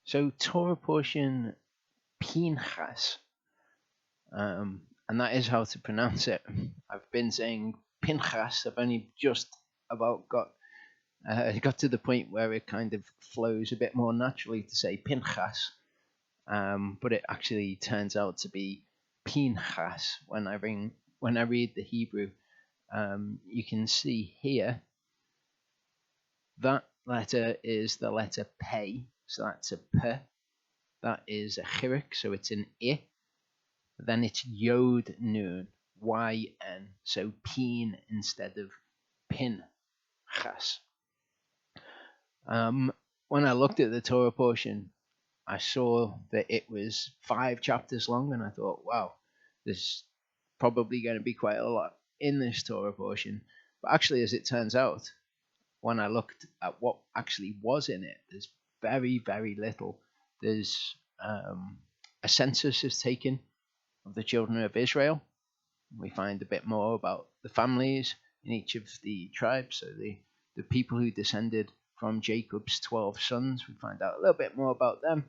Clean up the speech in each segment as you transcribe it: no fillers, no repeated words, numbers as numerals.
So Torah portion Pinchas, and that is how to pronounce it. I've been saying Pinchas. I've only just about got to the point where it kind of flows a bit more naturally to say Pinchas, but it actually turns out to be Pinchas when I read the Hebrew. You can see here that letter is the letter P, so that's a P. That is a chirik, so it's an I. Then it's Yod Nun, Y-N, so Pin instead of Pinchas. When I looked at the Torah portion, I saw that it was 5 chapters long, and I thought, wow, there's probably going to be quite a lot in this Torah portion. But actually, as it turns out, when I looked at what actually was in it, there's very, very little. There's a census is taken of the children of Israel. We find a bit more about the families in each of the tribes, so the people who descended from Jacob's 12 sons. We find out a little bit more about them.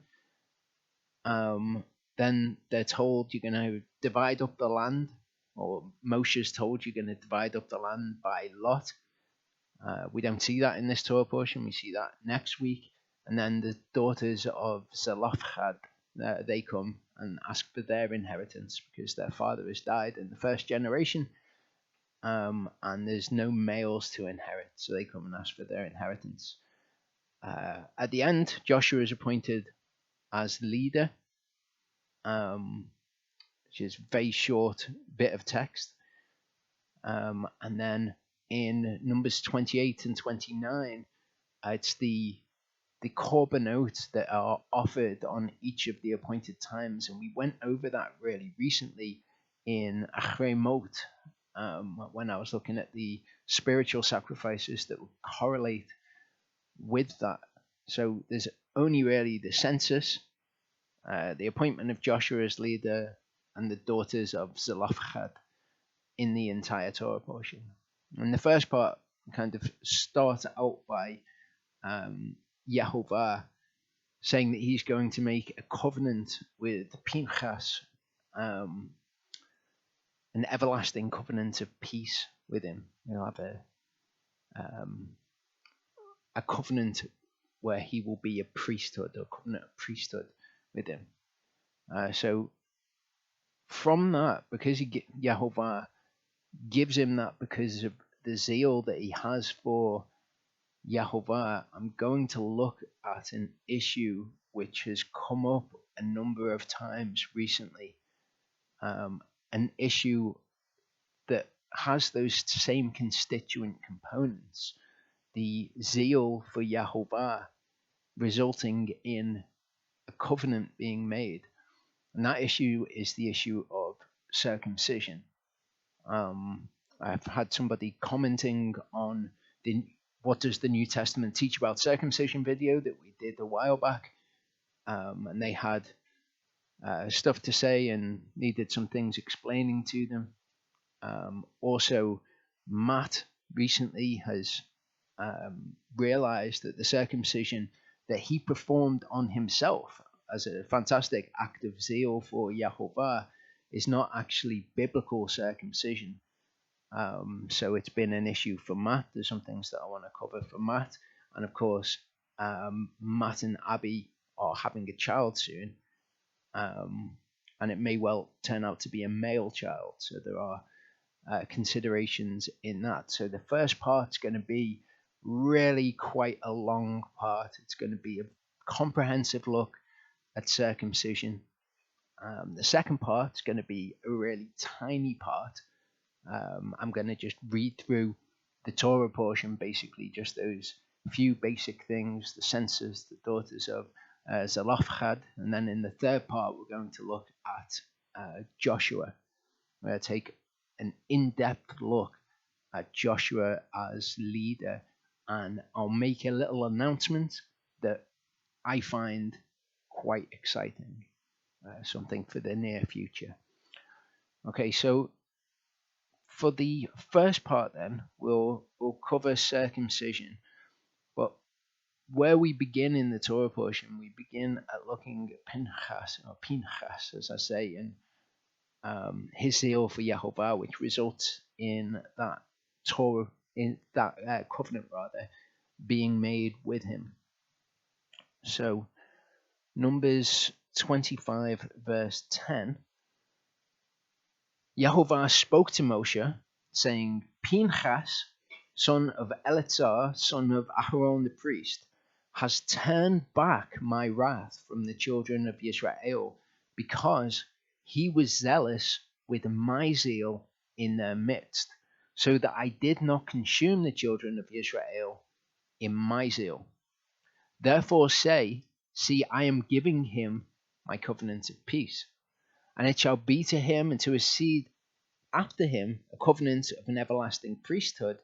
Then they're told you're going to divide up the land, or Moshe's told you're going to divide up the land by lot. We don't see that in this Torah portion. We see that next week. And then the daughters of Zelophehad, they come and ask for their inheritance because their father has died in the first generation, and there's no males to inherit. So they come and ask for their inheritance. At the end, Joshua is appointed as leader, which is a very short bit of text. And then in Numbers 28 and 29, it's the korbanot that are offered on each of the appointed times, and we went over that really recently in Achrei Mot, when I was looking at the spiritual sacrifices that would correlate with that. So there's only really the census, the appointment of Joshua as leader, and the daughters of Zelophehad in the entire Torah portion. And the first part kind of starts out by Yehovah saying that he's going to make a covenant with Pinchas, an everlasting covenant of peace with him. He'll have a covenant where he will be a priesthood, or covenant of priesthood with him. So from that, because Yehovah gives him that because of the zeal that he has for Yehovah, I'm going to look at an issue which has come up a number of times recently, an issue that has those same constituent components, the zeal for Yehovah resulting in a covenant being made, and that issue is the issue of circumcision. I've had somebody commenting on the What Does the New Testament Teach About Circumcision video that we did a while back, and they had stuff to say and needed some things explaining to them. Also, Matt recently has realized that the circumcision that he performed on himself as a fantastic act of zeal for Yehovah is not actually biblical circumcision. So it's been an issue for Matt. There's some things that I want to cover for Matt. And of course, Matt and Abby are having a child soon. And it may well turn out to be a male child. So there are considerations in that. So the first part's going to be really quite a long part. It's going to be a comprehensive look at circumcision. The second part's going to be a really tiny part. I'm going to just read through the Torah portion, basically just those few basic things, the census, the daughters of Zelophehad, and then in the third part we're going to look at Joshua. We're going to take an in-depth look at Joshua as leader, and I'll make a little announcement that I find quite exciting, something for the near future. Okay, so for the first part then, we'll cover circumcision, but where we begin in the Torah portion, we begin at looking at Pinchas, as I say, and his zeal for Yehovah, which results in that Torah, in that covenant rather, being made with him. So Numbers 25 verse 10, Yehovah spoke to Moshe, saying, Pinchas, son of Eleazar, son of Aharon the priest, has turned back my wrath from the children of Israel, because he was zealous with my zeal in their midst, so that I did not consume the children of Israel in my zeal. Therefore say, see, I am giving him my covenant of peace, and it shall be to him and to his seed after him a covenant of an everlasting priesthood,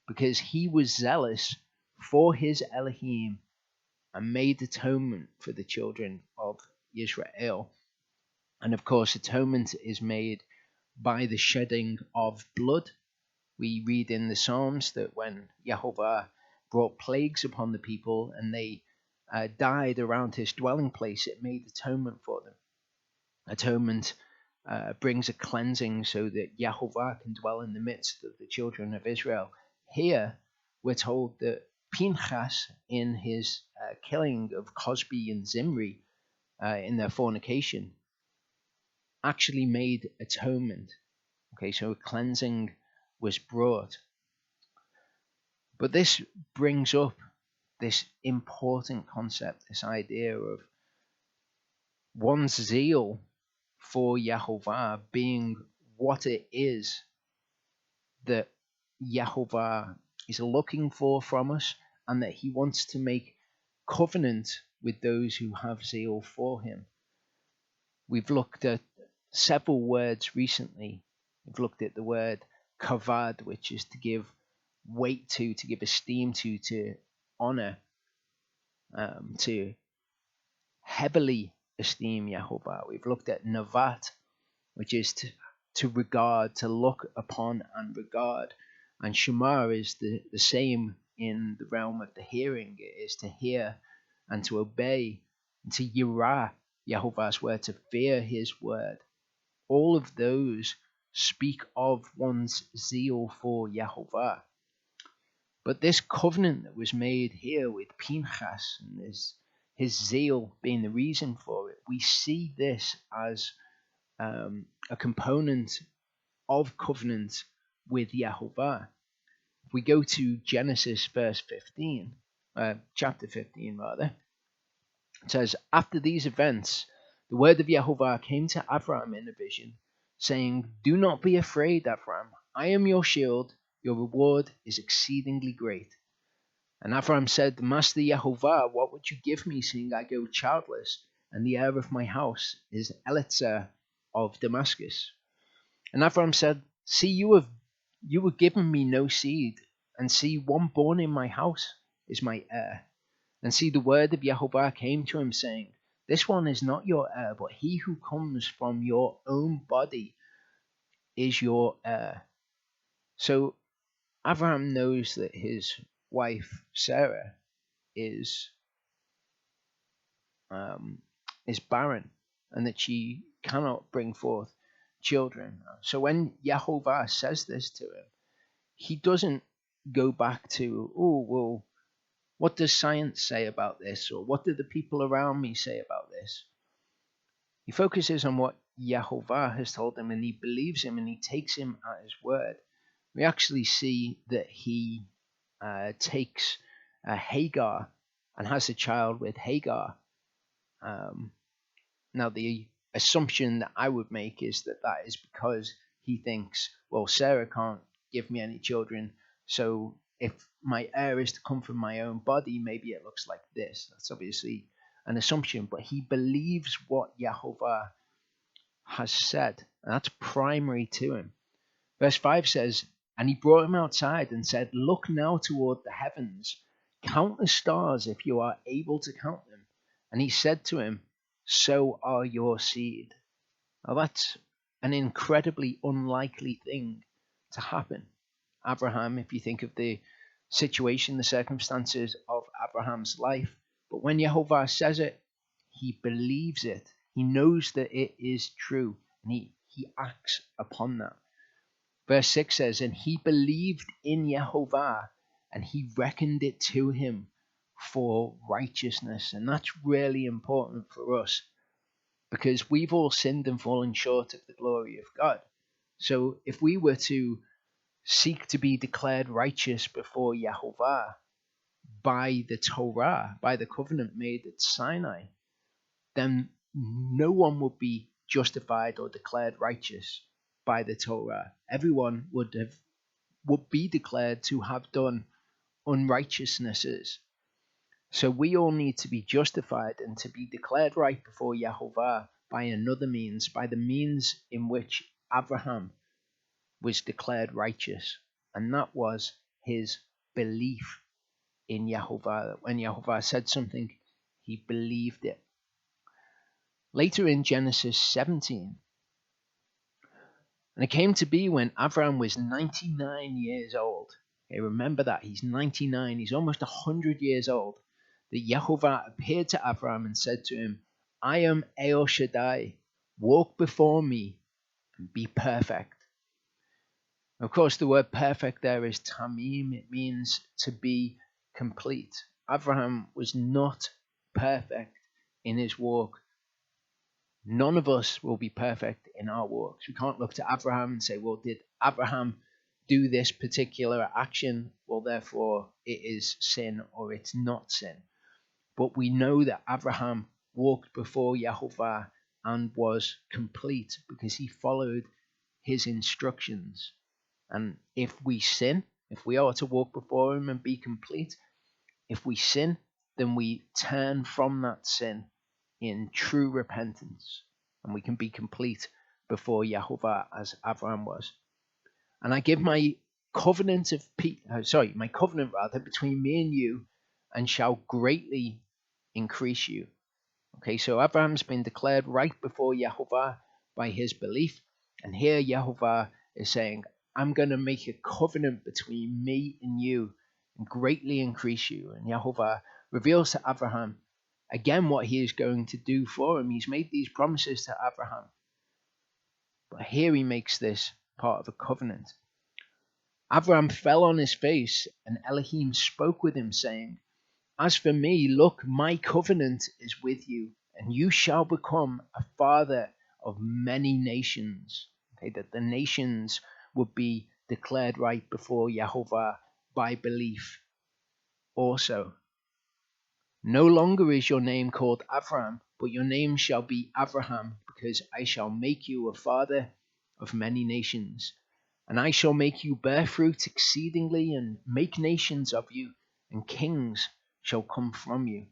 because he was zealous for his Elohim and made atonement for the children of Israel. And of course, atonement is made by the shedding of blood. We read in the Psalms that when Yehovah brought plagues upon the people and they died around his dwelling place, it made atonement for them. Atonement brings a cleansing so that Yehovah can dwell in the midst of the children of Israel. Here, we're told that Pinchas, in his killing of Cosbi and Zimri in their fornication, actually made atonement. Okay, so a cleansing was brought. But this brings up this important concept, this idea of one's zeal for Yehovah being what it is that Yehovah is looking for from us, and that he wants to make covenant with those who have zeal for him. We've looked at several words recently. We've looked at the word kavod, which is to give weight to give esteem to honor, to heavily esteem Yehovah. We've looked at navat, which is to regard, to look upon and regard. And Shema is the same in the realm of the hearing. It is to hear and to obey, and to yirah Yehovah's word, to fear his word. All of those speak of one's zeal for Yehovah. But this covenant that was made here with Pinchas, and his zeal being the reason for it, we see this as a component of covenant with Yehovah. If we go to Genesis chapter 15 rather, it says, after these events, the word of Yehovah came to Avram in a vision, saying, do not be afraid, Avram. I am your shield. Your reward is exceedingly great. And Avram said, Master Yehovah, what would you give me, seeing I go childless, and the heir of my house is Eleazar of Damascus? And Avram said, see, you have given me no seed, and see, one born in my house is my heir. And see, the word of Yehovah came to him, saying, this one is not your heir, but he who comes from your own body is your heir. So Avram knows that his wife Sarah is barren, and that she cannot bring forth children. So when Yehovah says this to him, he doesn't go back to, oh, well, what does science say about this? Or what do the people around me say about this? He focuses on what Yehovah has told him, and he believes him, and he takes him at his word. We actually see that he takes Hagar and has a child with Hagar. Now, the assumption that I would make is that is because he thinks, well, Sarah can't give me any children, so if my heir is to come from my own body, maybe it looks like this. That's obviously an assumption, but he believes what Yehovah has said, and that's primary to him. Verse 5 says, and he brought him outside and said, look now toward the heavens, count the stars if you are able to count them. And he said to him, so are your seed. Now that's an incredibly unlikely thing to happen. Abraham, if you think of the situation, the circumstances of Abraham's life. But when Yehovah says it, he believes it. He knows that it is true, and he acts upon that. Verse 6 says, and he believed in Yehovah, and he reckoned it to him for righteousness. And that's really important for us, because we've all sinned and fallen short of the glory of God. So if we were to seek to be declared righteous before Yehovah by the Torah, by the covenant made at Sinai, then no one would be justified or declared righteous by the Torah. Everyone would be declared to have done unrighteousnesses. So we all need to be justified and to be declared right before Yehovah by another means, by the means in which Abraham was declared righteous, and that was his belief in Yehovah. When Yehovah said something, he believed it. Later in Genesis 17, and it came to be when Abraham was 99 years old. Okay, remember that, he's 99, he's almost 100 years old, that Yehovah appeared to Abraham and said to him, I am El Shaddai, walk before me and be perfect. Of course, the word perfect there is tamim. It means to be complete. Abraham was not perfect in his walk. None of us will be perfect in our walks. We can't look to Abraham and say, well, did Abraham do this particular action? Well, therefore, it is sin or it's not sin. But we know that Abraham walked before Yehovah and was complete because he followed his instructions. And if we sin, if we are to walk before him and be complete, if we sin, then we turn from that sin in true repentance, and we can be complete before Yehovah as Abraham was. And I give my covenant between me and you, and shall greatly increase you. Okay, so Abraham's been declared right before Yehovah by his belief, and here Yehovah is saying, I'm going to make a covenant between me and you and greatly increase you. And Yehovah reveals to Abraham again what he is going to do for him. He's made these promises to Abraham, but here he makes this part of a covenant. Abraham fell on his face, and Elohim spoke with him, saying, as for me, look, my covenant is with you, and you shall become a father of many nations. Okay, that the nations would be declared right before Yehovah by belief also. No longer is your name called Abraham, but your name shall be Abraham, because I shall make you a father of many nations. And I shall make you bear fruit exceedingly, and make nations of you, and kings shall come from you.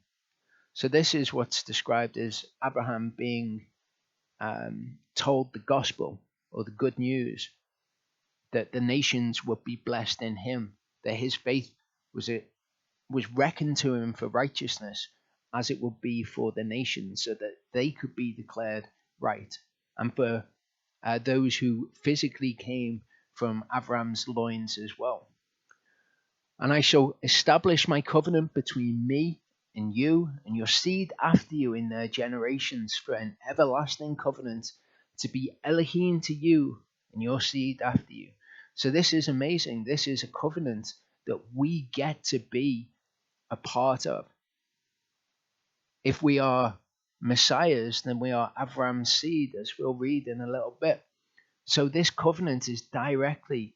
So this is what's described as Abraham being told the gospel, or the good news, that the nations would be blessed in him, that his faith was reckoned to him for righteousness, as it would be for the nations, so that they could be declared right, and for those who physically came from Abraham's loins as well. And I shall establish my covenant between me and you and your seed after you in their generations for an everlasting covenant, to be Elohim to you and your seed after you. So this is amazing. This is a covenant that we get to be a part of. If we are Messiahs, then we are Abraham's seed, as we'll read in a little bit. So this covenant is directly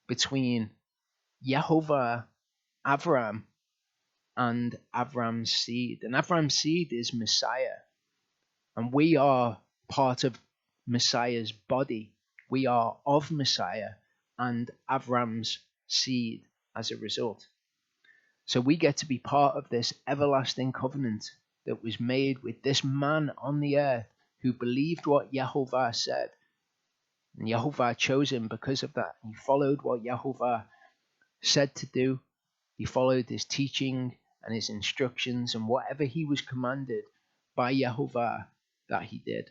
between Yehovah, Abraham, and Abraham's seed. And Abraham's seed is Messiah. And we are part of Messiah's body. We are of Messiah and Abraham's seed as a result. So we get to be part of this everlasting covenant that was made with this man on the earth who believed what Yehovah said. And Yehovah chose him because of that. He followed what Yehovah said to do. He followed his teaching and his instructions, and whatever he was commanded by Yehovah, that he did.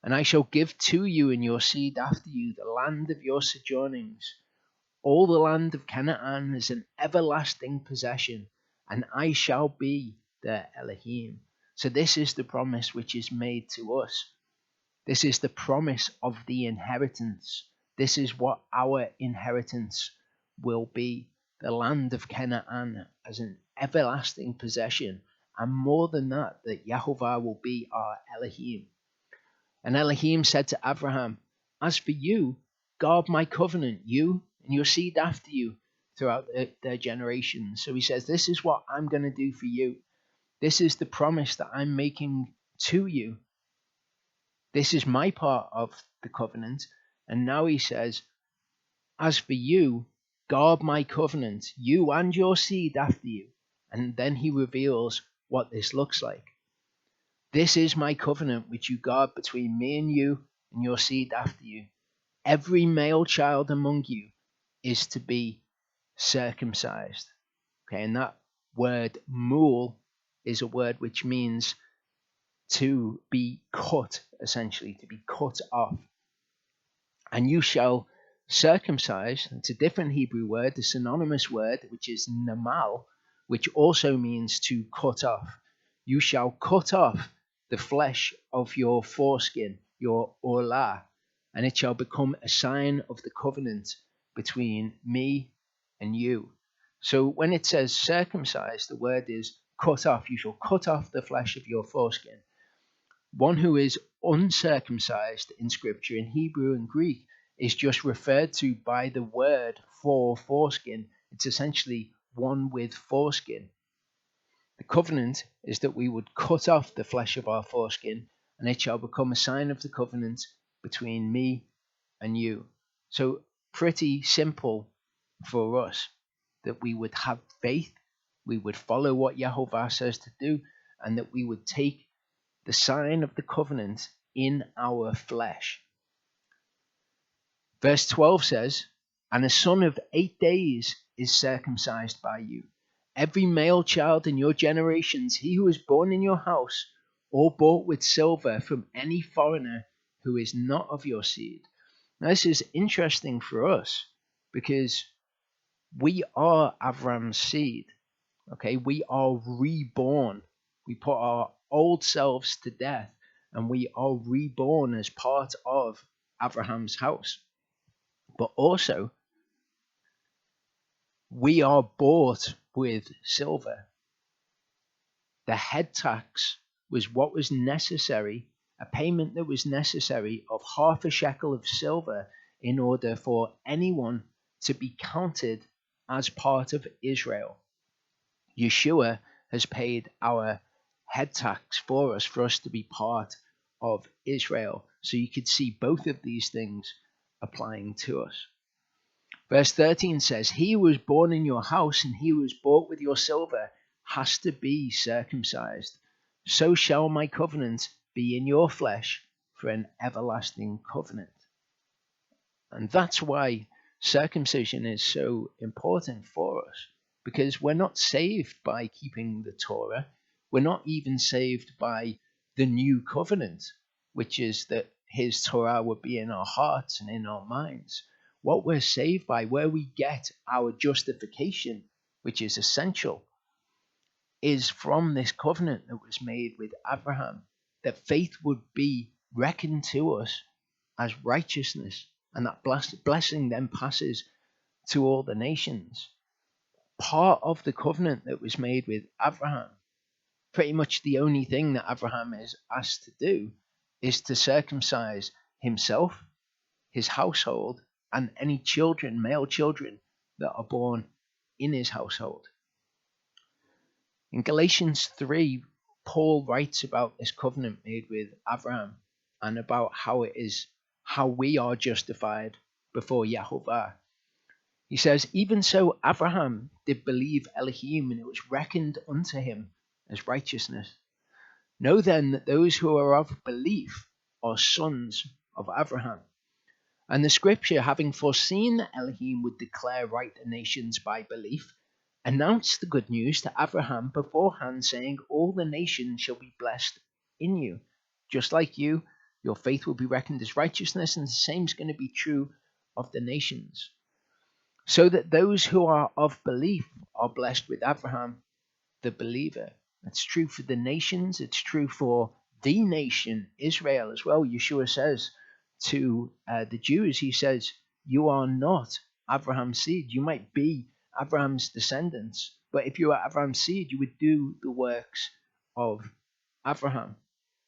And I shall give to you and your seed after you the land of your sojournings, all the land of Canaan as an everlasting possession, and I shall be their Elohim. So this is the promise which is made to us. This is the promise of the inheritance. This is what our inheritance will be. The land of Canaan as an everlasting possession. And more than that, that Yahovah will be our Elohim. And Elohim said to Abraham, as for you, guard my covenant, you and your seed after you throughout their generations. So he says, this is what I'm going to do for you. This is the promise that I'm making to you. This is my part of the covenant. And now he says, as for you, guard my covenant, you and your seed after you. And then he reveals what this looks like. This is my covenant which you guard between me and you and your seed after you. Every male child among you is to be circumcised. Okay, and that word mul is a word which means to be cut, essentially, to be cut off. And you shall circumcise, it's a different Hebrew word, a synonymous word, which is namal, which also means to cut off. You shall cut off the flesh of your foreskin, your olah, and it shall become a sign of the covenant between me and you. So when it says circumcise, the word is cut off. You shall cut off the flesh of your foreskin. One who is uncircumcised in Scripture, in Hebrew and Greek, is just referred to by the word for foreskin. It's essentially one with foreskin. The covenant is that we would cut off the flesh of our foreskin, and it shall become a sign of the covenant between me and you. So pretty simple for us, that we would have faith, we would follow what Yahovah says to do, and that we would take the sign of the covenant in our flesh. Verse 12 says, and a son of 8 days is circumcised by you. Every male child in your generations, he who is born in your house, or bought with silver from any foreigner who is not of your seed. Now this is interesting for us, because we are Avram's seed. Okay, we are reborn. We put our old selves to death, and we are reborn as part of Abraham's house. But also, we are bought with silver. The head tax was what was necessary, a payment that was necessary of half a shekel of silver in order for anyone to be counted as part of Israel. Yeshua has paid our head tax for us to be part of Israel. So you could see both of these things applying to us. Verse 13 says, he who was born in your house and he who was bought with your silver has to be circumcised. So shall my covenant be in your flesh for an everlasting covenant. And that's why circumcision is so important for us. Because we're not saved by keeping the Torah. We're not even saved by the new covenant, which is that his Torah would be in our hearts and in our minds. What we're saved by, where we get our justification, which is essential, is from this covenant that was made with Abraham, that faith would be reckoned to us as righteousness, and that blessing then passes to all the nations. Part of the covenant that was made with Abraham, pretty much the only thing that Abraham is asked to do is to circumcise himself, his household, and any children, male children, that are born in his household. In Galatians 3, Paul writes about this covenant made with Abraham and about how we are justified before Yahovah. He says, even so Abraham did believe Elohim, and it was reckoned unto him as righteousness. Know then that those who are of belief are sons of Abraham. And the scripture, having foreseen that Elohim would declare right the nations by belief, announced the good news to Abraham beforehand, saying, all the nations shall be blessed in you. Just like you, your faith will be reckoned as righteousness, and the same is going to be true of the nations. So that those who are of belief are blessed with Abraham, the believer. It's true for the nations. It's true for the nation, Israel, as well. Yeshua says to the Jews, he says, you are not Abraham's seed. You might be Abraham's descendants, but if you are Abraham's seed, you would do the works of Abraham.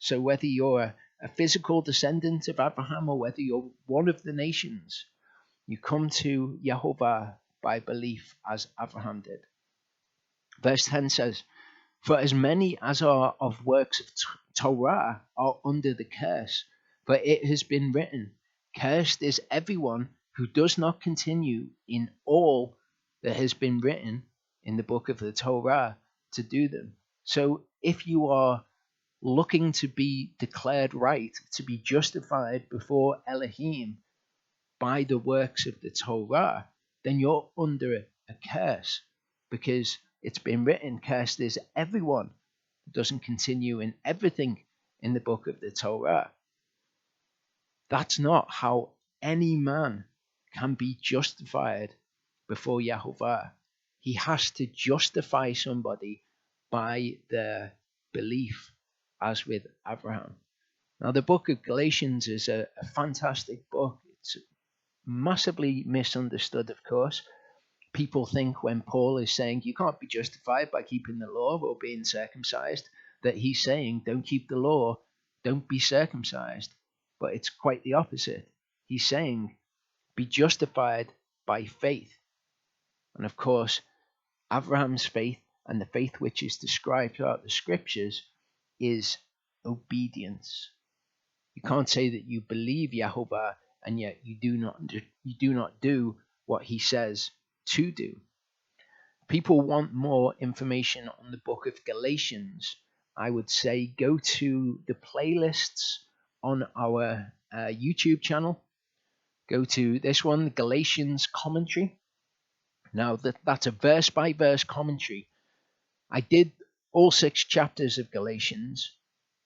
So whether you're a physical descendant of Abraham or whether you're one of the nations, you come to Yehovah by belief as Abraham did. Verse 10 says, for as many as are of works of Torah are under the curse, for it has been written, cursed is everyone who does not continue in all that has been written in the book of the Torah to do them. So if you are looking to be declared right, to be justified before Elohim by the works of the Torah, then you're under a curse, because it's been written, cursed is everyone who doesn't continue in everything in the book of the Torah. That's not how any man can be justified before Yehovah. He has to justify somebody by their belief, as with Abraham. Now, the book of Galatians is a fantastic book. It's massively misunderstood, of course. People think when Paul is saying you can't be justified by keeping the law or being circumcised, that he's saying don't keep the law, don't be circumcised. But it's quite the opposite. He's saying be justified by faith. And of course, Abraham's faith and the faith which is described throughout the scriptures is obedience. You can't say that you believe Yehovah and yet you do not do what he says to do. People want more information on the book of Galatians. I would say go to the playlists on our YouTube channel. Go to this one, Galatians commentary. Now that's a verse by verse commentary. I did all 6 chapters of Galatians,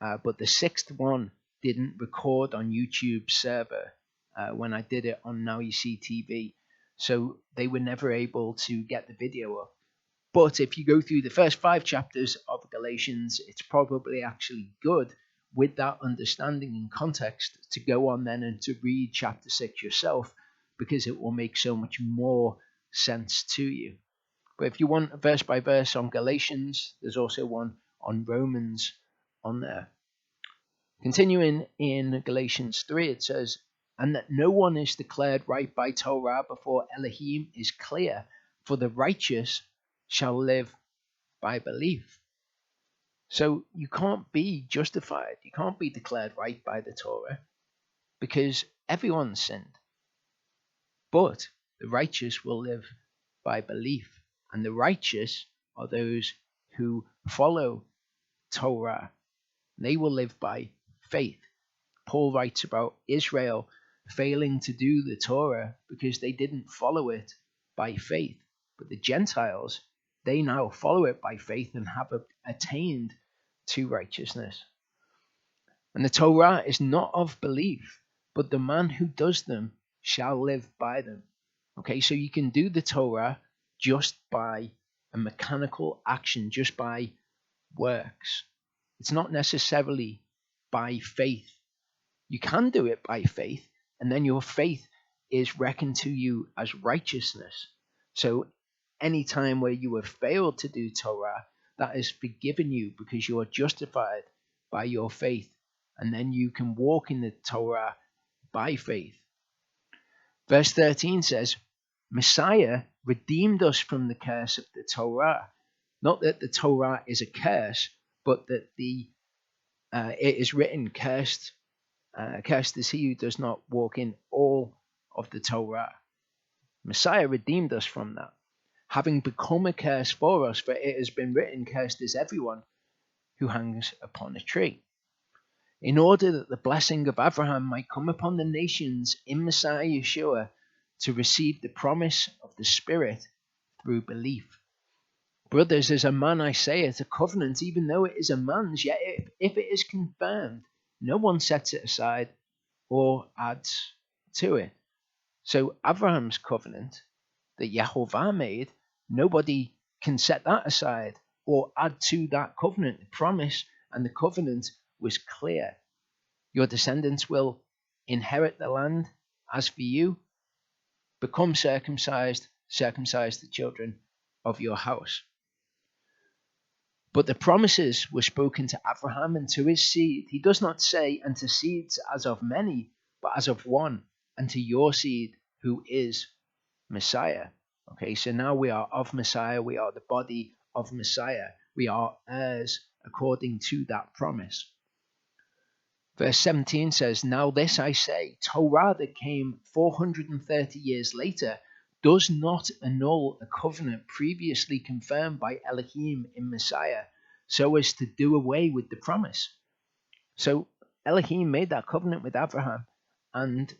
but the 6th one didn't record on YouTube server when I did it on Now You See TV. So they were never able to get the video up. But if you go through the first 5 chapters of Galatians, it's probably actually good with that understanding and context to go on then and to read chapter 6 yourself, because it will make so much more sense to you. But if you want a verse by verse on Galatians, there's also one on Romans on there. Continuing in Galatians 3, it says, and that no one is declared right by Torah before Elohim is clear, for the righteous shall live by belief. So you can't be justified, you can't be declared right by the Torah, because everyone's sinned. But the righteous will live by belief, and the righteous are those who follow Torah. They will live by faith. Paul writes about Israel failing to do the Torah because they didn't follow it by faith. But the Gentiles, they now follow it by faith and have attained to righteousness. And the Torah is not of belief, but the man who does them shall live by them. Okay, so you can do the Torah just by a mechanical action, just by works. It's not necessarily by faith. You can do it by faith, and then your faith is reckoned to you as righteousness. So any time where you have failed to do Torah, that is forgiven you because you are justified by your faith, and then you can walk in the Torah by faith. Verse 13 says, Messiah redeemed us from the curse of the Torah. Not that the Torah is a curse, but that it is written, cursed is he who does not walk in all of the Torah. Messiah redeemed us from that, having become a curse for us, for it has been written, cursed is everyone who hangs upon a tree. In order that the blessing of Abraham might come upon the nations in Messiah Yeshua to receive the promise of the Spirit through belief. Brothers, as a man I say it, a covenant, even though it is a man's, yet if it is confirmed, no one sets it aside or adds to it. So Abraham's covenant that Yehovah made, nobody can set that aside or add to that covenant. The promise and the covenant was clear. Your descendants will inherit the land. As for you, become circumcised, circumcise the children of your house. But the promises were spoken to Abraham and to his seed. He does not say, and to seeds as of many, but as of one, and to your seed, who is Messiah. Okay, so now we are of Messiah. We are the body of Messiah. We are heirs according to that promise. Verse 17 says, now this I say, Torah that came 430 years later does not annul a covenant previously confirmed by Elohim in Messiah, so as to do away with the promise. So Elohim made that covenant with Abraham, and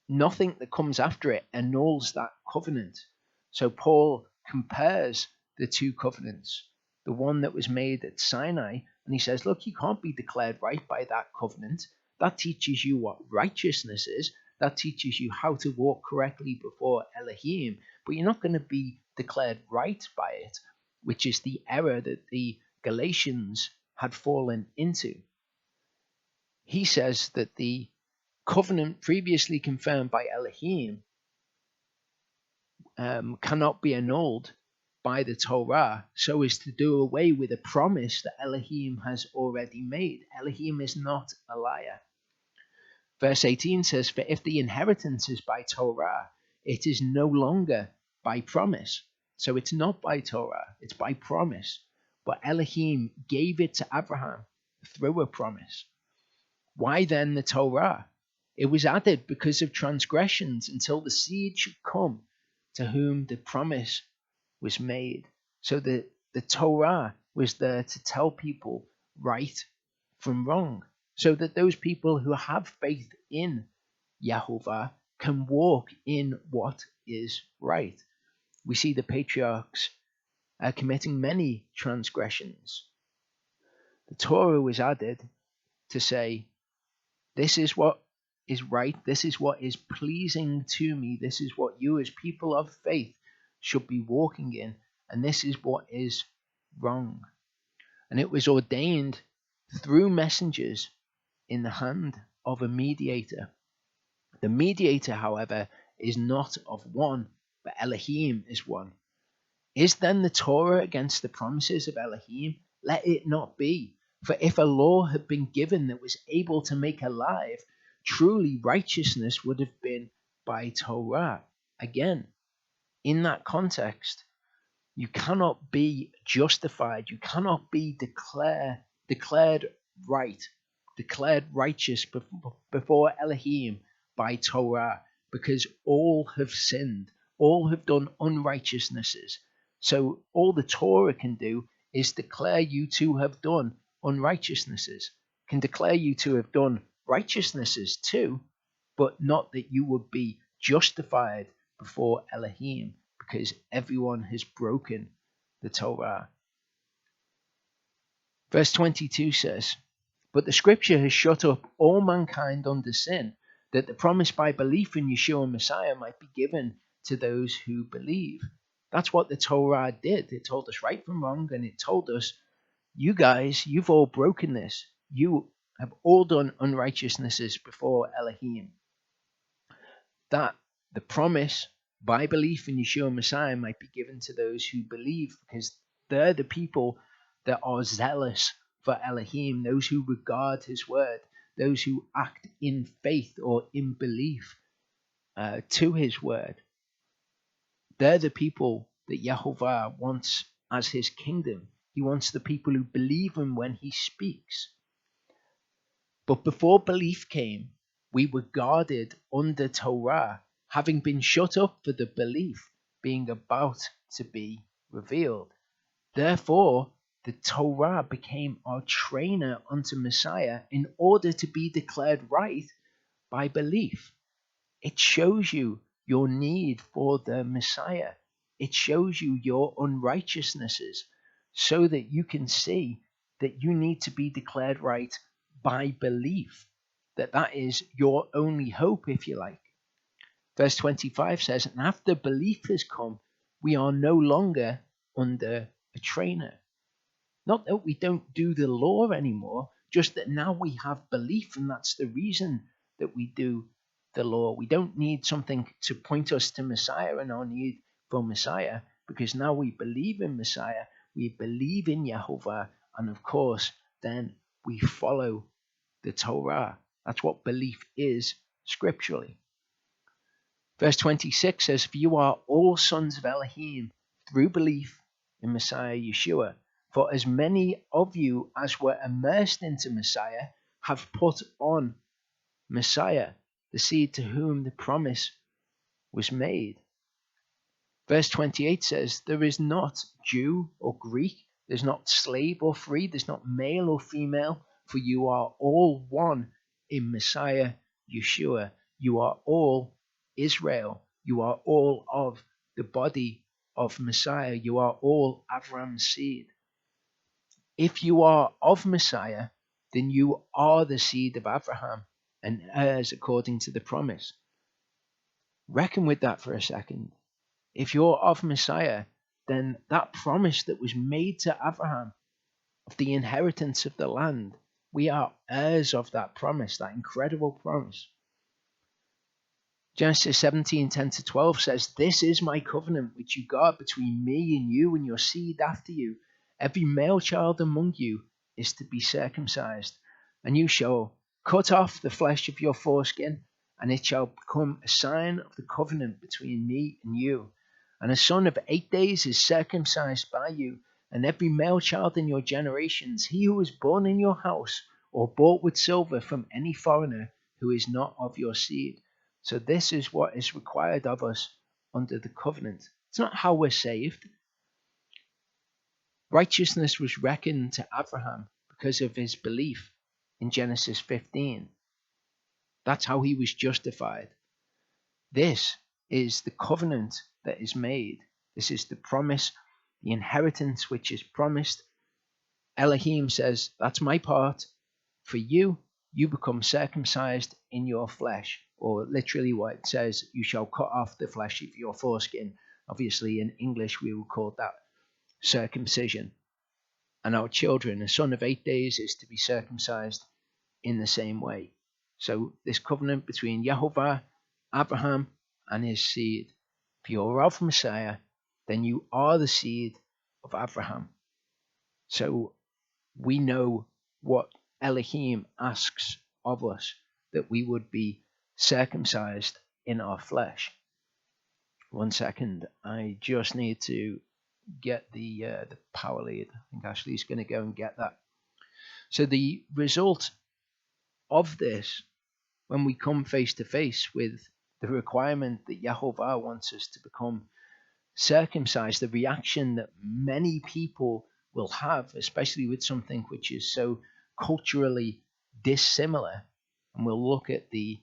nothing that comes after it annuls that covenant. So Paul compares the two covenants, the one that was made at Sinai, and he says, look, you can't be declared right by that covenant. That teaches you what righteousness is. That teaches you how to walk correctly before Elohim, but you're not going to be declared right by it, which is the error that the Galatians had fallen into. He says that the covenant previously confirmed by Elohim cannot be annulled by the Torah, so as to do away with a promise that Elohim has already made. Elohim is not a liar. Verse 18 says, for if the inheritance is by Torah, it is no longer by promise. So it's not by Torah, it's by promise. But Elohim gave it to Abraham through a promise. Why then the Torah? It was added because of transgressions until the seed should come to whom the promise was made. So the Torah was there to tell people right from wrong, so that those people who have faith in Yahovah can walk in what is right. We see the patriarchs committing many transgressions. The Torah was added to say, this is what is right, this is what is pleasing to me, this is what you as people of faith should be walking in, and this is what is wrong. And it was ordained through messengers in the hand of a mediator. The mediator, however, is not of one, but Elohim is one. Is then the Torah against the promises of Elohim? Let it not be. For if a law had been given that was able to make alive, truly righteousness would have been by Torah. Again, in that context, you cannot be justified. You cannot be declared right, declared righteous before Elohim by Torah, because all have sinned, all have done unrighteousnesses. So all the Torah can do is declare you to have done unrighteousnesses, can declare you to have done righteousnesses too, but not that you would be justified before Elohim, because everyone has broken the Torah. Verse 22 says, but the scripture has shut up all mankind under sin, that the promise by belief in Yeshua Messiah might be given to those who believe. That's what the Torah did. It told us right from wrong, and it told us, you guys, you've all broken this. You have all done unrighteousnesses before Elohim. That the promise by belief in Yeshua Messiah might be given to those who believe, because they're the people that are zealous for Elohim, those who regard his word, those who act in faith or in belief to his word. They're the people that Yahovah wants as his kingdom. He wants the people who believe him when he speaks. But before belief came, we were guarded under Torah, having been shut up for the belief being about to be revealed. Therefore, the Torah became our trainer unto Messiah in order to be declared right by belief. It shows you your need for the Messiah. It shows you your unrighteousnesses so that you can see that you need to be declared right by belief, that is your only hope, if you like. Verse 25 says, and after belief has come, we are no longer under a trainer. Not that we don't do the law anymore, just that now we have belief, and that's the reason that we do the law. We don't need something to point us to Messiah and our need for Messiah, because now we believe in Messiah, we believe in Yehovah, and of course, then we follow the Torah. That's what belief is scripturally. Verse 26 says, "For you are all sons of Elohim through belief in Messiah Yeshua. For as many of you as were immersed into Messiah have put on Messiah, the seed to whom the promise was made." Verse 28 says, "There is not Jew or Greek, there's not slave or free, there's not male or female, for you are all one in Messiah Yeshua. You are all Israel. You are all of the body of Messiah. You are all Avram's seed." If you are of Messiah, then you are the seed of Abraham and heirs according to the promise. Reckon with that for a second. If you're of Messiah, then that promise that was made to Abraham of the inheritance of the land, we are heirs of that promise, that incredible promise. Genesis 17:10-12 says, "This is my covenant which you guard between me and you and your seed after you. Every male child among you is to be circumcised, and you shall cut off the flesh of your foreskin, and it shall become a sign of the covenant between me and you. And a son of 8 days is circumcised by you, and every male child in your generations, he who is born in your house or bought with silver from any foreigner who is not of your seed." So this is what is required of us under the covenant. It's not how we're saved. Righteousness was reckoned to Abraham because of his belief in Genesis 15. That's how he was justified. This is the covenant that is made. This is the promise, the inheritance which is promised. Elohim says, "That's my part. For you, you become circumcised in your flesh." Or literally what it says, "You shall cut off the flesh of your foreskin." Obviously in English we would call that circumcision. And our children, a son of 8 days, is to be circumcised in the same way. So this covenant between Yehovah, Abraham, and his seed. If you're of Messiah, then you are the seed of Abraham. So we know what Elohim asks of us, that we would be circumcised in our flesh. 1 second, I just need to get the power lead. I think Ashley's going to go and get that. So the result of this, when we come face to face with the requirement that Yehovah wants us to become circumcised, the reaction that many people will have, especially with something which is so culturally dissimilar, and we'll look at the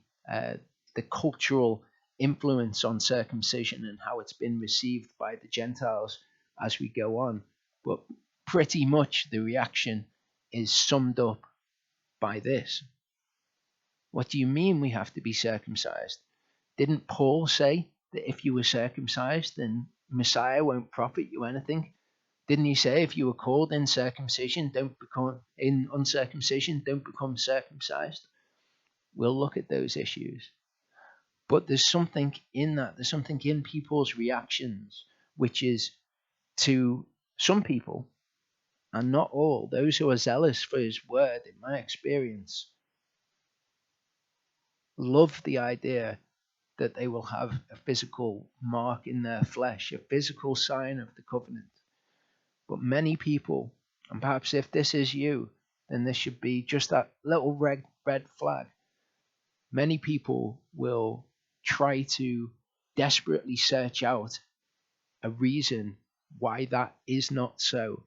cultural influence on circumcision and how it's been received by the Gentiles as we go on. But pretty much the reaction is summed up by this. What do you mean we have to be circumcised? Didn't Paul say that if you were circumcised, then Messiah won't profit you anything? Didn't he say if you were called in uncircumcision, don't become circumcised? We'll look at those issues. But there's something in that. There's something in people's reactions, which is, to some people, and not all, those who are zealous for his word, in my experience, love the idea that they will have a physical mark in their flesh, a physical sign of the covenant. But many people, and perhaps if this is you, then this should be just that little red flag. Many people will try to desperately search out a reason why that is not so,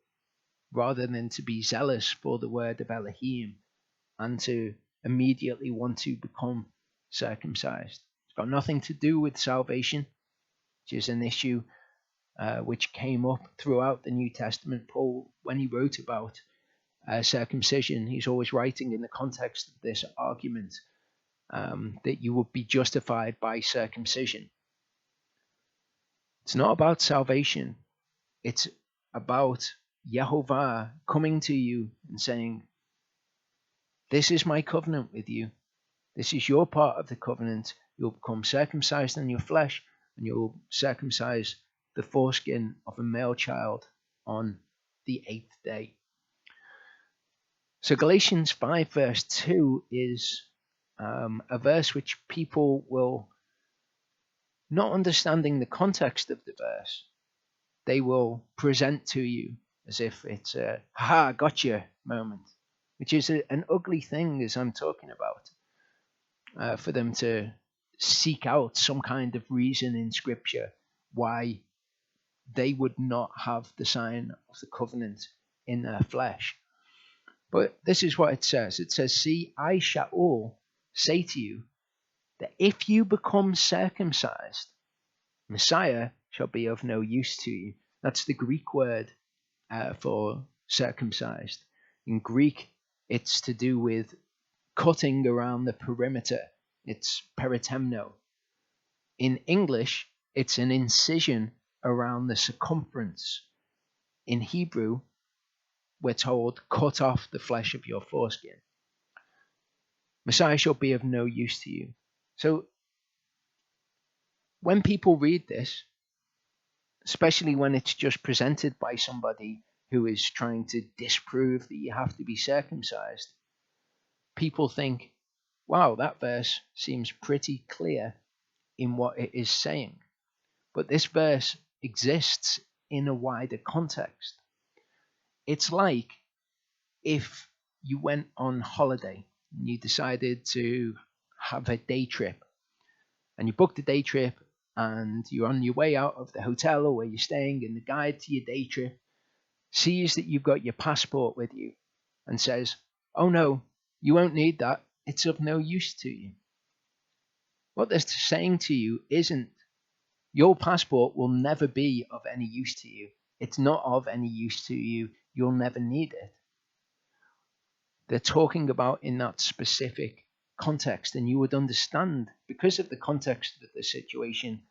rather than to be zealous for the word of Elohim and to immediately want to become circumcised. It's got nothing to do with salvation, which is an issue which came up throughout the New Testament. Paul, when he wrote about circumcision, he's always writing in the context of this argument that you would be justified by circumcision. It's not about salvation. It's about Yehovah coming to you and saying, this is my covenant with you. This is your part of the covenant. You'll become circumcised in your flesh, and you'll circumcise the foreskin of a male child on the 8th day. So Galatians 5 verse 2 is a verse which people will, not understanding the context of the verse, they will present to you as if it's a "ha, gotcha" moment, which is an ugly thing, as I'm talking about, for them to seek out some kind of reason in Scripture why they would not have the sign of the covenant in their flesh. But this is what it says. It says, see, I shall say to you that if you become circumcised, Messiah shall be of no use to you. That's the Greek word for circumcised. In Greek, it's to do with cutting around the perimeter. It's peritemno. In English, it's an incision around the circumference. In Hebrew, we're told, cut off the flesh of your foreskin. Messiah shall be of no use to you. So when people read this, especially when it's just presented by somebody who is trying to disprove that you have to be circumcised, people think, wow, that verse seems pretty clear in what it is saying. But this verse exists in a wider context. It's like if you went on holiday and you decided to have a day trip, and you booked a day trip and you're on your way out of the hotel or where you're staying, and the guide to your day trip sees that you've got your passport with you and says, oh no, you won't need that, it's of no use to you. What they're saying to you isn't, your passport will never be of any use to you. It's not of any use to you. You'll never need it. They're talking about in that specific context, and you would understand, because of the context of the situation,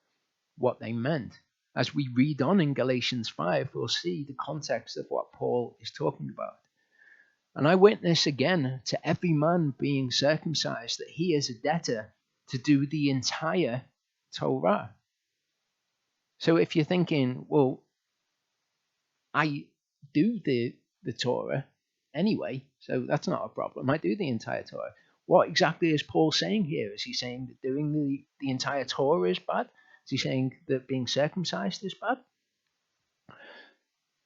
what they meant. As we read on in Galatians 5, we'll see the context of what Paul is talking about. And I witness again to every man being circumcised that he is a debtor to do the entire Torah. So if you're thinking, well, I do the Torah anyway, so that's not a problem. I do the entire Torah. What exactly is Paul saying here? Is he saying that doing the entire Torah is bad? Is he saying that being circumcised is bad?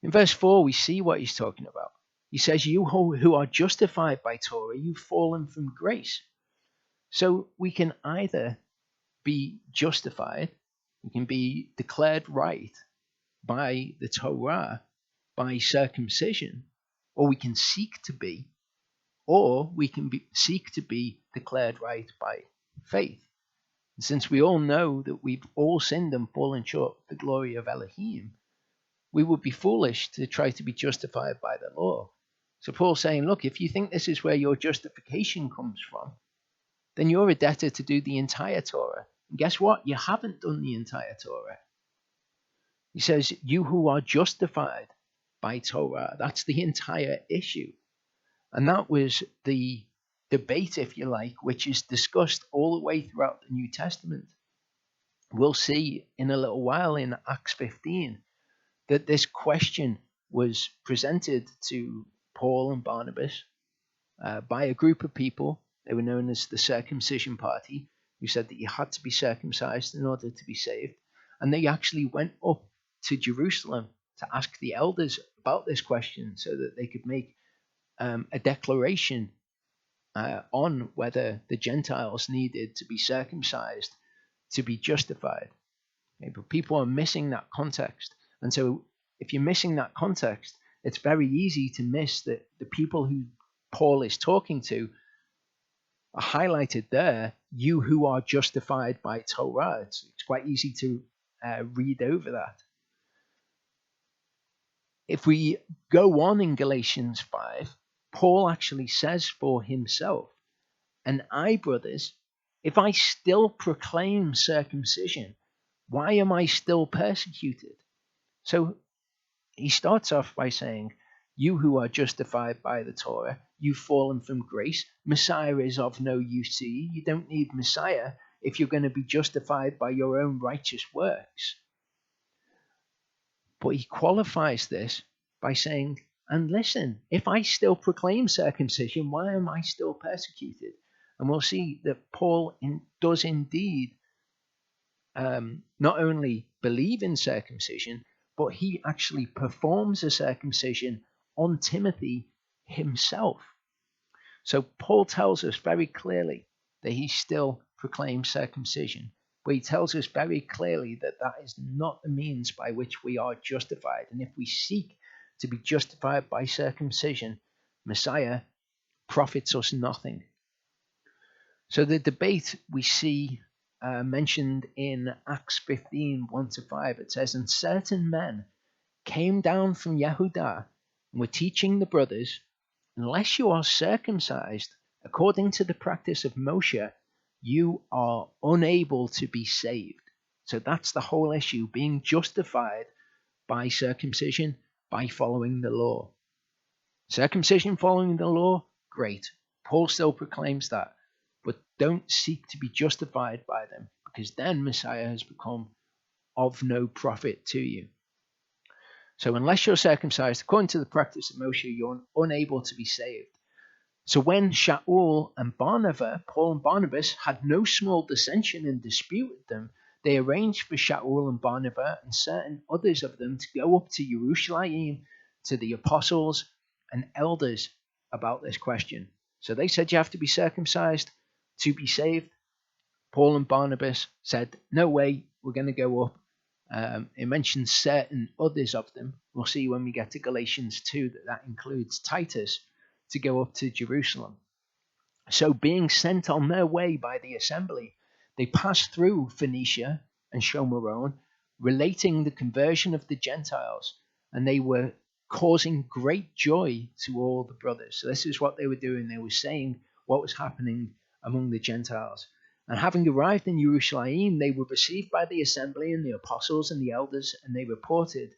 In verse 4, we see what he's talking about. He says, you who are justified by Torah, you've fallen from grace. So we can either be justified, we can be declared right by the Torah, by circumcision, or we can seek to be, or we can seek to be declared right by faith. And since we all know that we've all sinned and fallen short of the glory of Elohim, we would be foolish to try to be justified by the law. So Paul's saying, look, if you think this is where your justification comes from, then you're a debtor to do the entire Torah. And guess what? You haven't done the entire Torah. He says, you who are justified by Torah, that's the entire issue. And that was the debate, if you like, which is discussed all the way throughout the New Testament. We'll see in a little while in Acts 15 that this question was presented to Paul and Barnabas by a group of people. They were known as the circumcision party, who said that you had to be circumcised in order to be saved. And they actually went up to Jerusalem to ask the elders about this question so that they could make a declaration on whether the Gentiles needed to be circumcised to be justified. Okay, but people are missing that context. And so if you're missing that context, it's very easy to miss that the people who Paul is talking to are highlighted there, you who are justified by Torah. It's quite easy to read over that. If we go on in Galatians 5, Paul actually says for himself, and I, brothers, if I still proclaim circumcision, why am I still persecuted? So he starts off by saying, you who are justified by the Torah, you've fallen from grace. Messiah is of no use to you. You don't need Messiah if you're going to be justified by your own righteous works. But he qualifies this by saying, and listen, if I still proclaim circumcision, why am I still persecuted? And we'll see that Paul does indeed not only believe in circumcision, but he actually performs a circumcision on Timothy himself. So Paul tells us very clearly that he still proclaims circumcision, but he tells us very clearly that that is not the means by which we are justified. And if we seek to be justified by circumcision, Messiah profits us nothing. So the debate we see mentioned in Acts 15, 1-5, it says, and certain men came down from Yehudah and were teaching the brothers, unless you are circumcised according to the practice of Moshe, you are unable to be saved. So that's the whole issue, being justified by circumcision, by following the law. Circumcision following the law, great. Paul still proclaims that. But don't seek to be justified by them, because then Messiah has become of no profit to you. So unless you're circumcised according to the practice of Moshe, you're unable to be saved. So when Shaul and Barnabas, Paul and Barnabas, had no small dissension and dispute with them, they arranged for Shaul and Barnabas and certain others of them to go up to Jerusalem to the apostles and elders about this question. So they said you have to be circumcised to be saved. Paul and Barnabas said, no way, we're going to go up. It mentions certain others of them. We'll see when we get to Galatians 2 that includes Titus to go up to Jerusalem. So being sent on their way by the assembly, they passed through Phoenicia and Shomeron, relating the conversion of the Gentiles, and they were causing great joy to all the brothers. So this is what they were doing. They were saying what was happening among the Gentiles. And having arrived in Jerusalem, they were received by the assembly and the apostles and the elders, and they reported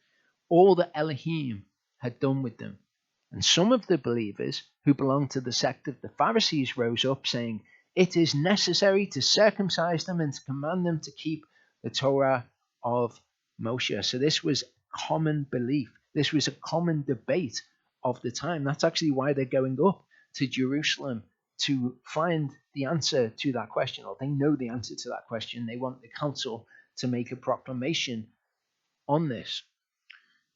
all that Elohim had done with them. And some of the believers who belonged to the sect of the Pharisees rose up, saying, it is necessary to circumcise them and to command them to keep the Torah of Moshe. So this was common belief. This was a common debate of the time. That's actually why they're going up to Jerusalem, to find the answer to that question, or they know the answer to that question. They want the council to make a proclamation on this.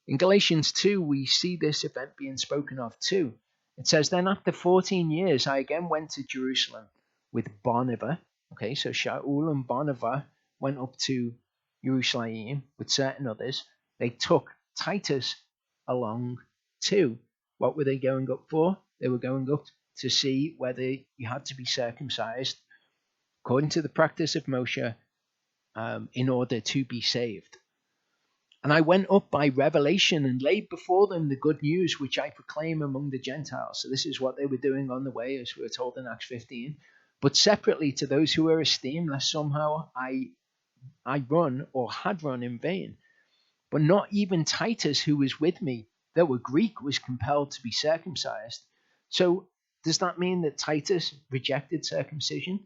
In Galatians 2, we see this event being spoken of too. It says, then after 14 years, I again went to Jerusalem with Barnabas. Okay, so Shaul and Barnabas went up to Jerusalem with certain others. They took Titus along too. What were they going up for? They were going up to see whether you had to be circumcised according to the practice of Moshe in order to be saved. And I went up by revelation and laid before them the good news which I proclaim among the Gentiles. So this is what they were doing on the way, as we were told in Acts 15. But separately to those who were esteemed, lest somehow I run or had run in vain. But not even Titus, who was with me, though a Greek, was compelled to be circumcised. So does that mean that Titus rejected circumcision?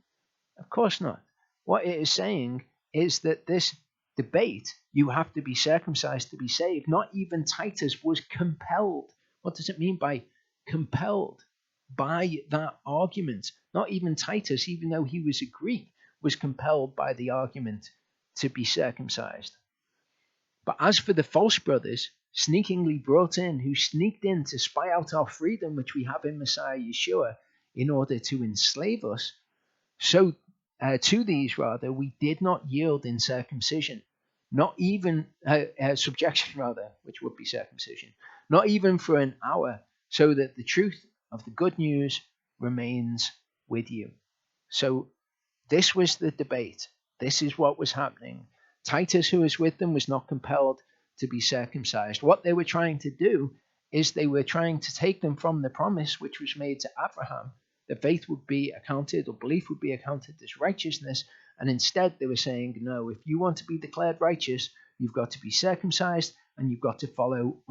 Of course not. What it is saying is that this debate, you have to be circumcised to be saved, not even Titus was compelled. What does it mean by compelled? By that argument. Not even Titus, even though he was a Greek, was compelled by the argument to be circumcised. But as for the false brothers, sneakingly brought in, who sneaked in to spy out our freedom which we have in Messiah Yeshua, in order to enslave us, so to these rather we did not yield in circumcision, not even subjection rather, which would be circumcision, not even for an hour, so that the truth of the good news remains with you. So this was the debate. This is what was happening. Titus, who was with them, was not compelled to be circumcised. What they were trying to do is they were trying to take them from the promise which was made to Abraham, that faith would be accounted, or belief would be accounted as righteousness. And instead they were saying, no, if you want to be declared righteous, you've got to be circumcised, and you've got to follow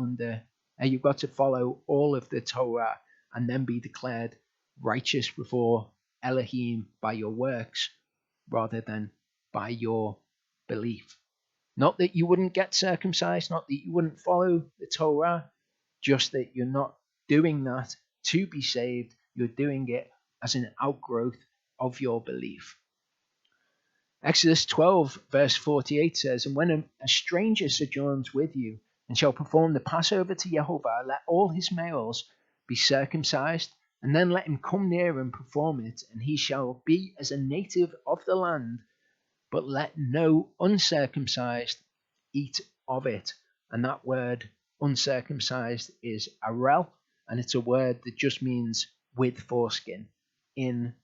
all of the Torah and then be declared righteous before Elohim by your works rather than by your belief. Not that you wouldn't get circumcised, not that you wouldn't follow the Torah, just that you're not doing that to be saved. You're doing it as an outgrowth of your belief. Exodus 12 verse 48 says, "And when a stranger sojourns with you and shall perform the Passover to Jehovah, let all his males be circumcised, and then let him come near and perform it, and he shall be as a native of the land, but let no uncircumcised eat of it." And that word uncircumcised is arel, and it's a word that just means with foreskin. In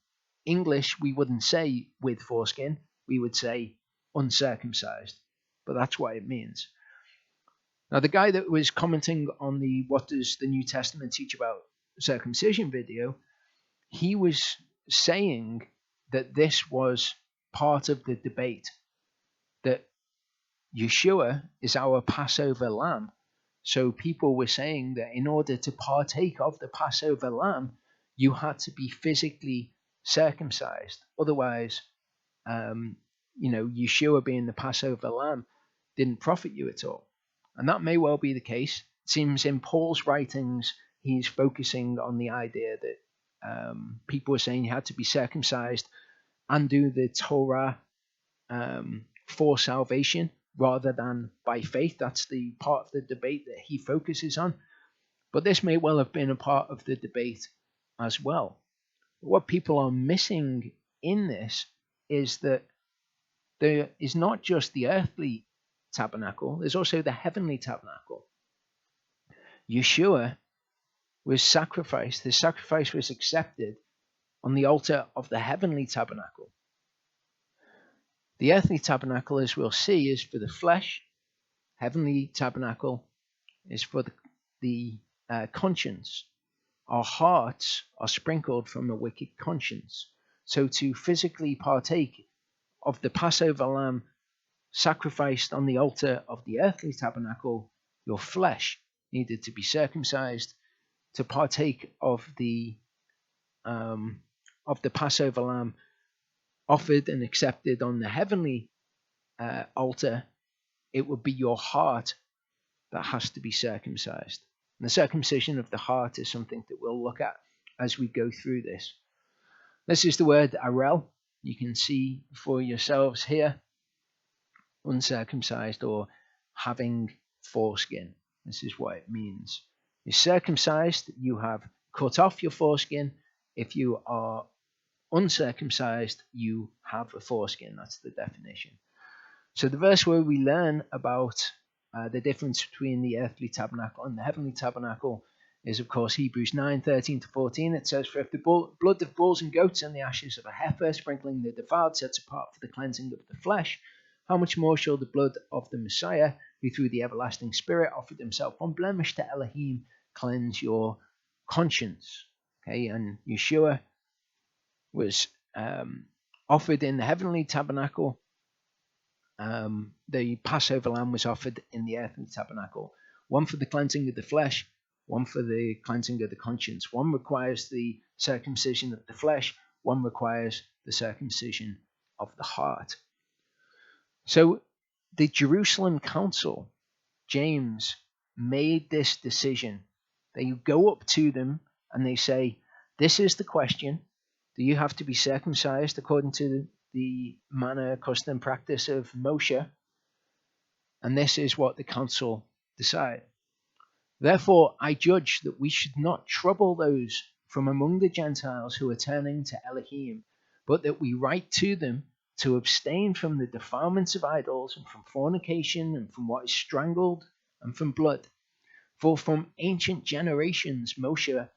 English, we wouldn't say with foreskin, we would say uncircumcised, but that's what it means. Now, the guy that was commenting on the "What Does the New Testament Teach About Circumcision" video, he was saying that this was part of the debate, that Yeshua is our Passover lamb. So people were saying that in order to partake of the Passover lamb, you had to be physically circumcised. Otherwise, Yeshua being the Passover lamb didn't profit you at all. And that may well be the case. It seems in Paul's writings, he's focusing on the idea that people were saying you had to be circumcised and do the Torah for salvation rather than by faith. That's the part of the debate that he focuses on. But this may well have been a part of the debate as well. What people are missing in this is that there is not just the earthly tabernacle, there's also the heavenly tabernacle. Yeshua was sacrificed, his sacrifice was accepted on the altar of the heavenly tabernacle. The earthly tabernacle, as we'll see, is for the flesh. Heavenly tabernacle is for the conscience. Our hearts are sprinkled from a wicked conscience. So to physically partake of the Passover lamb sacrificed on the altar of the earthly tabernacle, your flesh needed to be circumcised. To partake of the Passover lamb offered and accepted on the heavenly altar, it would be your heart that has to be circumcised. And the circumcision of the heart is something that we'll look at as we go through this. This is the word arel. You can see for yourselves here, uncircumcised or having foreskin. This is what it means. You're circumcised, you have cut off your foreskin. If you are uncircumcised, you have a foreskin. That's the definition. So the verse where we learn about the difference between the earthly tabernacle and the heavenly tabernacle is, of course, Hebrews 9:13-14. It says, "For if the blood of bulls and goats and the ashes of a heifer, sprinkling the defiled, sets apart for the cleansing of the flesh, how much more shall the blood of the Messiah, who through the everlasting Spirit offered himself unblemished to Elohim, cleanse your conscience?" Okay, and Yeshua was offered in the heavenly tabernacle. The Passover lamb was offered in the earthly tabernacle. One for the cleansing of the flesh, one for the cleansing of the conscience. One requires the circumcision of the flesh, one requires the circumcision of the heart. So the Jerusalem Council, James, made this decision. They go up to them and they say, this is the question. Do you have to be circumcised according to the manner, custom, practice of Moshe? And this is what the council decided. Therefore, I judge that we should not trouble those from among the Gentiles who are turning to Elohim, but that we write to them to abstain from the defilements of idols and from fornication and from what is strangled and from blood. For from ancient generations Moshe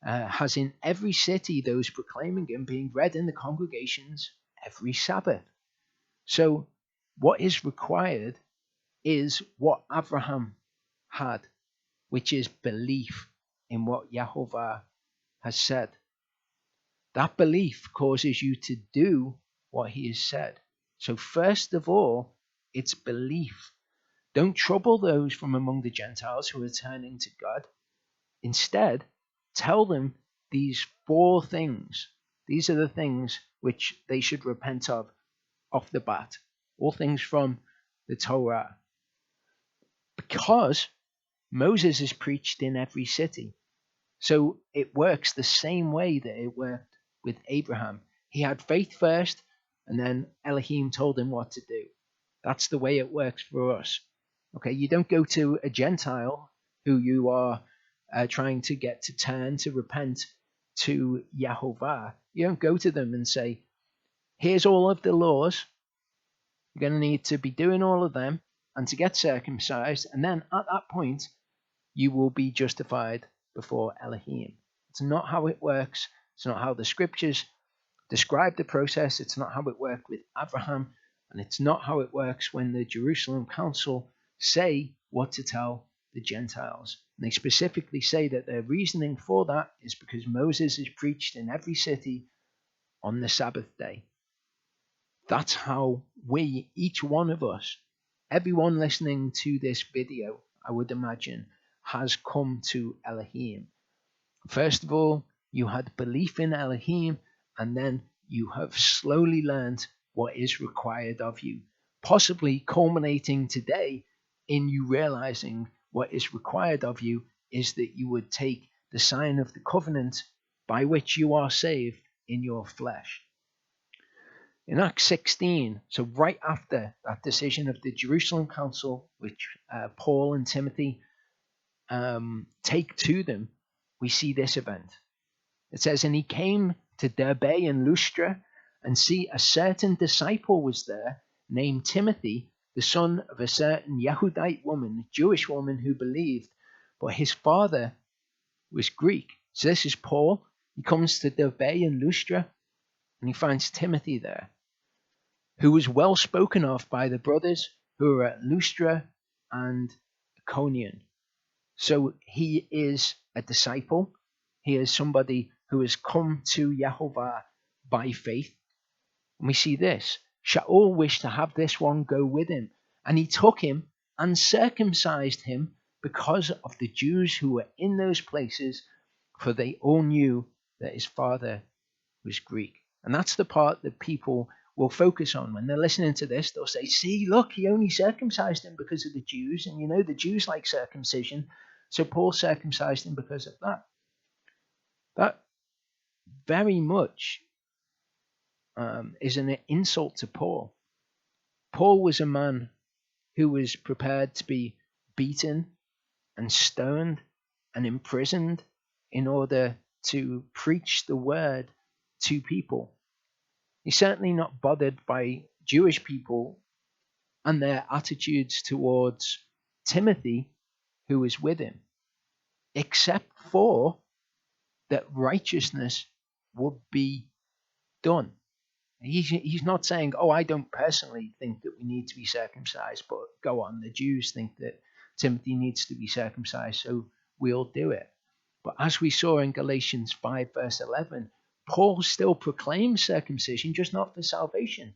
has in every city those proclaiming him, being read in the congregations every Sabbath. So what is required is what Abraham had, which is belief in what Yehovah has said. That belief causes you to do what he has said. So first of all, it's belief. Don't trouble those from among the Gentiles who are turning to God. Instead, tell them these 4 things. These are the things which they should repent of off the bat. All things from the Torah. Because Moses is preached in every city. So it works the same way that it worked with Abraham. He had faith first, and then Elohim told him what to do. That's the way it works for us. Okay, you don't go to a Gentile who you are trying to get to turn, to repent to Yahovah. You don't go to them and say, here's all of the laws. You're going to need to be doing all of them and to get circumcised. And then at that point, you will be justified before Elohim. It's not how it works. It's not how the scriptures describe the process. It's not how it worked with Abraham. And it's not how it works when the Jerusalem Council say what to tell the Gentiles. And they specifically say that their reasoning for that is because Moses is preached in every city on the Sabbath day. That's how we, each one of us, everyone listening to this video, I would imagine, has come to Elohim. First of all, you had belief in Elohim, and then you have slowly learned what is required of you, possibly culminating today in you realizing what is required of you is that you would take the sign of the covenant by which you are saved in your flesh. In Acts 16, so right after that decision of the Jerusalem Council, which Paul and Timothy take to them, we see this event. It says, and he came to Derbe and Lystra, and see, a certain disciple was there, named Timothy, the son of a certain Yehudite woman, Jewish woman who believed, but his father was Greek. So this is Paul. He comes to Derbe and Lystra, and he finds Timothy there, who was well spoken of by the brothers who were at Lystra and Iconium. So he is a disciple. He is somebody who has come to Yahovah by faith. And we see this. Shaul wished to have this one go with him, and he took him and circumcised him because of the Jews who were in those places, for they all knew that his father was Greek. And that's the part that people will focus on when they're listening to this. They'll say, see, look, he only circumcised him because of the Jews, and you know the Jews like circumcision, so Paul circumcised him because of that. That very much is an insult to Paul. Paul was a man who was prepared to be beaten and stoned and imprisoned in order to preach the word to people. He's certainly not bothered by Jewish people and their attitudes towards Timothy, who was with him, except for that righteousness would be done. He's not saying, oh, I don't personally think that we need to be circumcised, but go on, the Jews think that Timothy needs to be circumcised, so we'll do it. But as we saw in Galatians 5 verse 11, Paul still proclaims circumcision, just not for salvation.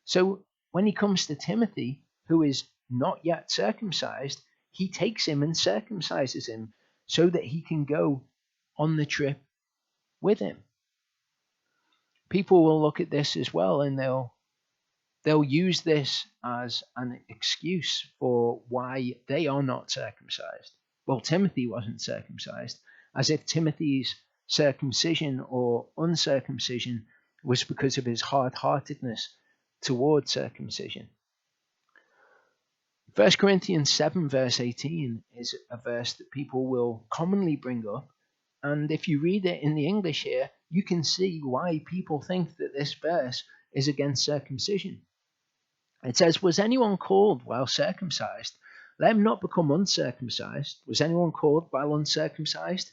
So when he comes to Timothy, who is not yet circumcised, he takes him and circumcises him so that he can go on the trip with him. People will look at this as well, and they'll use this as an excuse for why they are not circumcised. Well, Timothy wasn't circumcised, as if Timothy's circumcision or uncircumcision was because of his hard-heartedness toward circumcision. 1 Corinthians 7 verse 18 is a verse that people will commonly bring up, and if you read it in the English here, you can see why people think that this verse is against circumcision. It says, was anyone called while circumcised? Let him not become uncircumcised. Was anyone called while uncircumcised?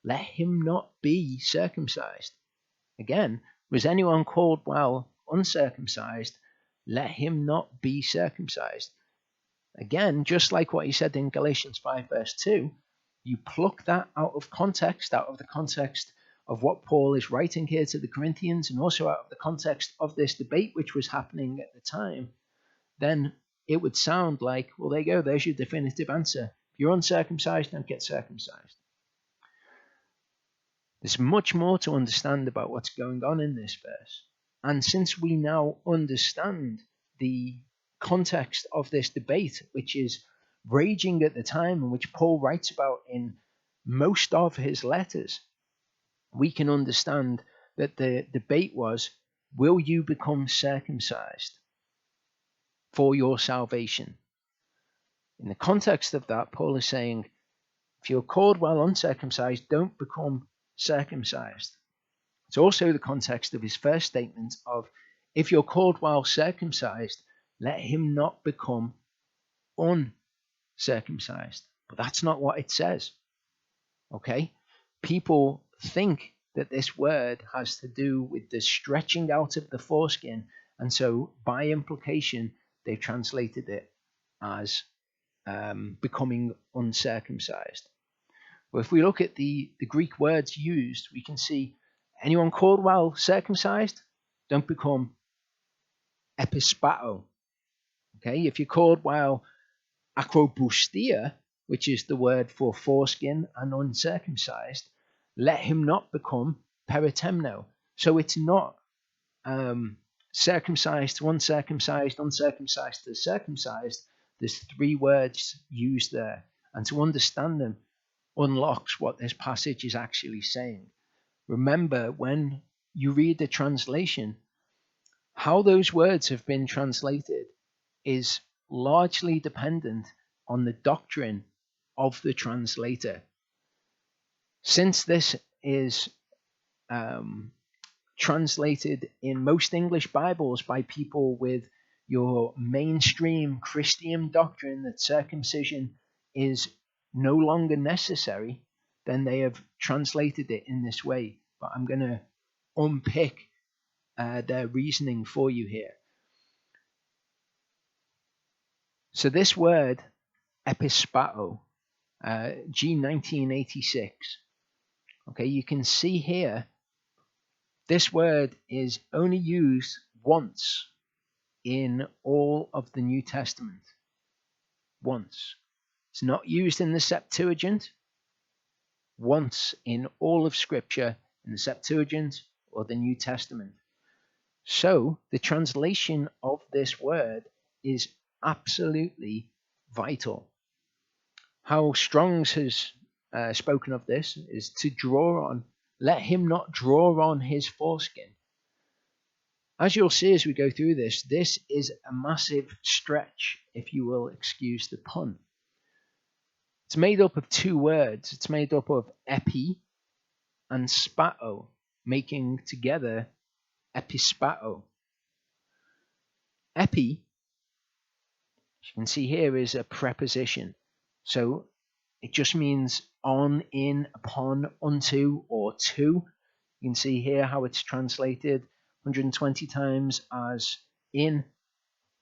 Let him not be circumcised. Again, was anyone called while uncircumcised? Let him not be circumcised. Again, just like what he said in Galatians 5 verse 2, you pluck that out of the context of what Paul is writing here to the Corinthians, and also out of the context of this debate which was happening at the time, then it would sound like, well, there you go, there's your definitive answer. If you're uncircumcised, don't get circumcised. There's much more to understand about what's going on in this verse. And since we now understand the context of this debate, which is raging at the time and which Paul writes about in most of his letters, we can understand that the debate was, will you become circumcised for your salvation? In the context of that, Paul is saying, if you're called while uncircumcised, don't become circumcised. It's also the context of his first statement of, if you're called while circumcised, let him not become uncircumcised. But that's not what it says. Okay? People think that this word has to do with the stretching out of the foreskin, and so by implication, they've translated it as becoming uncircumcised. Well, if we look at the Greek words used, we can see anyone called while circumcised, don't become epispato. Okay, if you're called while acrobustia, which is the word for foreskin and uncircumcised, let him not become peritemno. So it's not circumcised to uncircumcised, uncircumcised to circumcised. There's three words used there, and to understand them unlocks what this passage is actually saying. Remember, when you read the translation, how those words have been translated is largely dependent on the doctrine of the translator. Since this is translated in most English Bibles by people with your mainstream Christian doctrine that circumcision is no longer necessary, then they have translated it in this way. But I'm going to unpick their reasoning for you here. So this word, epispato, G1986, okay, you can see here, this word is only used once in all of the New Testament. Once. It's not used in the Septuagint. Once in all of Scripture, in the Septuagint or the New Testament. So the translation of this word is absolutely vital. How Strong's has spoken of this is to draw on, let him not draw on his foreskin. As you'll see as we go through this is a massive stretch, if you will excuse the pun. It's made up of two words. It's made up of epi and spato, making together epispato. Epi, as you can see here, is a preposition. So it just means on, in, upon, unto, or to. You can see here how it's translated 120 times as in,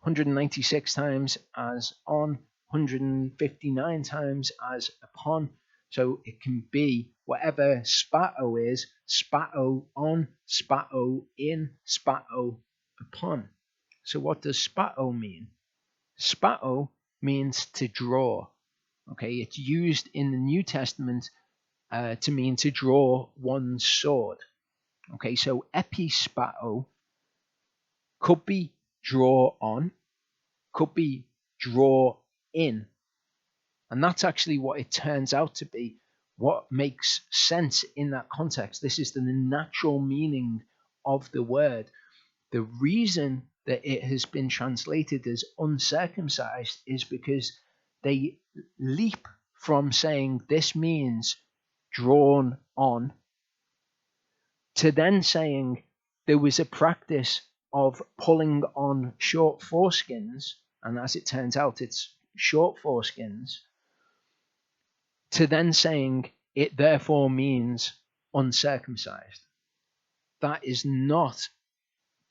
196 times as on, 159 times as upon. So it can be whatever spato is, spato on, spato in, spato upon. So what does spato mean? Spato means to draw. Okay, it's used in the New Testament to mean to draw one's sword. Okay, so epispato could be draw on, could be draw in. And that's actually what it turns out to be, what makes sense in that context. This is the natural meaning of the word. The reason that it has been translated as uncircumcised is because they leap from saying this means drawn on to then saying there was a practice of pulling on short foreskins, and as it turns out it's short foreskins, to then saying it therefore means uncircumcised. That is not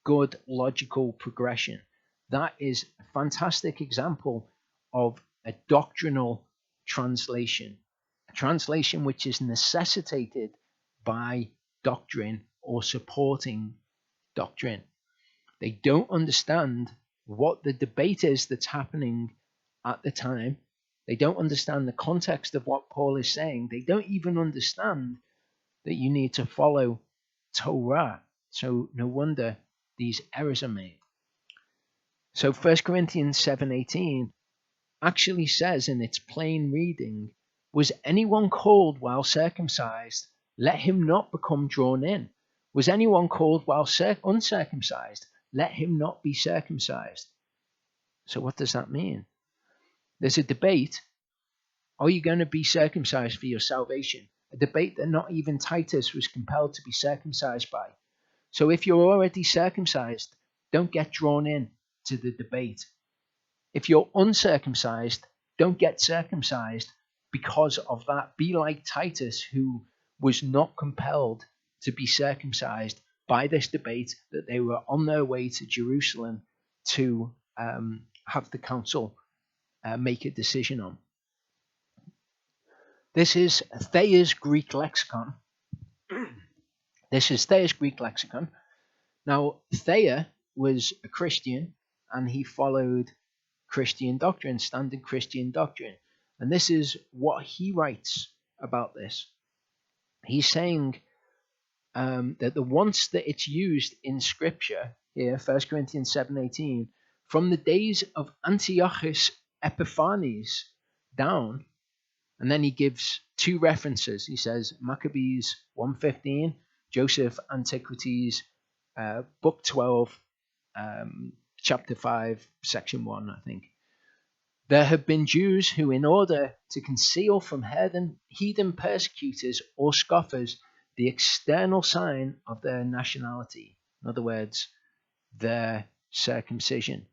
good logical progression. That is a fantastic example of a doctrinal translation, a translation which is necessitated by doctrine or supporting doctrine. They don't understand what the debate is that's happening at the time. They don't understand the context of what Paul is saying. They don't even understand that you need to follow Torah. So no wonder these errors are made. So 1 Corinthians 7:18 actually says in its plain reading, was anyone called while circumcised? Let him not become drawn in. Was anyone called while uncircumcised? Let him not be circumcised. So what does that mean? There's a debate. Are you going to be circumcised for your salvation? A debate that not even Titus was compelled to be circumcised by. So if you're already circumcised, don't get drawn in to the debate. If you're uncircumcised, don't get circumcised because of that. Be like Titus, who was not compelled to be circumcised by this debate, that they were on their way to Jerusalem to have the council make a decision on. This is Thayer's Greek lexicon. Now, Thayer was a Christian, and he followed Christian doctrine, standard Christian doctrine. And this is what he writes about this. He's saying that once that it's used in Scripture, here, 1 Corinthians 7:18, from the days of Antiochus Epiphanes down, and then he gives two references. He says Maccabees 1:15, Joseph Antiquities, book 12, chapter 5, section 1, I think. There have been Jews who, in order to conceal from heathen persecutors or scoffers the external sign of their nationality, in other words, their circumcision,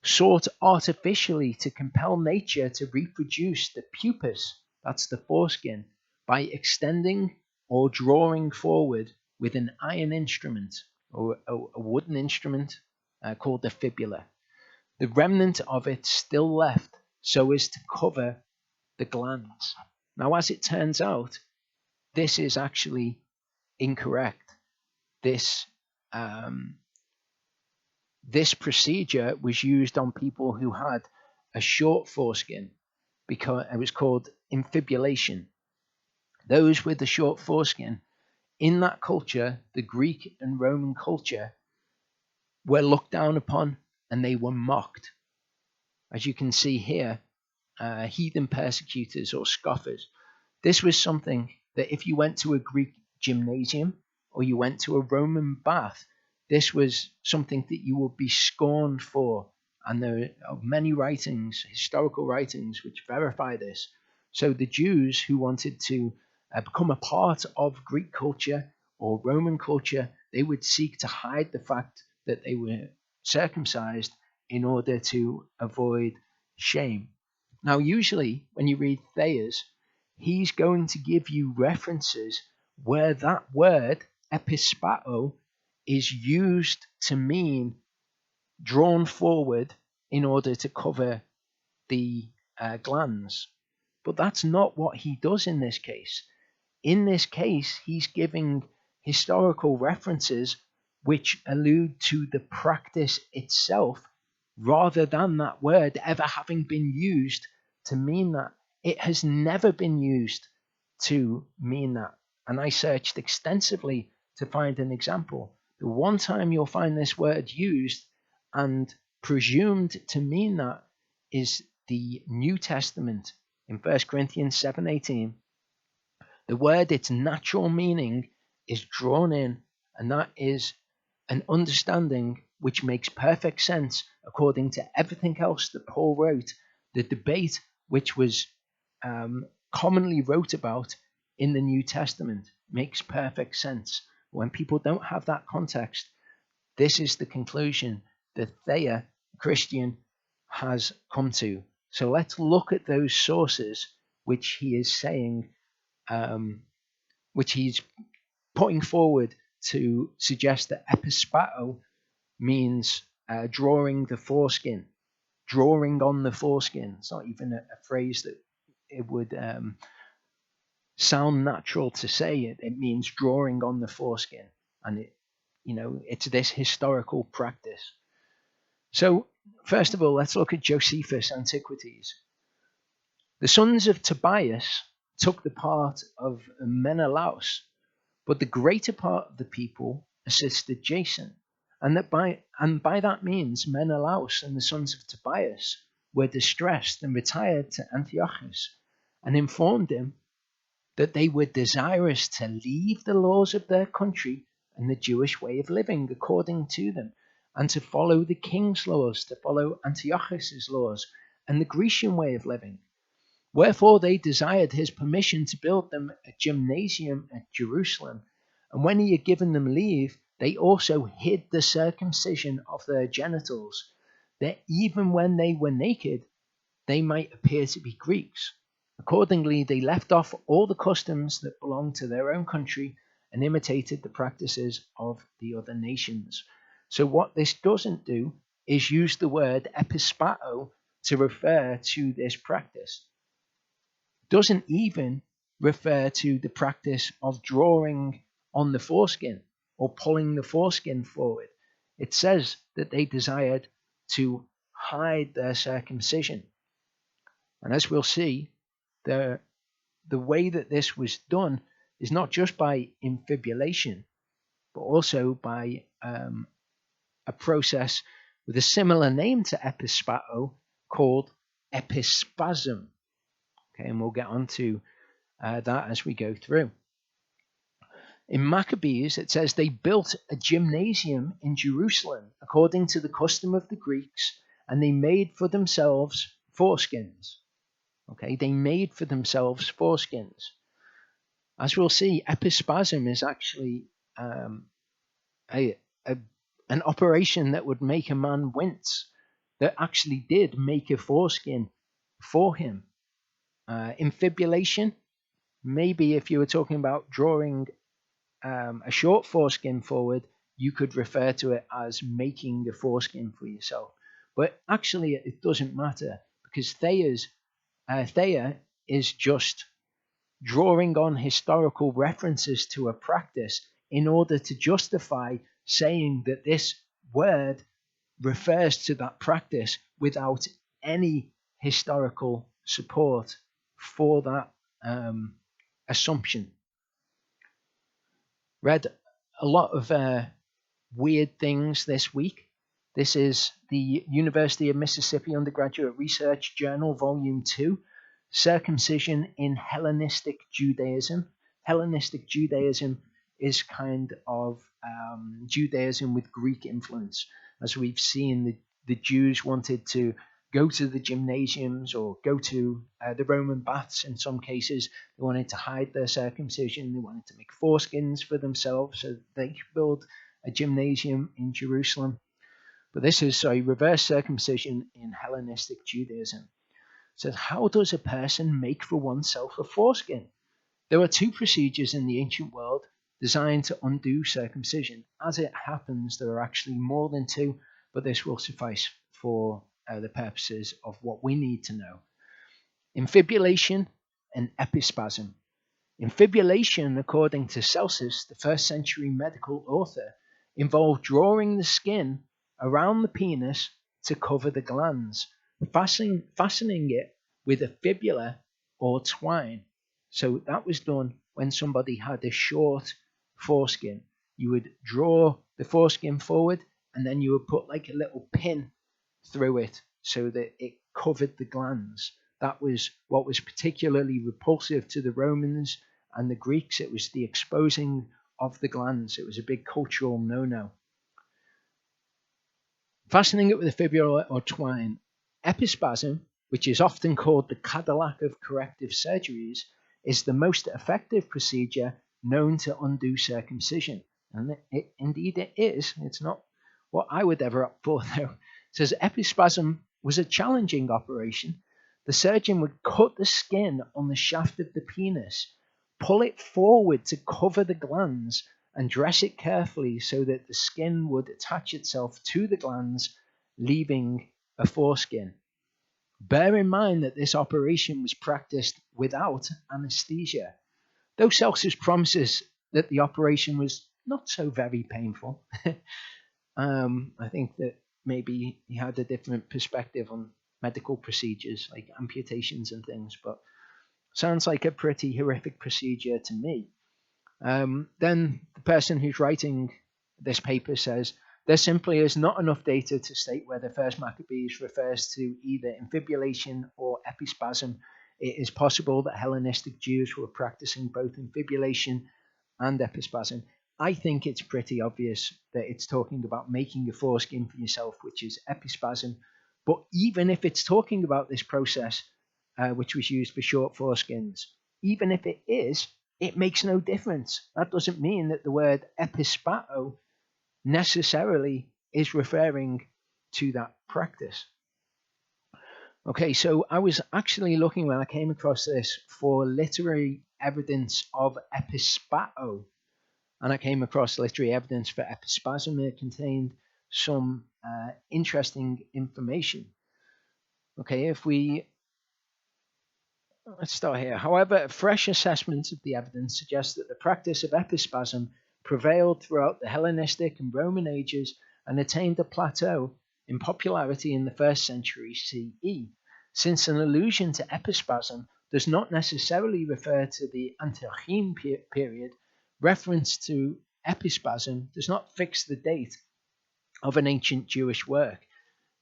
sought artificially to compel nature to reproduce the pupus, that's the foreskin, by extending or drawing forward with an iron instrument or a wooden instrument called the fibula, the remnant of it still left, so as to cover the glands. Now, as it turns out, this is actually incorrect. This procedure was used on people who had a short foreskin, because it was called infibulation. Those with the short foreskin, in that culture, the Greek and Roman culture, were looked down upon and they were mocked. As you can see here, heathen persecutors or scoffers. This was something that if you went to a Greek gymnasium or you went to a Roman bath, this was something that you would be scorned for. And there are many writings, historical writings, which verify this. So the Jews who wanted to become a part of Greek culture or Roman culture, they would seek to hide the fact that they were circumcised in order to avoid shame. Now, usually when you read Thayer's, he's going to give you references where that word, epispato, is used to mean drawn forward in order to cover the glands. But that's not what he does in this case. In this case, he's giving historical references which allude to the practice itself, rather than that word ever having been used to mean that. It has never been used to mean that. And I searched extensively to find an example. The one time you'll find this word used and presumed to mean that is the New Testament in 1 Corinthians 7:18. The word, its natural meaning, is drawn in, and that is an understanding which makes perfect sense according to everything else that Paul wrote. The debate which was commonly wrote about in the New Testament makes perfect sense. When people don't have that context, this is the conclusion that Thayer, Christian, has come to. So let's look at those sources which he is saying, which he's putting forward to suggest that epispato means drawing the foreskin, drawing on the foreskin. It's not even a phrase that it would sound natural to say. It means drawing on the foreskin, and it's this historical practice. So, first of all, let's look at Josephus' Antiquities. The sons of Tobias took the part of Menelaus, but the greater part of the people assisted Jason. And by that means, Menelaus and the sons of Tobias were distressed and retired to Antiochus and informed him that they were desirous to leave the laws of their country and the Jewish way of living according to them, and to follow the king's laws, to follow Antiochus's laws and the Grecian way of living. Wherefore they desired his permission to build them a gymnasium at Jerusalem. And when he had given them leave, they also hid the circumcision of their genitals, that even when they were naked, they might appear to be Greeks. Accordingly, they left off all the customs that belonged to their own country and imitated the practices of the other nations. So what this doesn't do is use the word epispato to refer to this practice. Doesn't even refer to the practice of drawing on the foreskin or pulling the foreskin forward. It says that they desired to hide their circumcision. And as we'll see, the way that this was done is not just by infibulation, but also by a process with a similar name to epispato called epispasm. Okay, and we'll get on to that as we go through. In Maccabees, it says they built a gymnasium in Jerusalem according to the custom of the Greeks, and they made for themselves foreskins. Okay, they made for themselves foreskins. As we'll see, epispasm is actually an operation that would make a man wince, that actually did make a foreskin for him. Infibulation, maybe if you were talking about drawing a short foreskin forward, you could refer to it as making a foreskin for yourself. But actually, it doesn't matter, because Thayer is just drawing on historical references to a practice in order to justify saying that this word refers to that practice without any historical support for that assumption. Read a lot of weird things this week. This is the University of Mississippi Undergraduate Research Journal, Volume 2, Circumcision in Hellenistic Judaism. Hellenistic Judaism is kind of Judaism with Greek influence. As we've seen, the Jews wanted to go to the gymnasiums or go to the Roman baths in some cases. They wanted to hide their circumcision. They wanted to make foreskins for themselves so that they could build a gymnasium in Jerusalem. But this is reverse circumcision in Hellenistic Judaism. It says, how does a person make for oneself a foreskin? There are two procedures in the ancient world designed to undo circumcision. As it happens, there are actually more than two, but this will suffice for the purposes of what we need to know. Infibulation and epispasm. Infibulation, according to Celsus, the first century medical author, involved drawing the skin around the penis to cover the glands, fastening it with a fibula or twine. So that was done when somebody had a short foreskin. You would draw the foreskin forward, and then you would put like a little pin through it so that it covered the glands. That was what was particularly repulsive to the Romans and the Greeks. It was the exposing of the glands. It was a big cultural no-no. Fastening it with a fibula or twine. Epispasm, which is often called the Cadillac of corrective surgeries, is the most effective procedure known to undo circumcision. And indeed it is. It's not what I would ever opt for, though. It says epispasm was a challenging operation. The surgeon would cut the skin on the shaft of the penis, pull it forward to cover the glands, and dress it carefully so that the skin would attach itself to the glands, leaving a foreskin. Bear in mind that this operation was practiced without anesthesia. Though Celsus promises that the operation was not so very painful, I think that maybe he had a different perspective on medical procedures like amputations and things, but sounds like a pretty horrific procedure to me. Then the person who's writing this paper says, there simply is not enough data to state whether First Maccabees refers to either infibulation or epispasm. It is possible that Hellenistic Jews were practicing both infibulation and epispasm. I think it's pretty obvious that it's talking about making a foreskin for yourself, which is epispasm. But even if it's talking about this process, which was used for short foreskins, even if it is, it makes no difference. That doesn't mean that the word epispato necessarily is referring to that practice. Okay, so I was actually looking when I came across this for literary evidence of epispato, and I came across literary evidence for epispasm. It contained some interesting information. Okay, let's start here. However, a fresh assessment of the evidence suggests that the practice of epispasm prevailed throughout the Hellenistic and Roman ages and attained a plateau in popularity in the 1st century CE. Since an allusion to epispasm does not necessarily refer to the Antiochene period, reference to epispasm does not fix the date of an ancient Jewish work.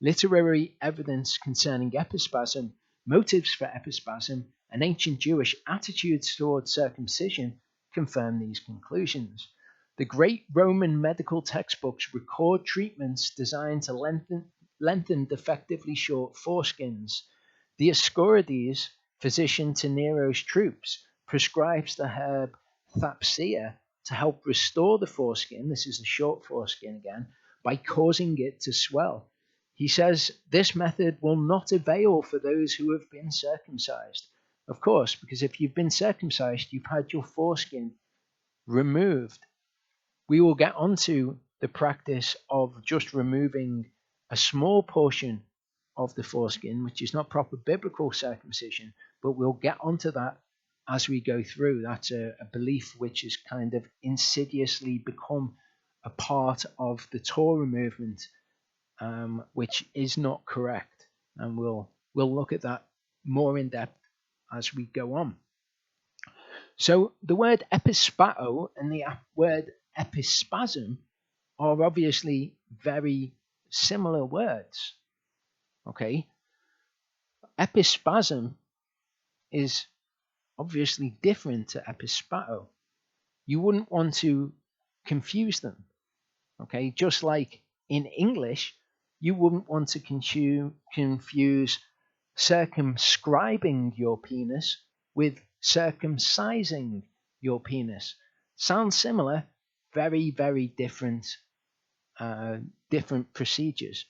Literary evidence concerning epispasm, motives for epispasm, and ancient Jewish attitudes towards circumcision confirm these conclusions. The great Roman medical textbooks record treatments designed to lengthen defectively short foreskins. Dioscorides, physician to Nero's troops, prescribes the herb thapsia to help restore the foreskin, this is a short foreskin again, by causing it to swell. He says this method will not avail for those who have been circumcised. Of course, because if you've been circumcised, you've had your foreskin removed. We will get onto the practice of just removing a small portion of the foreskin, which is not proper biblical circumcision, but we'll get onto that as we go through. That's a belief which has kind of insidiously become a part of the Torah movement, which is not correct, and we'll look at that more in depth as we go on. So the word epispato and the word epispasm are obviously very similar words. Okay, epispasm is obviously different to epispato. You wouldn't want to confuse them. Okay, just like in English, you wouldn't want to confuse circumscribing your penis with circumcising your penis. Sounds similar, very, very different procedures.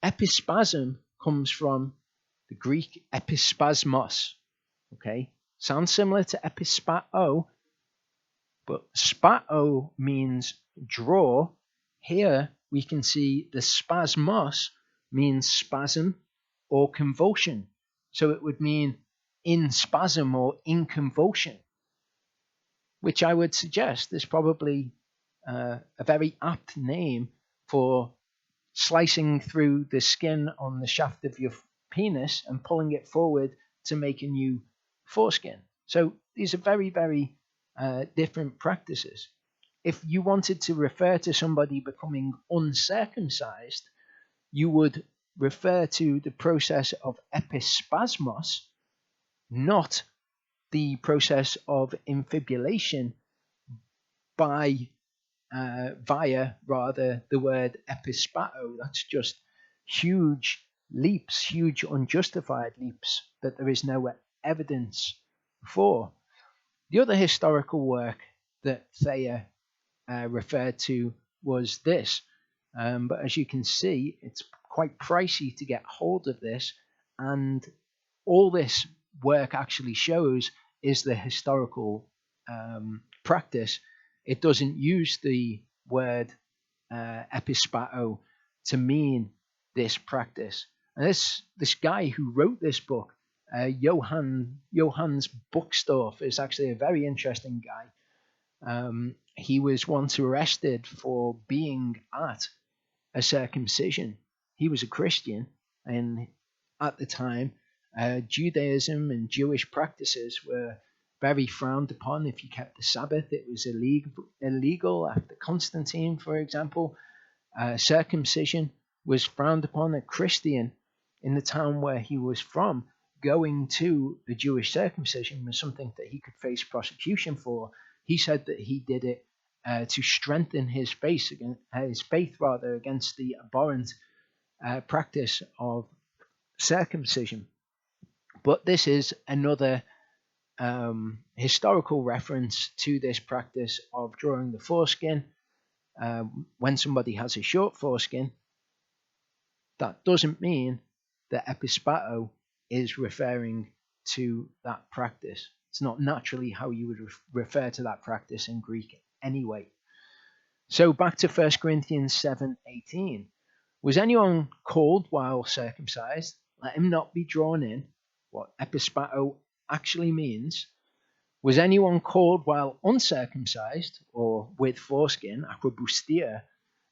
Epispasm comes from the Greek epispasmos. Okay, sounds similar to epispato, but spato means draw. Here we can see the spasmos means spasm or convulsion. So it would mean in spasm or in convulsion, which I would suggest is probably a very apt name for slicing through the skin on the shaft of your penis and pulling it forward to make a new foreskin. So these are very, very different practices. If you wanted to refer to somebody becoming uncircumcised, you would refer to the process of epispasmos, not the process of infibulation via the word epispato. That's just huge leaps, huge unjustified leaps that there is no evidence for. The other historical work that Thayer referred to was this, but as you can see, it's quite pricey to get hold of this, and all this work actually shows is the historical practice. It doesn't use the word epispato to mean this practice. And this guy who wrote this book, Johannes Buxtorf, is actually a very interesting guy. He was once arrested for being at a circumcision. He was a Christian, and at the time, Judaism and Jewish practices were very frowned upon. If you kept the Sabbath, it was illegal. After Constantine, for example, circumcision was frowned upon. A Christian in the town where he was from, going to a Jewish circumcision was something that he could face prosecution for. He said that he did it to strengthen his faith against the abhorrent practice of circumcision. But this is another historical reference to this practice of drawing the foreskin. When somebody has a short foreskin, that doesn't mean that epispato is referring to that practice. It's not naturally how you would refer to that practice in Greek anyway. So back to 1 Corinthians 7:18. Was anyone called while circumcised? Let him not be drawn in. What epispato actually means. Was anyone called while uncircumcised, or with foreskin, akrobustia?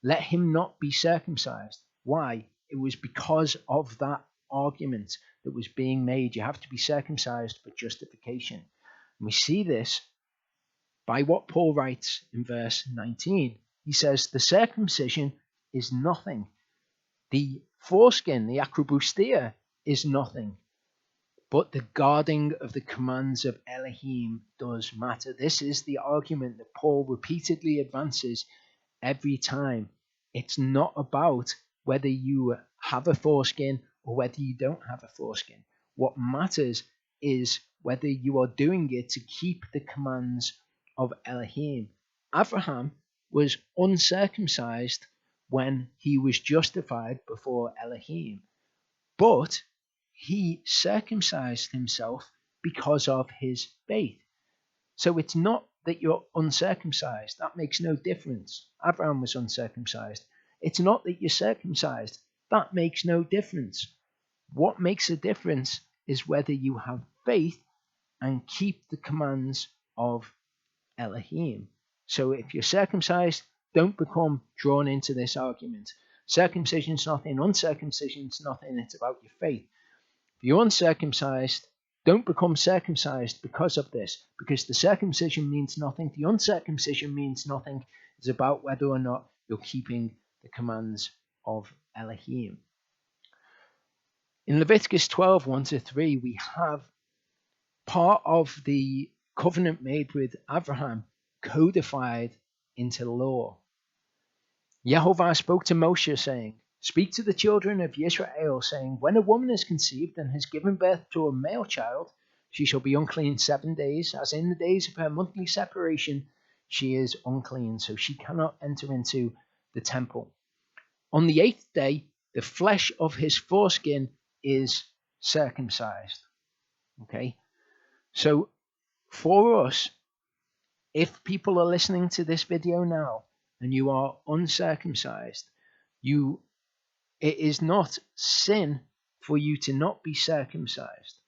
Let him not be circumcised. Why? It was because of that argument that was being made. You have to be circumcised for justification. And we see this by what Paul writes in verse 19. He says, the circumcision is nothing. The foreskin, the akrobustia, is nothing. But the guarding of the commands of Elohim does matter. This is the argument that Paul repeatedly advances every time. It's not about whether you have a foreskin or whether you don't have a foreskin. What matters is whether you are doing it to keep the commands of Elohim. Abraham was uncircumcised when he was justified before Elohim, but he circumcised himself because of his faith. So it's not that you're uncircumcised. That makes no difference. Abraham was uncircumcised. It's not that you're circumcised. That makes no difference. What makes a difference is whether you have faith and keep the commands of Elohim. So if you're circumcised, don't become drawn into this argument. Circumcision's nothing, uncircumcision's nothing. It's about your faith. If you're uncircumcised, don't become circumcised because of this, because the circumcision means nothing. The uncircumcision means nothing. It's about whether or not you're keeping the commands of Elohim. In Leviticus 12, 1-3, we have part of the covenant made with Abraham codified into law. Yehovah spoke to Moshe, saying, speak to the children of Israel, saying, when a woman is conceived and has given birth to a male child, she shall be unclean 7 days, as in the days of her monthly separation she is unclean, so she cannot enter into the temple. On the 8th day, the flesh of his foreskin is circumcised. Okay? So, for us, if people are listening to this video now and you are uncircumcised, it is not sin for you to not be circumcised.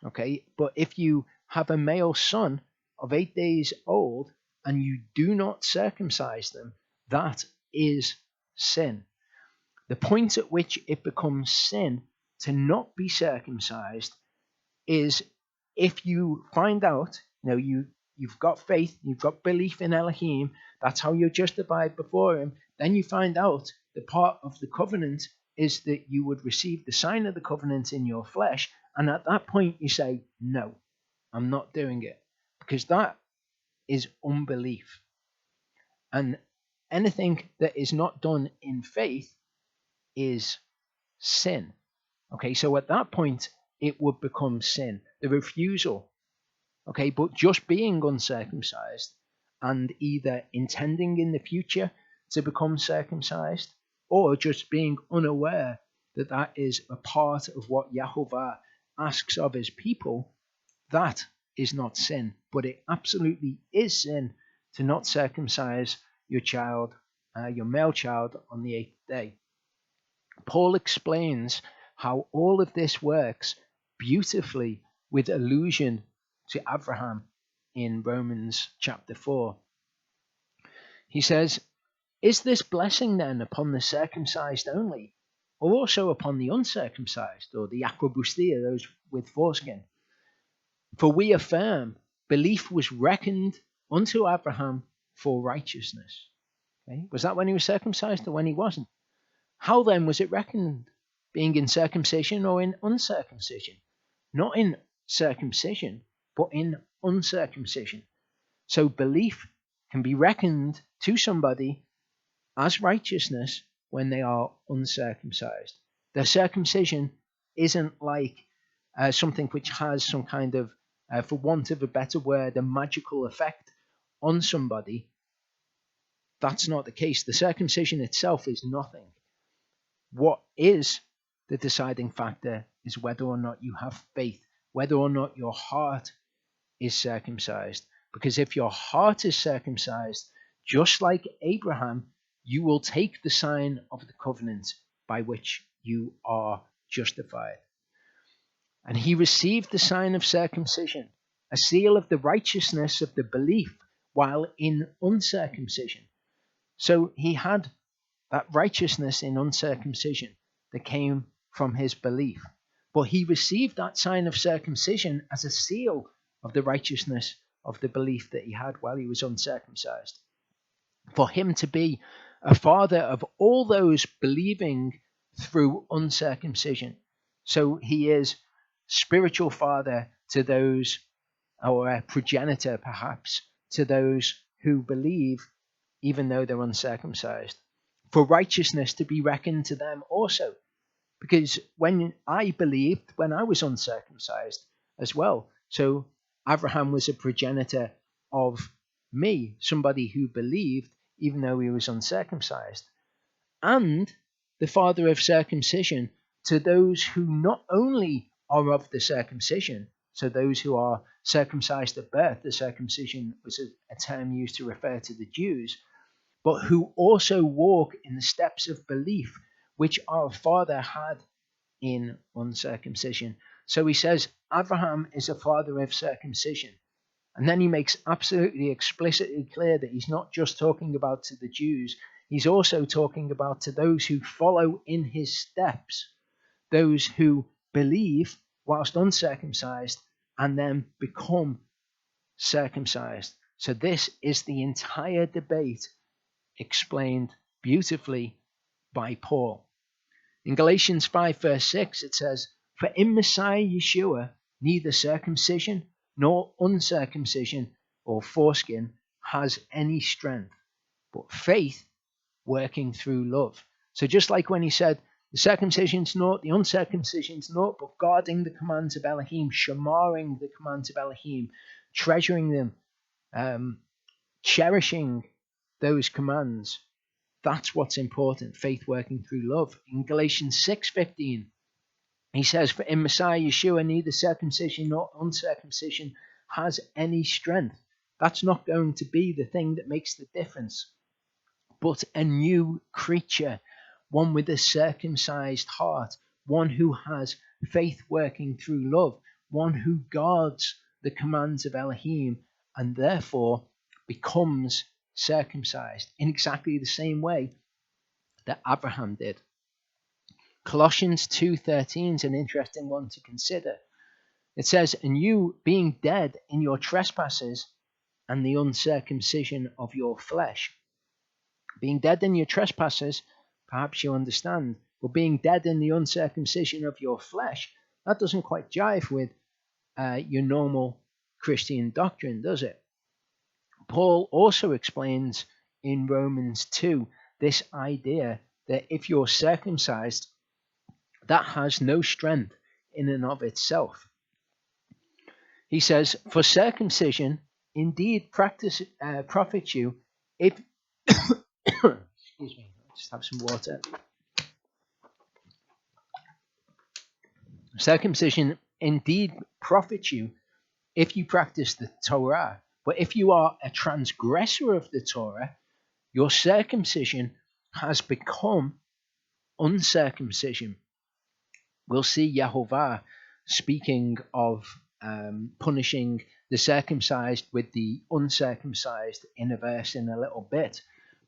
Okay? But if you have a male son of 8 days old and you do not circumcise them, that is sin. The point at which it becomes sin to not be circumcised is if you find out, you've got faith, you've got belief in Elohim, that's how you're justified before him, then you find out the part of the covenant is that you would receive the sign of the covenant in your flesh, and at that point you say, no, I'm not doing it, because that is unbelief. And anything that is not done in faith is sin. Okay, so at that point it would become sin, the refusal. Okay, but just being uncircumcised and either intending in the future to become circumcised or just being unaware that that is a part of what Yehovah asks of his people, that is not sin. But it absolutely is sin to not circumcise your child, your male child, on the 8th day. Paul explains how all of this works beautifully with allusion to Abraham in Romans chapter 4. He says, Is this blessing then upon the circumcised only, or also upon the uncircumcised, or the acrobustia, those with foreskin? For we affirm, belief was reckoned unto Abraham for righteousness. Okay? Was that when he was circumcised or when he wasn't? How then was it reckoned? Being in circumcision or in uncircumcision? Not in circumcision, but in uncircumcision. So belief can be reckoned to somebody as righteousness when they are uncircumcised. Their circumcision isn't like something which has some kind of, for want of a better word, a magical effect on somebody. That's not the case. The circumcision itself is nothing. What is the deciding factor is whether or not you have faith, whether or not your heart is circumcised. Because if your heart is circumcised, just like Abraham, you will take the sign of the covenant by which you are justified. And he received the sign of circumcision, a seal of the righteousness of the belief, while in uncircumcision. So he had that righteousness in uncircumcision that came from his belief. But he received that sign of circumcision as a seal of the righteousness of the belief that he had while he was uncircumcised. For him to be a father of all those believing through uncircumcision. So he is spiritual father to those, or a progenitor perhaps, to those who believe even though they're uncircumcised. For righteousness to be reckoned to them also. Because when I believed, when I was uncircumcised as well. So Abraham was a progenitor of me, somebody who believed even though he was uncircumcised. And the father of circumcision to those who not only are of the circumcision, so those who are circumcised at birth, the circumcision was a term used to refer to the Jews, but who also walk in the steps of belief which our father had in uncircumcision. So he says Abraham is a father of circumcision. And then he makes absolutely explicitly clear that he's not just talking about to the Jews, he's also talking about to those who follow in his steps, those who believe whilst uncircumcised and then become circumcised. So this is the entire debate explained beautifully by Paul. In Galatians 5 verse 6 it says, "For in Messiah Yeshua neither circumcision nor uncircumcision or foreskin has any strength, but faith working through love." So just like when he said, the circumcision's naught, the uncircumcision's naught, but guarding the commands of Elohim, shamaring the commands of Elohim, treasuring them, cherishing those commands. That's what's important, faith working through love. In Galatians 6:15, he says, "For in Messiah Yeshua neither circumcision nor uncircumcision has any strength." That's not going to be the thing that makes the difference. But a new creature, one with a circumcised heart, one who has faith working through love, one who guards the commands of Elohim and therefore becomes circumcised in exactly the same way that Abraham did. Colossians 2:13 is an interesting one to consider. It says, "And you being dead in your trespasses and the uncircumcision of your flesh." Being dead in your trespasses, perhaps you understand, but being dead in the uncircumcision of your flesh, that doesn't quite jive with your normal Christian doctrine, does it? Paul also explains in Romans 2 this idea that if you're circumcised, that has no strength in and of itself. He says, "For circumcision indeed profits you if..." Excuse me, I'll just have some water. "Circumcision indeed profits you if you practice the Torah. But if you are a transgressor of the Torah, your circumcision has become uncircumcision." We'll see Yehovah speaking of punishing the circumcised with the uncircumcised in a verse in a little bit.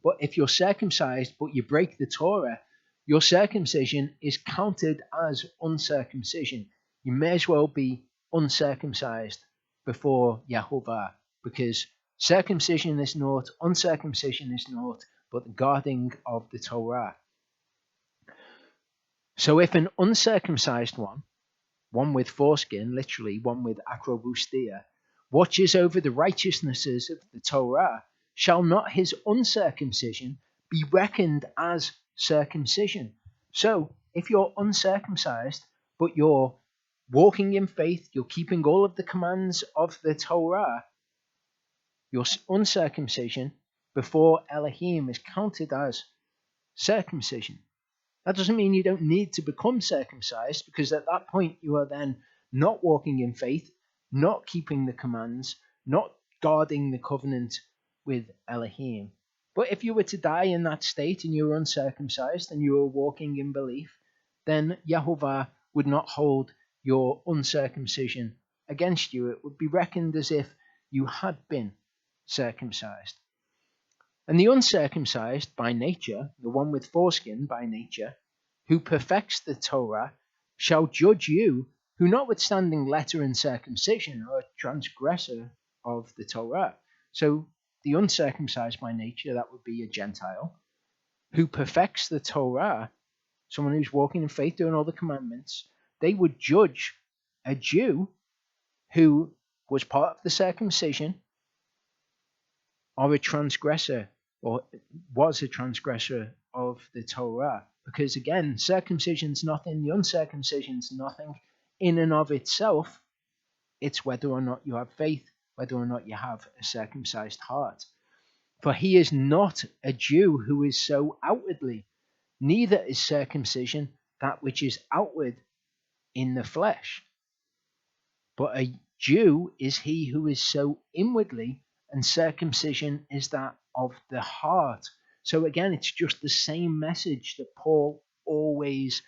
But if you're circumcised but you break the Torah, your circumcision is counted as uncircumcision. You may as well be uncircumcised before Yahovah, because circumcision is naught, uncircumcision is naught, but the guarding of the Torah. So if an uncircumcised one with foreskin, literally one with acrobustia, watches over the righteousnesses of the Torah, shall not his uncircumcision be reckoned as circumcision? So if you're uncircumcised, but you're walking in faith, you're keeping all of the commands of the Torah, your uncircumcision before Elohim is counted as circumcision. That doesn't mean you don't need to become circumcised, because at that point you are then not walking in faith, not keeping the commands, not guarding the covenant with Elohim. But if you were to die in that state and you were uncircumcised and you were walking in belief, then Yahovah would not hold your uncircumcision against you. It would be reckoned as if you had been circumcised. And the uncircumcised by nature, the one with foreskin by nature, who perfects the Torah, shall judge you, who notwithstanding letter and circumcision are a transgressor of the Torah. So the uncircumcised by nature, that would be a Gentile, who perfects the Torah, someone who's walking in faith, doing all the commandments, they would judge a Jew who was part of the circumcision or a transgressor, or was a transgressor of the Torah. Because again, circumcision's nothing, the uncircumcision's nothing in and of itself. It's whether or not you have faith, whether or not you have a circumcised heart. For he is not a Jew who is so outwardly, neither is circumcision that which is outward in the flesh. But a Jew is he who is so inwardly, and circumcision is that of the heart. So again, it's just the same message that Paul always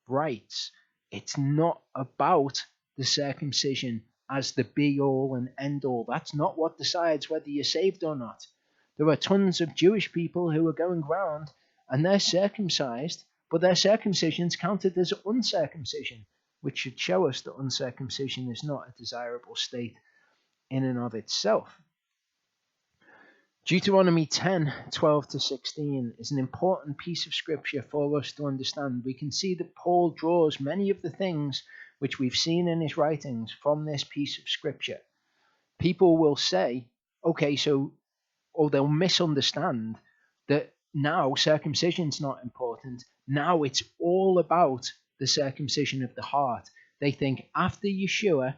writes. It's not about the circumcision as the be all and end all. That's not what decides whether you're saved or not. There are tons of Jewish people who are going around and they're circumcised, but their circumcision's counted as uncircumcision, which should show us that uncircumcision is not a desirable state in and of itself. Deuteronomy 10:12-16 is an important piece of scripture for us to understand. We can see that Paul draws many of the things which we've seen in his writings from this piece of scripture. People will say, okay, so, or they'll misunderstand that now circumcision's not important. Now it's all about the circumcision of the heart. They think after Yeshua,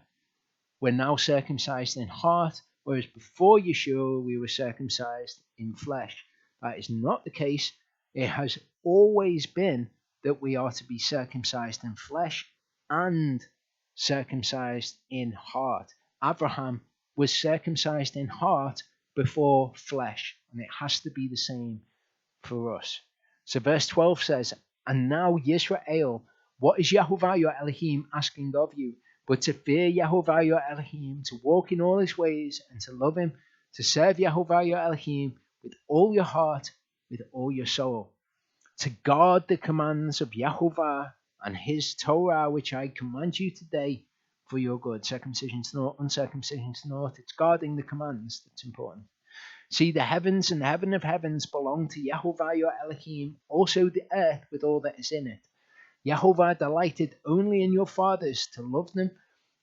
we're now circumcised in heart, whereas before Yeshua, we were circumcised in flesh. That is not the case. It has always been that we are to be circumcised in flesh and circumcised in heart. Abraham was circumcised in heart before flesh, and it has to be the same for us. So verse 12 says, "And now, Yisrael, what is Yahovah your Elohim asking of you? But to fear Yahovah your Elohim, to walk in all his ways, and to love him, to serve Yahovah your Elohim with all your heart, with all your soul, to guard the commands of Yahovah and his Torah, which I command you today for your good." Circumcision's not, uncircumcision's not. It's guarding the commands that's important. "See, the heavens and the heaven of heavens belong to Yahovah your Elohim, also the earth with all that is in it. Yahovah delighted only in your fathers to love them,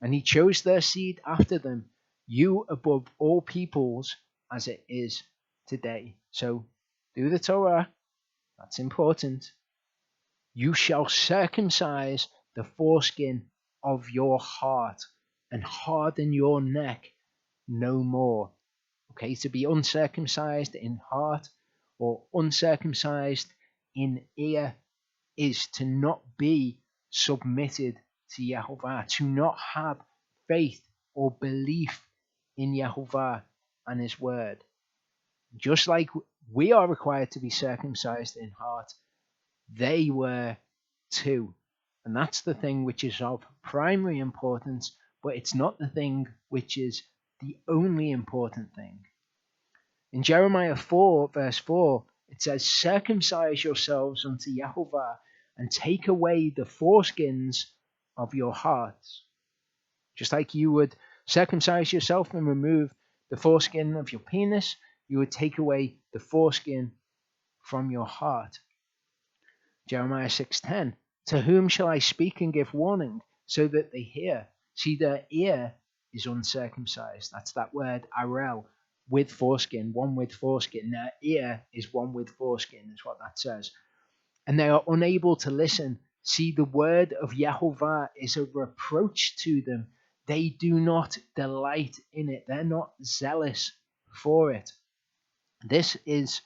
and he chose their seed after them, you above all peoples, as it is today." So, do the Torah. That's important. "You shall circumcise the foreskin of your heart and harden your neck no more." Okay, to be uncircumcised in heart or uncircumcised in ear is to not be submitted to Yahovah, to not have faith or belief in Yahovah and his word. Just like we are required to be circumcised in heart, they were too. And that's the thing which is of primary importance, but it's not the thing which is the only important thing. In Jeremiah 4, verse 4, It says, circumcise yourselves unto Yahovah and take away the foreskins of your hearts. Just like you would circumcise yourself and remove the foreskin of your penis, you would take away the foreskin from your heart. Jeremiah 6:10, to whom shall I speak and give warning so that they hear? See, their ear is uncircumcised. That's that word arel, with foreskin, one with foreskin. Their ear is one with foreskin, is what that says. And they are unable to listen. See, the word of Yahovah is a reproach to them. They do not delight in it. They're not zealous for it. This is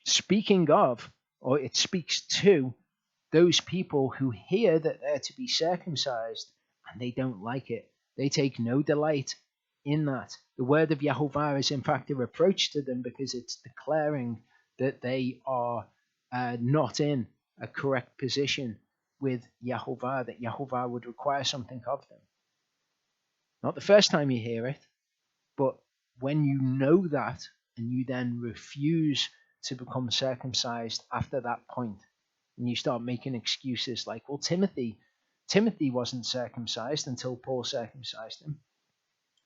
speaking of, or it speaks to, those people who hear that they're to be circumcised and they don't like it. They take no delight in that. The word of Yahovah is in fact a reproach to them because it's declaring that they are not in a correct position with Yahovah, that Yahovah would require something of them. Not the first time you hear it, but when you know that and you then refuse to become circumcised after that point, and you start making excuses like, well, Timothy wasn't circumcised until Paul circumcised him,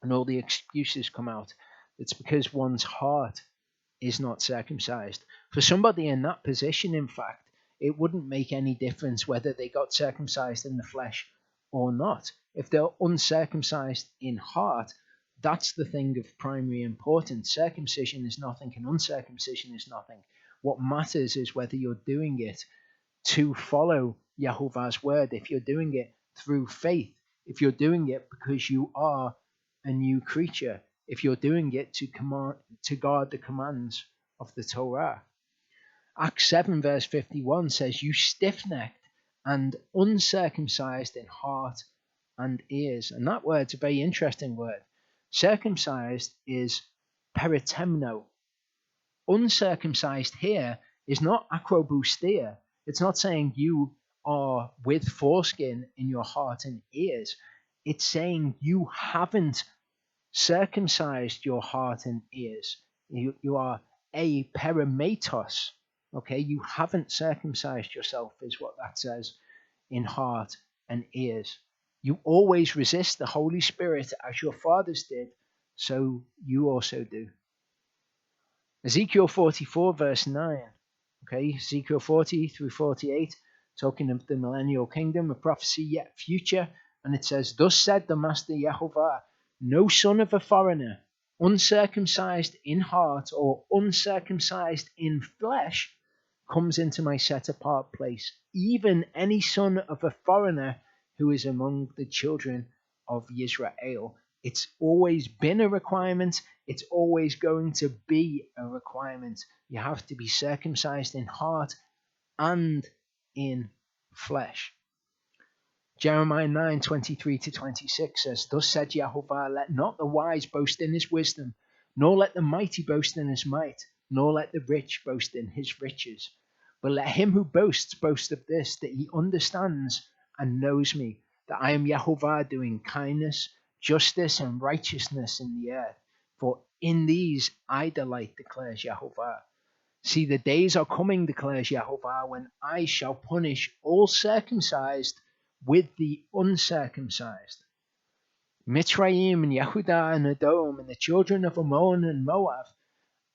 and all the excuses come out. It's because one's heart is not circumcised. For somebody in that position, in fact, it wouldn't make any difference whether they got circumcised in the flesh or not. If they're uncircumcised in heart, that's the thing of primary importance. Circumcision is nothing and uncircumcision is nothing. What matters is whether you're doing it to follow Yahovah's word, if you're doing it through faith, if you're doing it because you are a new creature, if you're doing it to guard the commands of the Torah. Acts 7 verse 51 says, you stiff-necked and uncircumcised in heart and ears. And that word's a very interesting word. Circumcised is peritemno. Uncircumcised here is not acrobustia. It's not saying you are with foreskin in your heart and ears. It's saying you haven't circumcised your heart and ears. You are a perimetos. Okay, you haven't circumcised yourself, is what that says, in heart and ears. You always resist the Holy Spirit as your fathers did, so you also do. Ezekiel 44 verse 9. Okay, Ezekiel 40 through 48, talking of the millennial kingdom, a prophecy yet future, and it says, thus said the Master Yahovah, no son of a foreigner, uncircumcised in heart or uncircumcised in flesh, comes into my set-apart place, even any son of a foreigner who is among the children of Israel. It's always been a requirement. It's always going to be a requirement. You have to be circumcised in heart and in flesh. Jeremiah 9:23-26 says, thus said Yahovah, let not the wise boast in his wisdom, nor let the mighty boast in his might, nor let the rich boast in his riches. But let him who boasts boast of this, that he understands and knows me, that I am Yahovah doing kindness, justice, and righteousness in the earth. For in these I delight, declares Yahovah. See, the days are coming, declares Yahovah, when I shall punish all circumcised with the uncircumcised. Mitzrayim and Yehudah and Edom and the children of Ammon and Moab,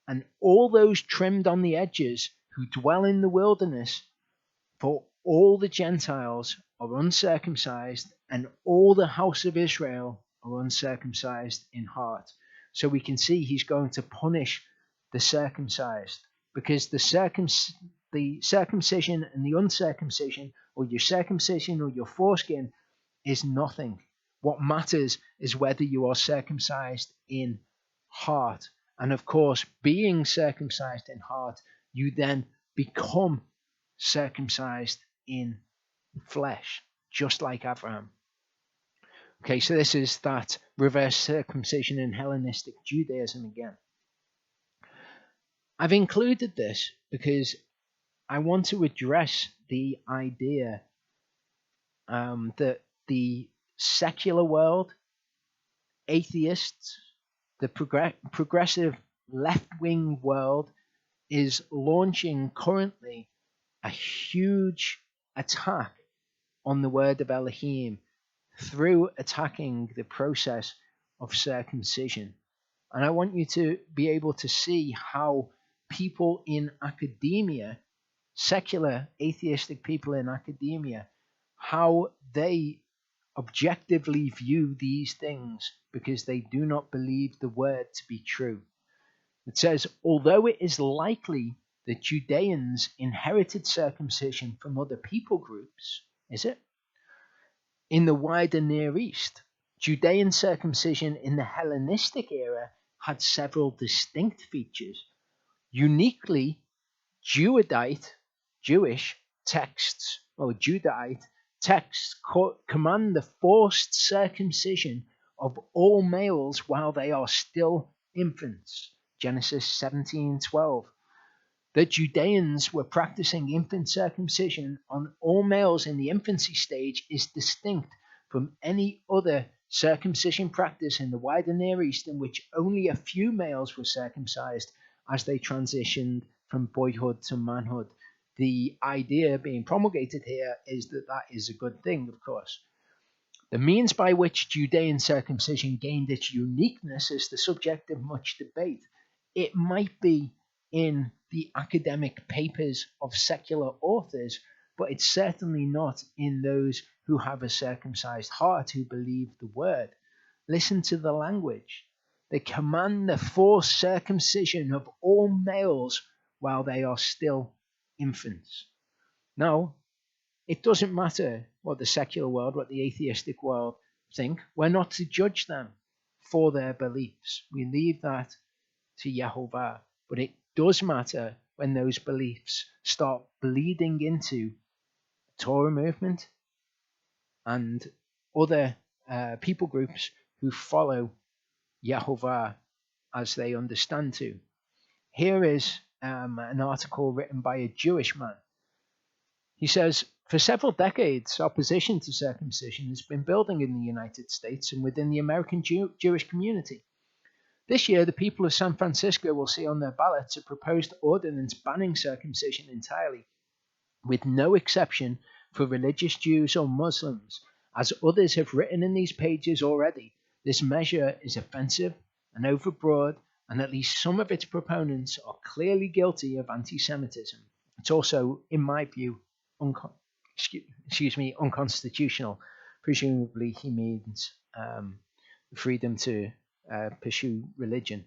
and all those trimmed on the edges who dwell in the wilderness, for all the Gentiles are uncircumcised, and all the house of Israel are uncircumcised in heart. So we can see he's going to punish the circumcised, because the circumcision and the uncircumcision, or your circumcision or your foreskin, is nothing. What matters is whether you are circumcised in heart. And of course, being circumcised in heart, you then become circumcised in flesh, just like Abraham. Okay, so this is that reverse circumcision in Hellenistic Judaism again. I've included this because I want to address the idea that the secular world, atheists, the progressive left-wing world is launching currently a huge attack on the word of Elohim through attacking the process of circumcision. And I want you to be able to see how people in academia, secular atheistic people in academia, how they objectively view these things because they do not believe the word to be true. It says, although it is likely that Judeans inherited circumcision from other people groups, is it? In the wider Near East, Judean circumcision in the Hellenistic era had several distinct features. Uniquely Jewish texts, or Judahite texts, command the forced circumcision of all males while they are still infants. Genesis 17:12. The Judeans were practicing infant circumcision on all males in the infancy stage is distinct from any other circumcision practice in the wider Near East in which only a few males were circumcised as they transitioned from boyhood to manhood. The idea being promulgated here is that that is a good thing, of course. The means by which Judean circumcision gained its uniqueness is the subject of much debate. It might be in the academic papers of secular authors, but it's certainly not in those who have a circumcised heart who believe the word. Listen to the language. They command the forced circumcision of all males while they are still infants. Now, it doesn't matter what the secular world, what the atheistic world think. We're not to judge them for their beliefs. We leave that to Yehovah. But it does matter when those beliefs start bleeding into the Torah movement and other people groups who follow Yehovah as they understand to. Here is an article written by a Jewish man. He says, for several decades, opposition to circumcision has been building in the United States and within the American Jewish community. This year, the people of San Francisco will see on their ballots a proposed ordinance banning circumcision entirely, with no exception for religious Jews or Muslims. As others have written in these pages already, this measure is offensive and overbroad, and at least some of its proponents are clearly guilty of anti-Semitism. It's also, in my view, unconstitutional. Presumably, he means freedom to pursue religion.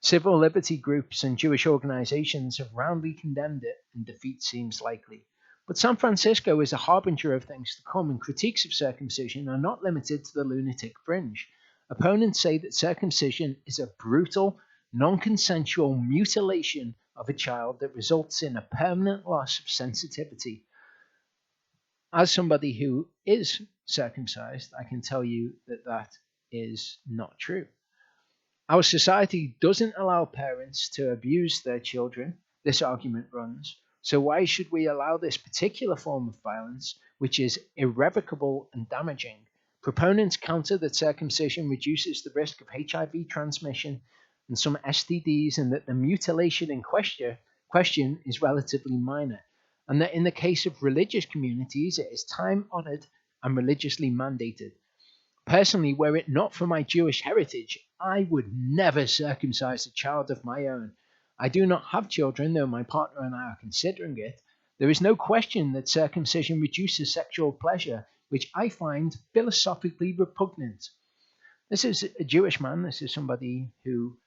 Civil liberty groups and Jewish organizations have roundly condemned it, and defeat seems likely. But San Francisco is a harbinger of things to come, and critiques of circumcision are not limited to the lunatic fringe. Opponents say that circumcision is a brutal, non-consensual mutilation of a child that results in a permanent loss of sensitivity. As somebody who is circumcised, I can tell you that that is not true. Our society doesn't allow parents to abuse their children, this argument runs, so why should we allow this particular form of violence, which is irrevocable and damaging? Proponents counter that circumcision reduces the risk of HIV transmission and some STDs, and that the mutilation in question is relatively minor, and that in the case of religious communities it is time-honored and religiously mandated. Personally, were it not for my Jewish heritage, I would never circumcise a child of my own. I do not have children, though my partner and I are considering it. There is no question that circumcision reduces sexual pleasure, which I find philosophically repugnant. This is a Jewish man. This is somebody who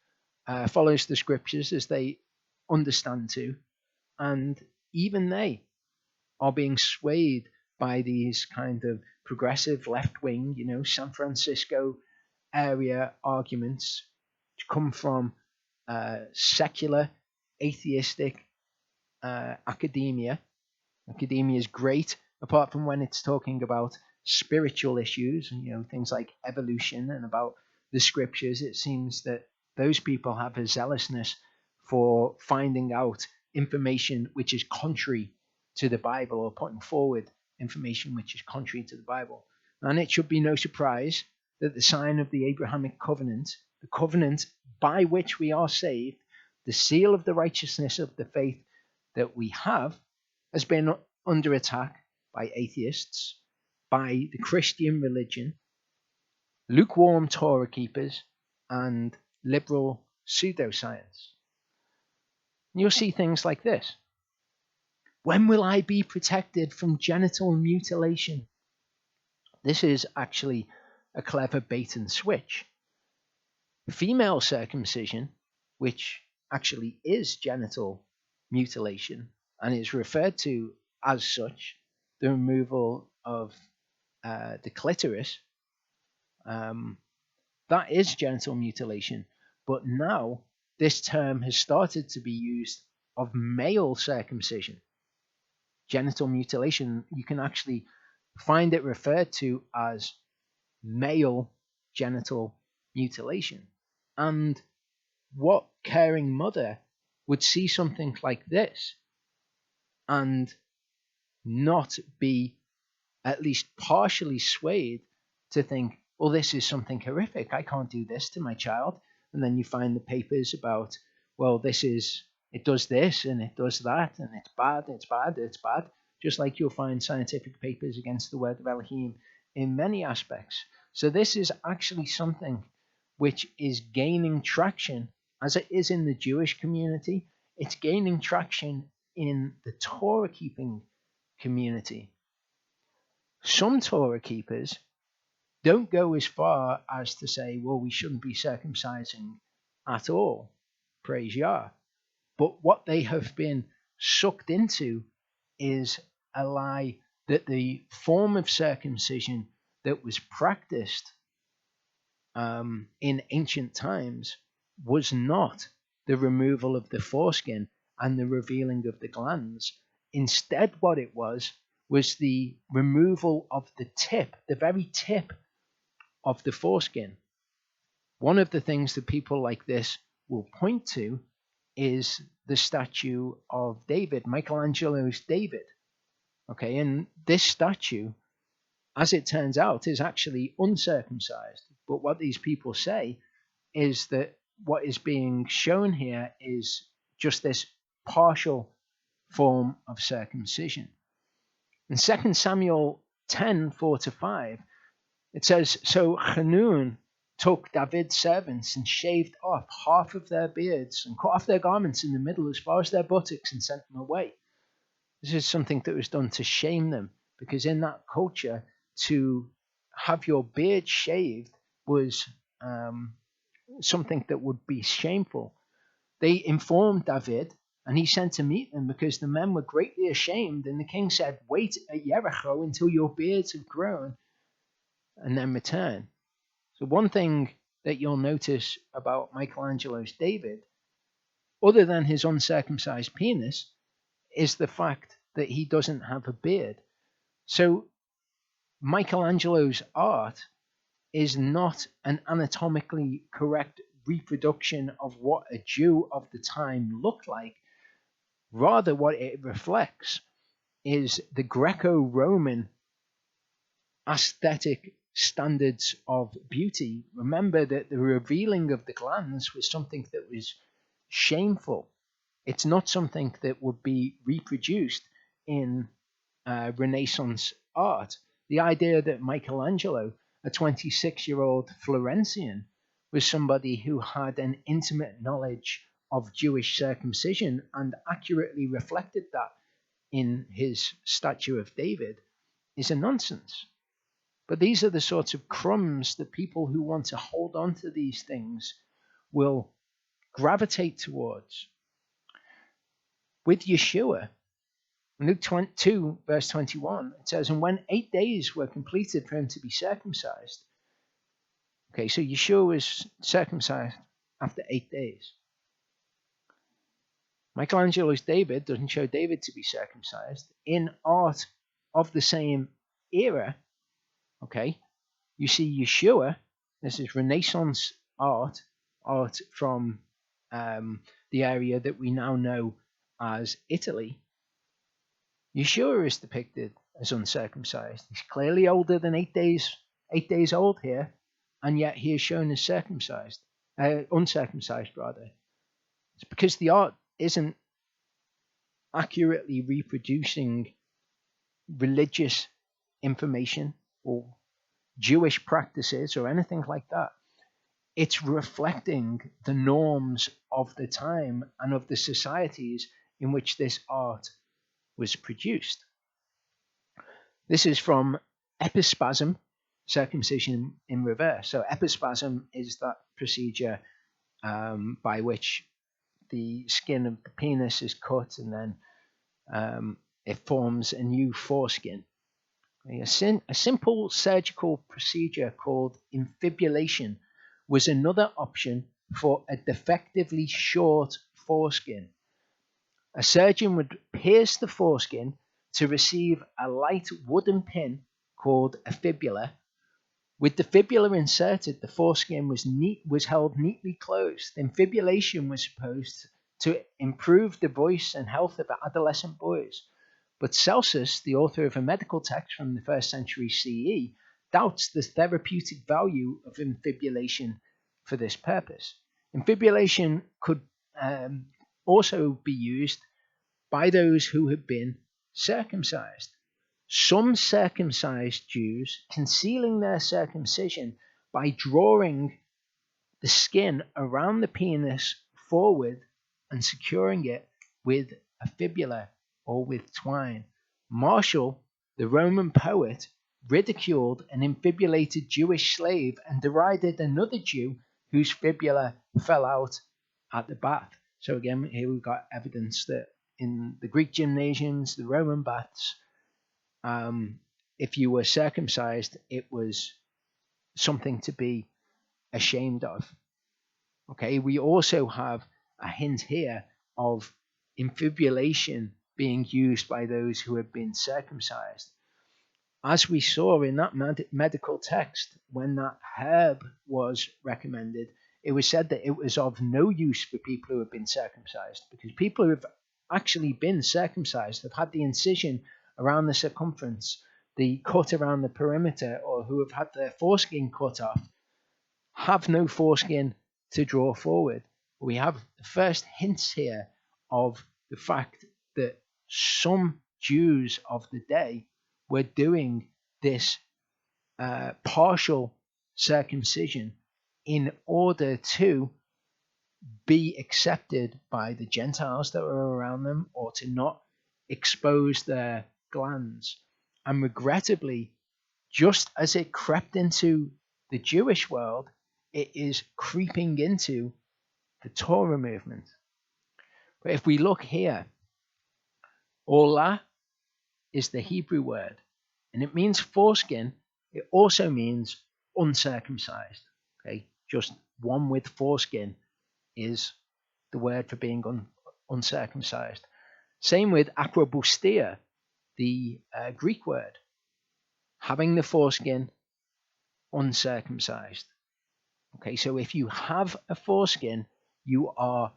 follows the scriptures as they understand to, and even they are being swayed by these kind of progressive left-wing, San Francisco area arguments to come from secular, atheistic academia. Academia is great, apart from when it's talking about spiritual issues, things like evolution and about the scriptures. It seems that those people have a zealousness for finding out information which is contrary to the Bible, or putting forward information which is contrary to the Bible. And it should be no surprise that the sign of the Abrahamic covenant, the covenant by which we are saved, the seal of the righteousness of the faith that we have has been under attack by atheists, by the Christian religion, lukewarm Torah keepers, and liberal pseudoscience. You'll see things like this. When will I be protected from genital mutilation? This is actually a clever bait and switch. Female circumcision, which actually is genital mutilation and is referred to as such, the removal of the clitoris, that is genital mutilation. But now this term has started to be used of male circumcision. Genital mutilation, you can actually find it referred to as male genital mutilation. And what caring mother would see something like this and not be at least partially swayed to think, well, this is something horrific. I can't do this to my child. And then you find the papers about, well, it does this and it does that and it's bad, it's bad, it's bad. Just like you'll find scientific papers against the word of Elohim in many aspects. So this is actually something which is gaining traction, as it is in the Jewish community. It's gaining traction in the Torah keeping community. Some Torah keepers don't go as far as to say, well, we shouldn't be circumcising at all. Praise Yah. But what they have been sucked into is a lie that the form of circumcision that was practiced in ancient times was not the removal of the foreskin and the revealing of the glands. Instead, what it was the removal of the tip, the very tip of the foreskin. One of the things that people like this will point to is the statue of David, Michelangelo's David. Okay, and this statue, as it turns out, is actually uncircumcised. But what these people say is that what is being shown here is just this partial form of circumcision. In 2 Samuel 10:4-5, it says, So Hanun took David's servants and shaved off half of their beards and cut off their garments in the middle as far as their buttocks and sent them away. This is something that was done to shame them, because in that culture, to have your beard shaved was something that would be shameful. They informed David, and he sent to meet them because the men were greatly ashamed. And the king said, wait at Jericho until your beards have grown and then return. So one thing that you'll notice about Michelangelo's David, other than his uncircumcised penis, is the fact that he doesn't have a beard. So Michelangelo's art is not an anatomically correct reproduction of what a Jew of the time looked like. Rather, what it reflects is the Greco-Roman aesthetic standards of beauty. Remember that the revealing of the glands was something that was shameful. It's not something that would be reproduced in Renaissance art. The idea that Michelangelo, a 26-year-old Florentian, was somebody who had an intimate knowledge of Jewish circumcision and accurately reflected that in his statue of David is a nonsense. But these are the sorts of crumbs that people who want to hold on to these things will gravitate towards. With Yeshua, Luke 2, verse 21, it says, and when 8 days were completed for him to be circumcised. Okay, so Yeshua was circumcised after 8 days. Michelangelo's David doesn't show David to be circumcised. In art of the same era, okay, you see Yeshua. This is Renaissance art from the area that we now know as Italy. Yeshua is depicted as uncircumcised. He's clearly older than 8 days old here, and yet he is shown as uncircumcised rather. It's because the art isn't accurately reproducing religious information or Jewish practices or anything like that. It's reflecting the norms of the time and of the societies in which this art was produced. This is from epispasm, circumcision in reverse. So epispasm is that procedure by which the skin of the penis is cut and then it forms a new foreskin. A simple surgical procedure called infibulation was another option for a defectively short foreskin. A surgeon would pierce the foreskin to receive a light wooden pin called a fibula. With the fibula inserted, the foreskin was held neatly closed. Infibulation was supposed to improve the voice and health of adolescent boys. But Celsus, the author of a medical text from the 1st century CE, doubts the therapeutic value of infibulation for this purpose. Infibulation could also be used by those who have been circumcised. Some circumcised Jews concealing their circumcision by drawing the skin around the penis forward and securing it with a fibula or with twine. Martial, the Roman poet, ridiculed an infibulated Jewish slave and derided another Jew whose fibula fell out at the bath. So again, here we've got evidence that in the Greek gymnasiums, the Roman baths, if you were circumcised, it was something to be ashamed of. Okay, we also have a hint here of infibulation being used by those who have been circumcised. As we saw in that medical text, when that herb was recommended, it was said that it was of no use for people who have been circumcised, because people who have actually been circumcised, have had the incision around the circumference, the cut around the perimeter, or who have had their foreskin cut off, have no foreskin to draw forward. We have the first hints here of the fact that some Jews of the day were doing this partial circumcision in order to be accepted by the Gentiles that were around them, or to not expose their glands. And regrettably, just as it crept into the Jewish world, it is creeping into the Torah movement. But if we look here, Olah is the Hebrew word, and it means foreskin. It also means uncircumcised. Okay, just one with foreskin is the word for being uncircumcised. Same with akrobustia, the Greek word, having the foreskin uncircumcised. Okay, so if you have a foreskin, you are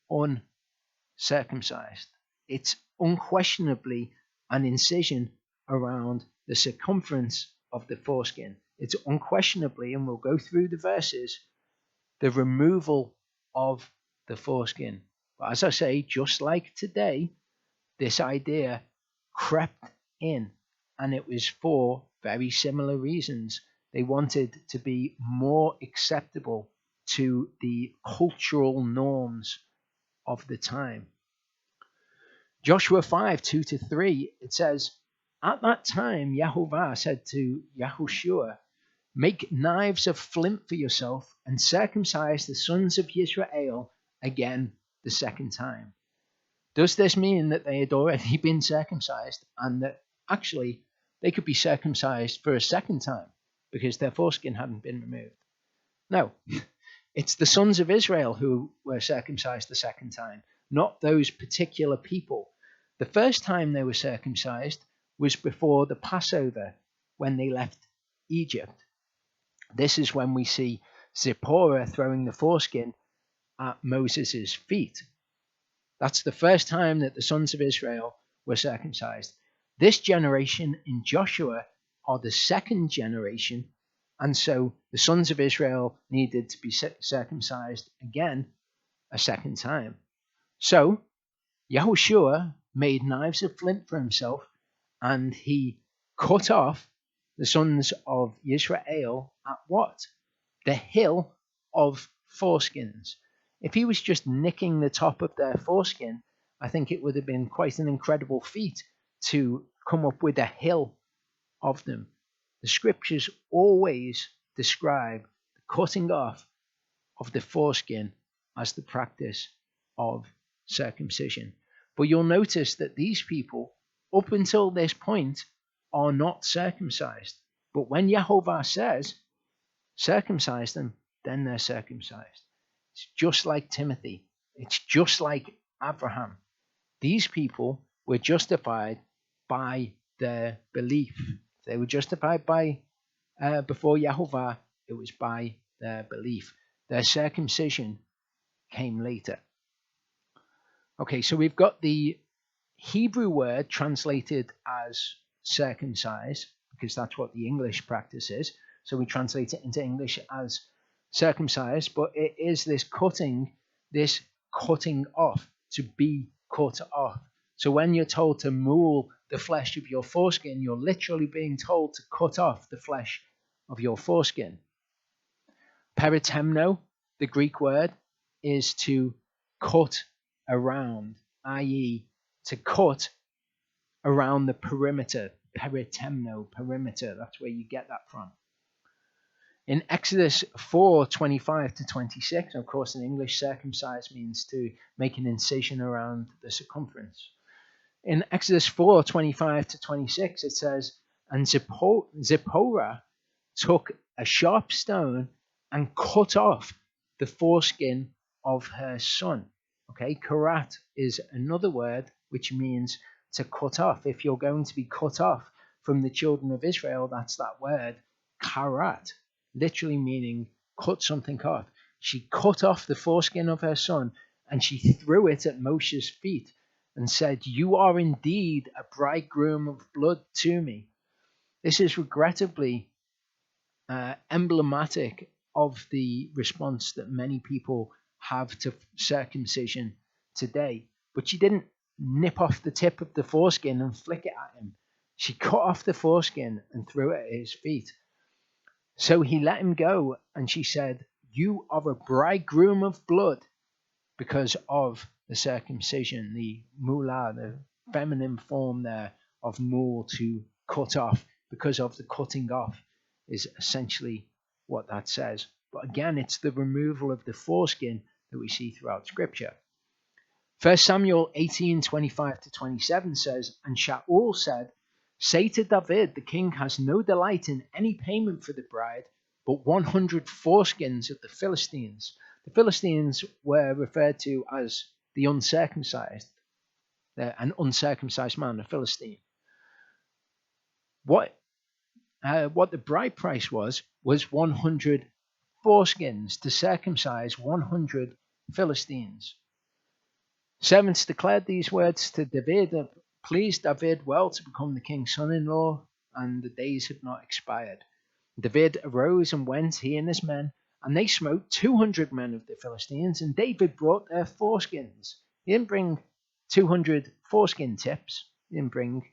uncircumcised. It's unquestionably an incision around the circumference of the foreskin. It's unquestionably, and we'll go through the verses, the removal of the foreskin. But as I say, just like today, this idea crept in, and it was for very similar reasons. They wanted to be more acceptable to the cultural norms of the time. Joshua 5, 2-3, it says, "At that time Yahovah said to Yahushua, make knives of flint for yourself and circumcise the sons of Israel again the second time." Does this mean that they had already been circumcised and that actually they could be circumcised for a second time because their foreskin hadn't been removed? No, it's the sons of Israel who were circumcised the second time, not those particular people. The first time they were circumcised was before the Passover, when they left Egypt. This is when we see Zipporah throwing the foreskin at Moses' feet. That's the first time that the sons of Israel were circumcised. This generation in Joshua are the second generation, and so the sons of Israel needed to be circumcised again a second time. So Yahushua made knives of flint for himself, and he cut off the sons of Israel at what? The hill of foreskins. If he was just nicking the top of their foreskin, I think it would have been quite an incredible feat to come up with a hill of them. The scriptures always describe the cutting off of the foreskin as the practice of circumcision. But you'll notice that these people, up until this point, are not circumcised. But when Yehovah says, circumcise them, then they're circumcised. It's just like Timothy. It's just like Abraham. These people were justified by their belief. They were justified by before Yehovah. It was by their belief. Their circumcision came later. Okay, so we've got the Hebrew word translated as circumcise, because that's what the English practice is. So we translate it into English as circumcised, but it is this cutting off, to be cut off. So when you're told to maul the flesh of your foreskin, you're literally being told to cut off the flesh of your foreskin. Peritemno, the Greek word, is to cut around, i.e., to cut around the perimeter. Peritemno, perimeter, that's where you get that from. In Exodus 4:25 to 26, of course, in English, circumcise means to make an incision around the circumference. In Exodus 4:25 to 26, it says, and Zipporah took a sharp stone and cut off the foreskin of her son. Okay, karat is another word which means to cut off. If you're going to be cut off from the children of Israel, that's that word, karat, literally meaning cut something off. She cut off the foreskin of her son and she threw it at Moshe's feet and said, you are indeed a bridegroom of blood to me. This is regrettably emblematic of the response that many people have to circumcision today. But she didn't nip off the tip of the foreskin and flick it at him. She cut off the foreskin and threw it at his feet. So he let him go, and she said, you are a bridegroom of blood, because of the circumcision, the mulah, the feminine form there of mul, to cut off, because of the cutting off is essentially what that says. But again, it's the removal of the foreskin that we see throughout Scripture. 1 Samuel 18:25 to 27 says, and Shaul said, say to David, the king has no delight in any payment for the bride, but 100 foreskins of the Philistines. The Philistines were referred to as the uncircumcised, an uncircumcised man, a Philistine. What the bride price was 100 foreskins to circumcise 100 Philistines. Servants declared these words to David, pleased David well to become the king's son-in-law, and the days had not expired. David arose and went, he and his men, and they smote 200 men of the Philistines, and David brought their foreskins. He didn't bring 200 foreskin tips. He didn't bring,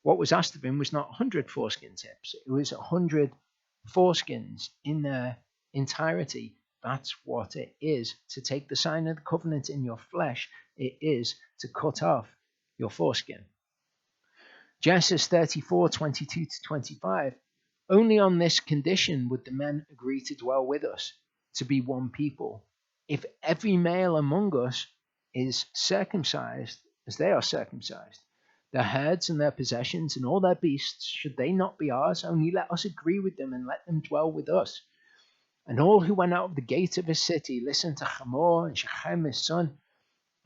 what was asked of him was not 100 foreskin tips. It was 100 foreskins in their entirety. That's what it is to take the sign of the covenant in your flesh. It is to cut off your foreskin. Genesis 34:22 to 25. Only on this condition would the men agree to dwell with us, to be one people. If every male among us is circumcised, as they are circumcised, their herds and their possessions and all their beasts, should they not be ours? Only let us agree with them and let them dwell with us. And all who went out of the gate of his city listened to Hamor and Shechem his son.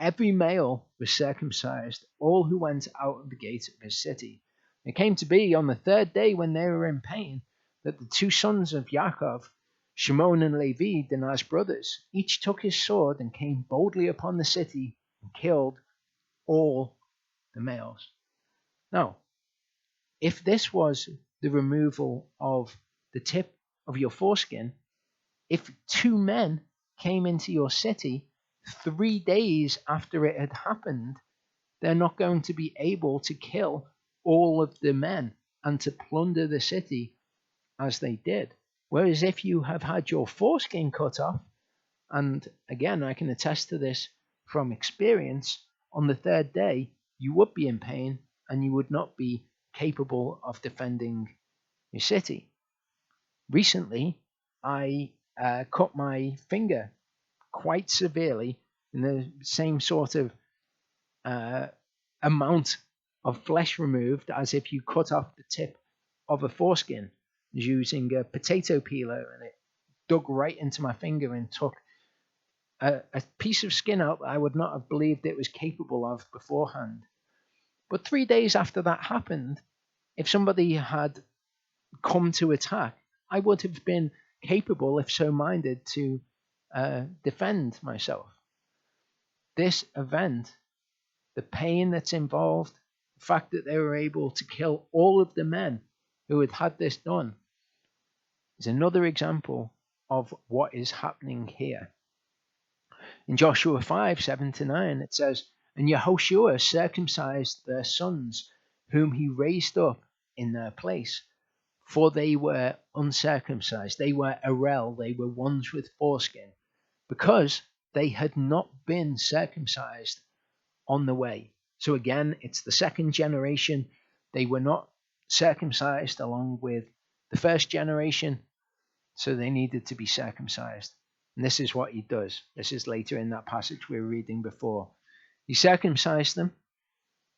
Every male was circumcised, all who went out of the gate of his city. It came to be on the third day, when they were in pain, that the two sons of Yaakov, Shimon and Levi, Dinah's brothers, each took his sword and came boldly upon the city and killed all the males. Now, if this was the removal of the tip of your foreskin, if two men came into your city 3 days after it had happened, they're not going to be able to kill all of the men and to plunder the city as they did. Whereas if you have had your foreskin cut off, and again, I can attest to this from experience, on the 3rd day, you would be in pain and you would not be capable of defending your city. Recently, I cut my finger quite severely in the same sort of amount of flesh removed as if you cut off the tip of a foreskin using a potato peeler, and it dug right into my finger and took a piece of skin out that I would not have believed it was capable of beforehand. But 3 days after that happened, if somebody had come to attack, I would have been capable, if so minded, to defend myself. This event, the pain that's involved, the fact that they were able to kill all of the men who had had this done, is another example of what is happening here. In Joshua 5:7-9, it says, "And Yehoshua circumcised their sons, whom he raised up in their place. For they were uncircumcised, they were arel, they were ones with foreskin, because they had not been circumcised on the way." So again, it's the second generation. They were not circumcised along with the first generation, so they needed to be circumcised. And this is what he does. This is later in that passage we were reading before. He circumcised them.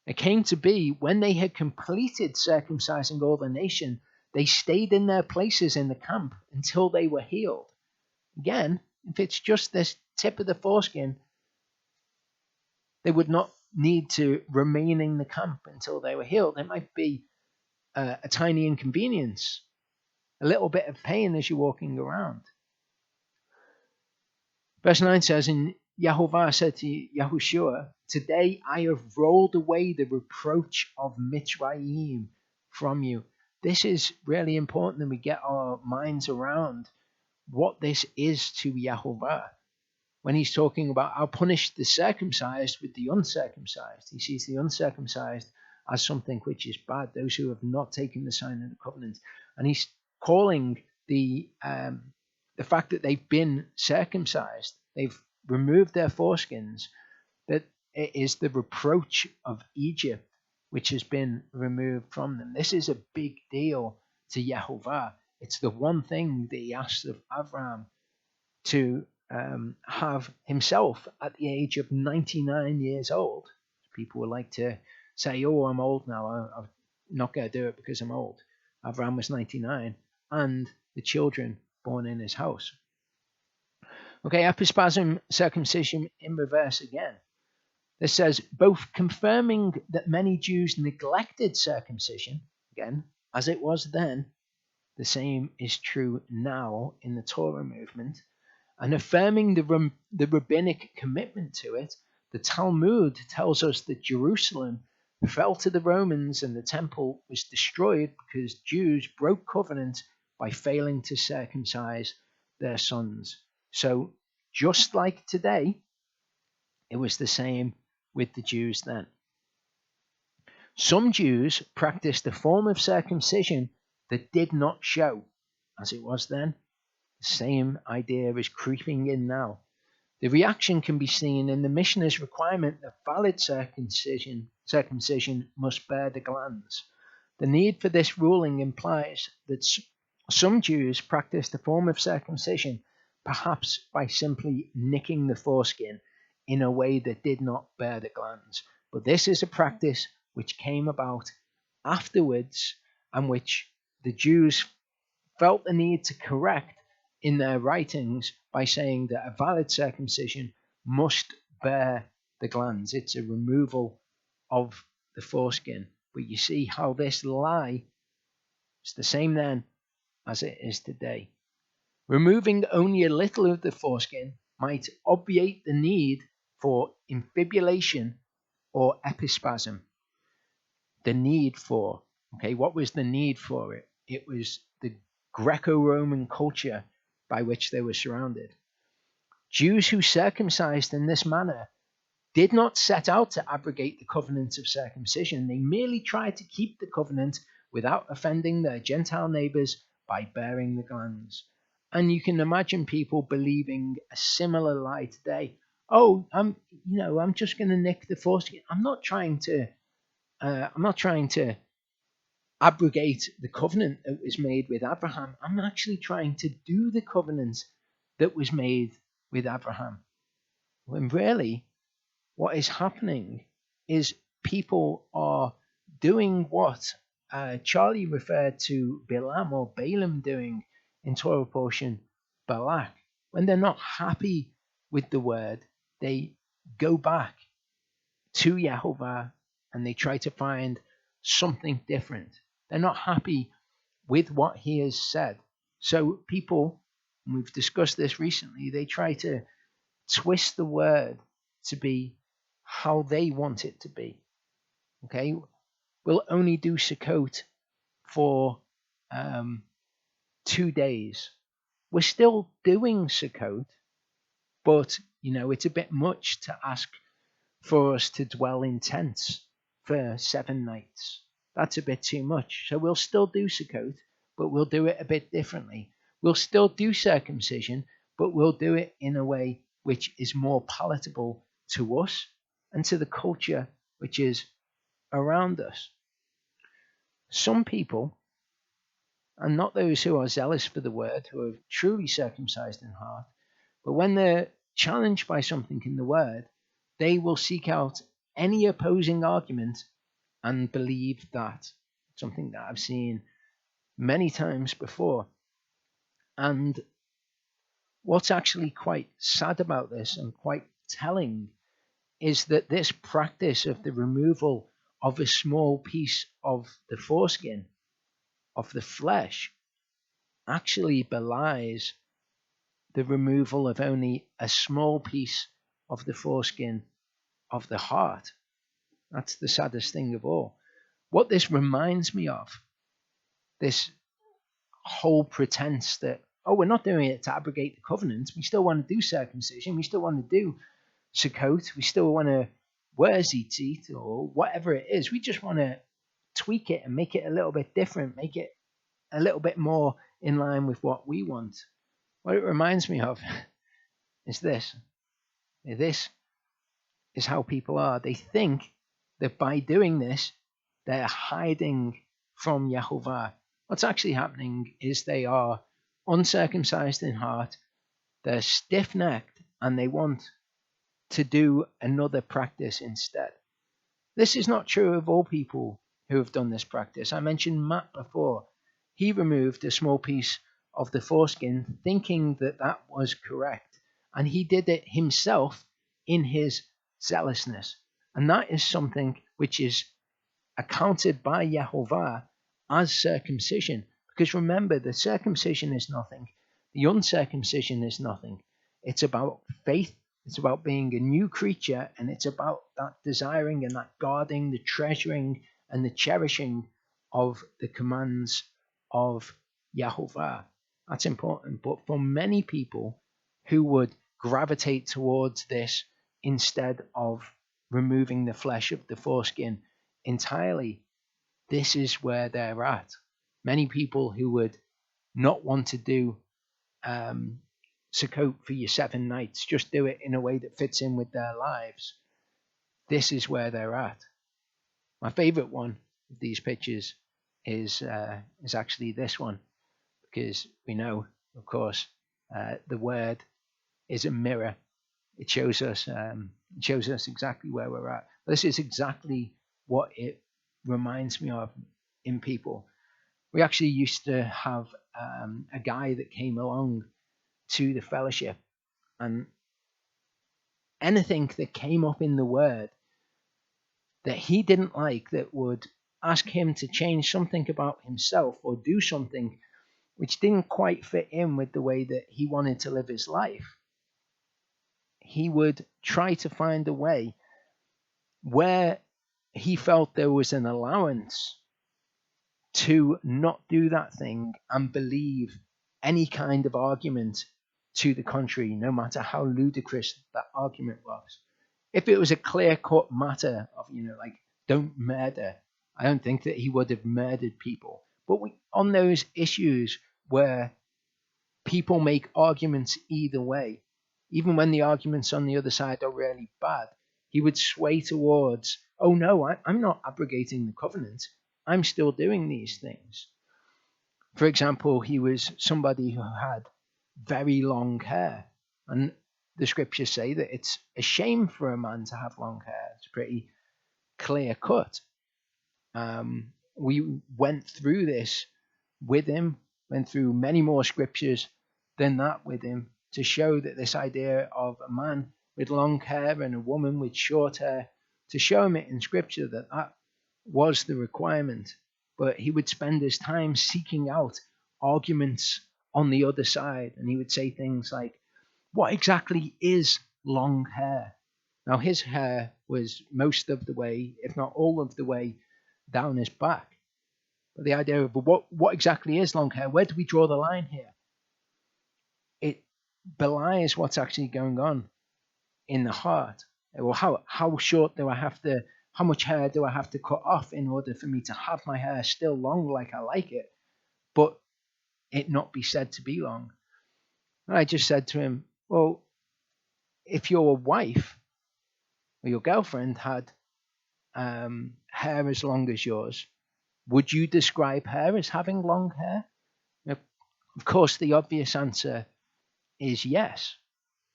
It came to be, when they had completed circumcising all the nation, they stayed in their places in the camp until they were healed. Again, if it's just this tip of the foreskin, they would not need to remain in the camp until they were healed. It might be a tiny inconvenience, a little bit of pain as you're walking around. Verse 9 says, "And Yehovah said to Yahushua, today I have rolled away the reproach of Mitzrayim from you." This is really important that we get our minds around what this is to Yehovah. When he's talking about, "I'll punish the circumcised with the uncircumcised," he sees the uncircumcised as something which is bad, those who have not taken the sign of the covenant. And he's calling the fact that they've been circumcised, they've removed their foreskins, that it is the reproach of Egypt which has been removed from them. This is a big deal to Yehovah. It's the one thing that he asks of Abraham to have himself at the age of 99 years old. People would like to say, "Oh, I'm old now, I'm not going to do it because I'm old." Abraham was 99, and the children born in his house. Okay, epispasm, circumcision in reverse again. This says, both confirming that many Jews neglected circumcision, again, as it was then, the same is true now in the Torah movement, and affirming the rabbinic commitment to it. The Talmud tells us that Jerusalem fell to the Romans and the temple was destroyed because Jews broke covenant by failing to circumcise their sons. So just like today, it was the same with the Jews then. Some Jews practiced a form of circumcision that did not show, as it was then. The same idea is creeping in now. The reaction can be seen in the Mishnah's requirement that valid circumcision must bear the glands. The need for this ruling implies that some Jews practiced a form of circumcision, perhaps by simply nicking the foreskin in a way that did not bear the glands. But this is a practice which came about afterwards and which the Jews felt the need to correct in their writings by saying that a valid circumcision must bear the glands. It's a removal of the foreskin. But you see how this lie is the same then as it is today. Removing only a little of the foreskin might obviate the need for infibulation or epispasm. The need for, what was the need for it? It was the Greco-Roman culture by which they were surrounded. Jews who circumcised in this manner did not set out to abrogate the covenant of circumcision. They merely tried to keep the covenant without offending their Gentile neighbors by bearing the glands. And you can imagine people believing a similar lie today. Oh, I'm just going to nick the foreskin. I'm not trying to abrogate the covenant that was made with Abraham. I'm actually trying to do the covenant that was made with Abraham. When really, what is happening is people are doing what Charlie referred to Bilam or Balaam doing in Torah portion Balak. When they're not happy with the word, they go back to Yehovah and they try to find something different. They're not happy with what he has said. So people, and we've discussed this recently, they try to twist the word to be how they want it to be. Okay, we'll only do Sukkot for 2 days. We're still doing Sukkot, but it's a bit much to ask for us to dwell in tents for 7 nights. That's a bit too much. So we'll still do Sukkot, but we'll do it a bit differently. We'll still do circumcision, but we'll do it in a way which is more palatable to us and to the culture which is around us. Some people, and not those who are zealous for the word, who are truly circumcised in heart, but when they're challenged by something in the word, they will seek out any opposing argument and believe that. Something that I've seen many times before. And what's actually quite sad about this and quite telling is that this practice of the removal of a small piece of the foreskin, of the flesh, actually belies the removal of only a small piece of the foreskin of the heart. That's the saddest thing of all. What this reminds me of, this whole pretense that, we're not doing it to abrogate the covenant. We still want to do circumcision. We still want to do Sukkot. We still want to wear tzitzit or whatever it is. We just want to tweak it and make it a little bit different, make it a little bit more in line with what we want. What it reminds me of is this. This is how people are. They think that by doing this, they're hiding from Yehovah. What's actually happening is they are uncircumcised in heart, they're stiff-necked, and they want to do another practice instead. This is not true of all people who have done this practice. I mentioned Matt before. He removed a small piece of the foreskin thinking that that was correct, and he did it himself in his zealousness. And that is something which is accounted by Yehovah as circumcision. Because remember, the circumcision is nothing. The uncircumcision is nothing. It's about faith. It's about being a new creature. And it's about that desiring and that guarding, the treasuring and the cherishing of the commands of Yehovah. That's important. But for many people who would gravitate towards this instead of removing the flesh of the foreskin entirely, this is where they're at. Many people who would not want to do Sukkot for your 7 nights, just do it in a way that fits in with their lives. This is where they're at. My favorite one of these pictures is actually this one, because we know, of course, the word is a mirror. It shows us exactly where we're at. This is exactly what it reminds me of in people. We actually used to have a guy that came along to the fellowship, and anything that came up in the word that he didn't like, that would ask him to change something about himself or do something which didn't quite fit in with the way that he wanted to live his life, he would try to find a way where he felt there was an allowance to not do that thing and believe any kind of argument to the contrary, no matter how ludicrous that argument was. If it was a clear-cut matter of, like, don't murder, I don't think that he would have murdered people. But on those issues where people make arguments either way, even when the arguments on the other side are really bad, he would sway towards, oh no, I'm not abrogating the covenant. I'm still doing these things. For example, he was somebody who had very long hair. And the scriptures say that it's a shame for a man to have long hair. It's pretty clear cut. We went through this with him, went through many more scriptures than that with him to show that this idea of a man with long hair and a woman with short hair, to show him it in scripture that was the requirement. But he would spend his time seeking out arguments on the other side, and he would say things like, what exactly is long hair? Now, his hair was most of the way, if not all of the way, down his back. But the idea of what exactly is long hair? Where do we draw the line here? It belies what's actually going on in the heart. Well, how short do I have to, how much hair do I have to cut off in order for me to have my hair still long like I like it, but it not be said to be long? And I just said to him, well, if your wife or your girlfriend had hair as long as yours, would you describe her as having long hair? Of course, the obvious answer is yes.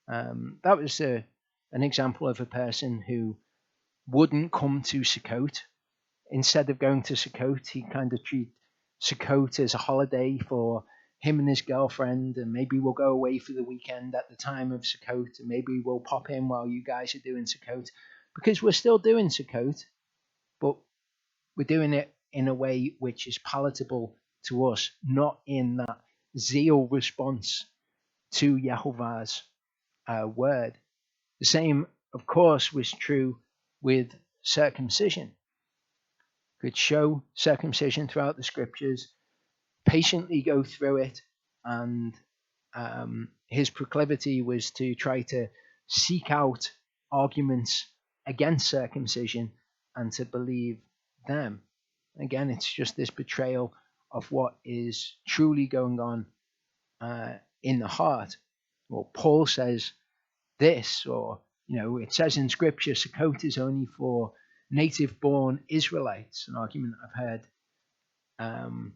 That was an example of a person who wouldn't come to Sukkot. Instead of going to Sukkot, he kind of treated Sukkot as a holiday for him and his girlfriend, and maybe we'll go away for the weekend at the time of Sukkot, and maybe we'll pop in while you guys are doing Sukkot, because we're still doing Sukkot, but we're doing it in a way which is palatable to us, not in that zeal response to Yehovah's word. The same, of course, was true with circumcision. Could show circumcision throughout the scriptures, patiently go through it, and his proclivity was to try to seek out arguments against circumcision and to believe them. Again, it's just this betrayal of what is truly going on in the heart. Well, Paul says this, or it says in scripture, Sukkot is only for native-born Israelites, an argument I've heard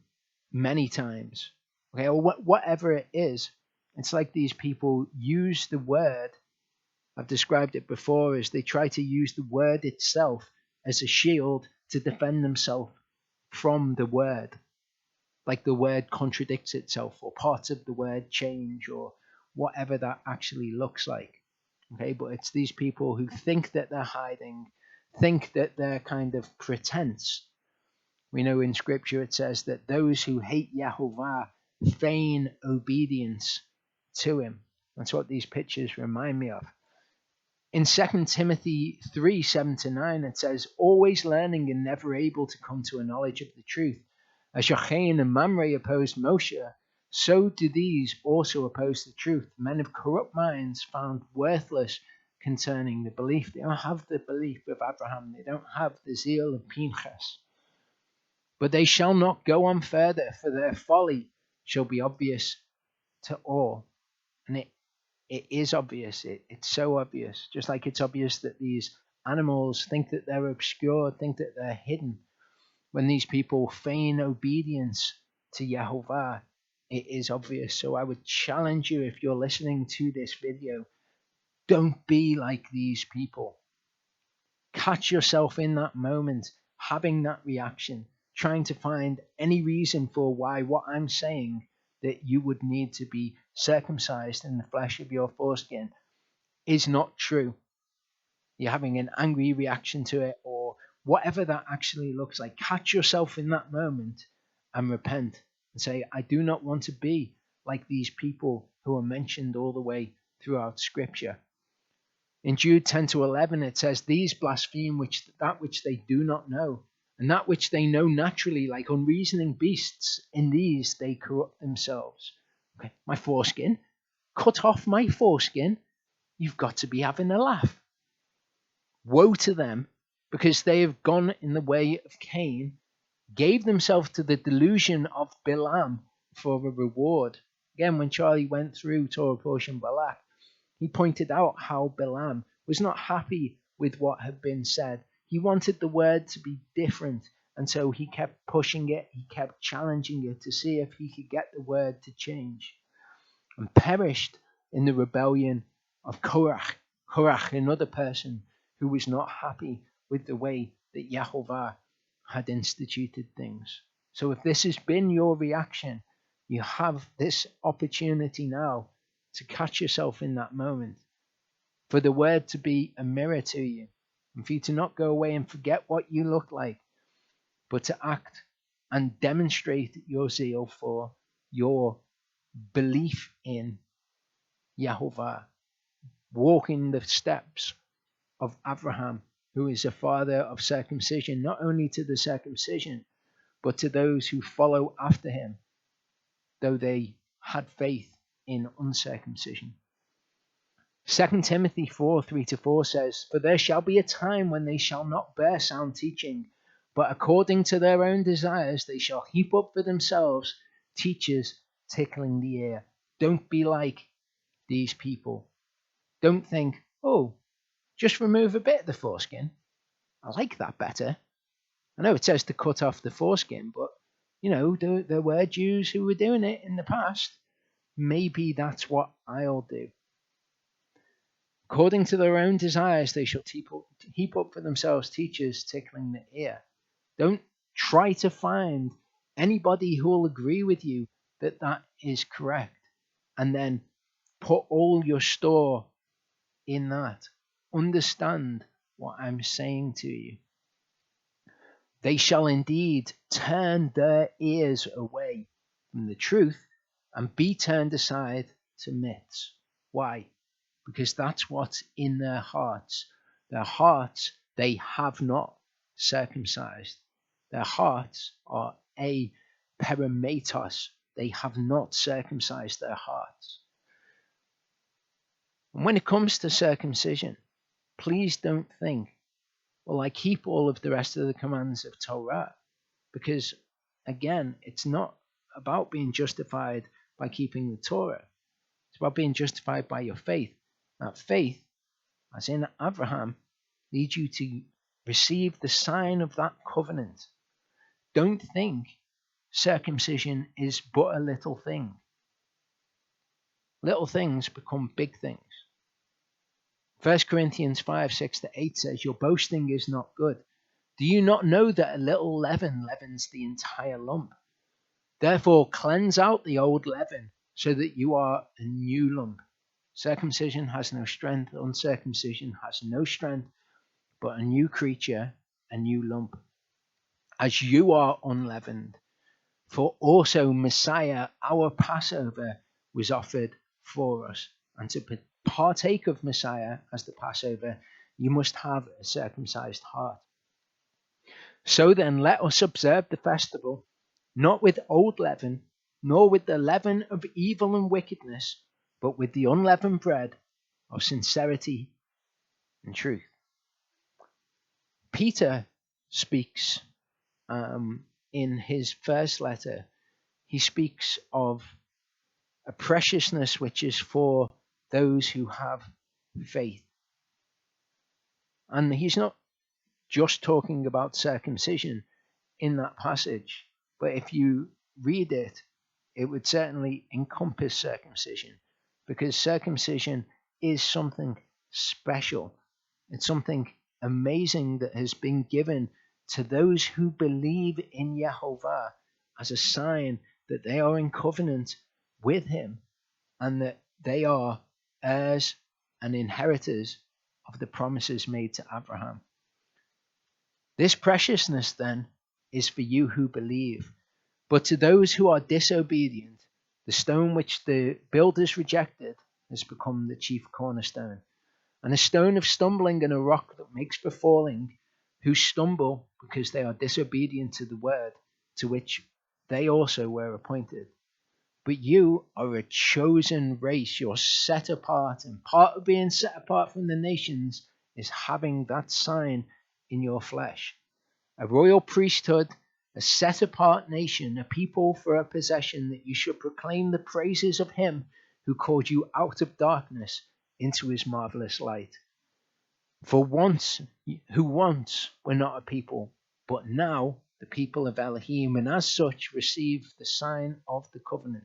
many times. Okay, or whatever it is, it's like these people use the word. I've described it before as they try to use the word itself as a shield to defend themselves from the word. Like the word contradicts itself, or parts of the word change, or whatever that actually looks like. Okay, but it's these people who think that they're hiding, think that they're kind of pretense. We know in scripture it says that those who hate Yehovah feign obedience to him. That's what these pictures remind me of. In 2 Timothy 3:7-9, it says, always learning and never able to come to a knowledge of the truth. As Yochanan and Mamre opposed Moshe, so do these also oppose the truth. Men of corrupt minds found worthless concerning the belief. They don't have the belief of Abraham. They don't have the zeal of Pinchas. But they shall not go on further, for their folly shall be obvious to all. And it is obvious. It's so obvious. Just like it's obvious that these animals think that they're obscure, think that they're hidden. When these people feign obedience to Yehovah, it is obvious. So I would challenge you, if you're listening to this video, don't be like these people. Catch yourself in that moment, having that reaction, trying to find any reason for why what I'm saying, that you would need to be circumcised in the flesh of your foreskin, is not true. You're having an angry reaction to it, or whatever that actually looks like. Catch yourself in that moment and repent and say, I do not want to be like these people who are mentioned all the way throughout scripture. In Jude 10-11, it says, these blaspheme that which they do not know, and that which they know naturally, like unreasoning beasts, in these they corrupt themselves. Okay, my foreskin, cut off my foreskin, you've got to be having a laugh. Woe to them, because they have gone in the way of Cain, gave themselves to the delusion of Balaam for a reward. Again, when Charlie went through Torah portion Balak, he pointed out how Balaam was not happy with what had been said. He wanted the word to be different, and so he kept pushing it, he kept challenging it to see if he could get the word to change. And perished in the rebellion of Korach, another person who was not happy with the way that Yahovah had instituted things. So if this has been your reaction, you have this opportunity now to catch yourself in that moment, for the word to be a mirror to you, and for you to not go away and forget what you look like, but to act and demonstrate your zeal for your belief in Yahovah, walking the steps of Abraham, who is a father of circumcision, not only to the circumcision, but to those who follow after him, though they had faith in uncircumcision. 2 Timothy 4:3-4 says, "For there shall be a time when they shall not bear sound teaching, but according to their own desires they shall heap up for themselves teachers tickling the ear." Don't be like these people. Don't think, oh, just remove a bit of the foreskin. I like that better. I know it says to cut off the foreskin, but there were Jews who were doing it in the past. Maybe that's what I'll do. According to their own desires, they shall heap up for themselves teachers tickling the ear. Don't try to find anybody who will agree with you that that is correct, and then put all your store in that. Understand what I'm saying to you. They shall indeed turn their ears away from the truth and be turned aside to myths. Why? Because that's what's in their hearts. Their hearts, they have not circumcised. Their hearts are a perimetos. They have not circumcised their hearts. And when it comes to circumcision, please don't think, well, I keep all of the rest of the commands of Torah. Because, again, it's not about being justified by keeping the Torah. It's about being justified by your faith. That faith, as in Abraham, leads you to receive the sign of that covenant. Don't think circumcision is but a little thing. Little things become big things. 1 Corinthians 5:6-8 says, "Your boasting is not good. Do you not know that a little leaven leavens the entire lump? Therefore cleanse out the old leaven, so that you are a new lump. Circumcision has no strength, uncircumcision has no strength, but a new creature, a new lump. As you are unleavened, for also Messiah, our Passover, was offered for us. And to partake of Messiah as the Passover, you must have a circumcised heart. So then let us observe the festival, not with old leaven, nor with the leaven of evil and wickedness, but with the unleavened bread of sincerity and truth." Peter speaks in his first letter. He speaks of a preciousness which is for those who have faith. And he's not just talking about circumcision in that passage, but if you read it, it would certainly encompass circumcision, because circumcision is something special. It's something amazing that has been given to those who believe in Yahovah as a sign that they are in covenant with him and that they are heirs and inheritors of the promises made to Abraham. This preciousness, then, is for you who believe. But to those who are disobedient, the stone which the builders rejected has become the chief cornerstone, and a stone of stumbling and a rock that makes for falling, who stumble because they are disobedient to the word to which they also were appointed. But you are a chosen race. You're set apart. And part of being set apart from the nations is having that sign in your flesh. A royal priesthood, a set apart nation, a people for a possession, that you should proclaim the praises of him who called you out of darkness into his marvelous light. For who once were not a people, but now the people of Elohim, and as such receive the sign of the covenant,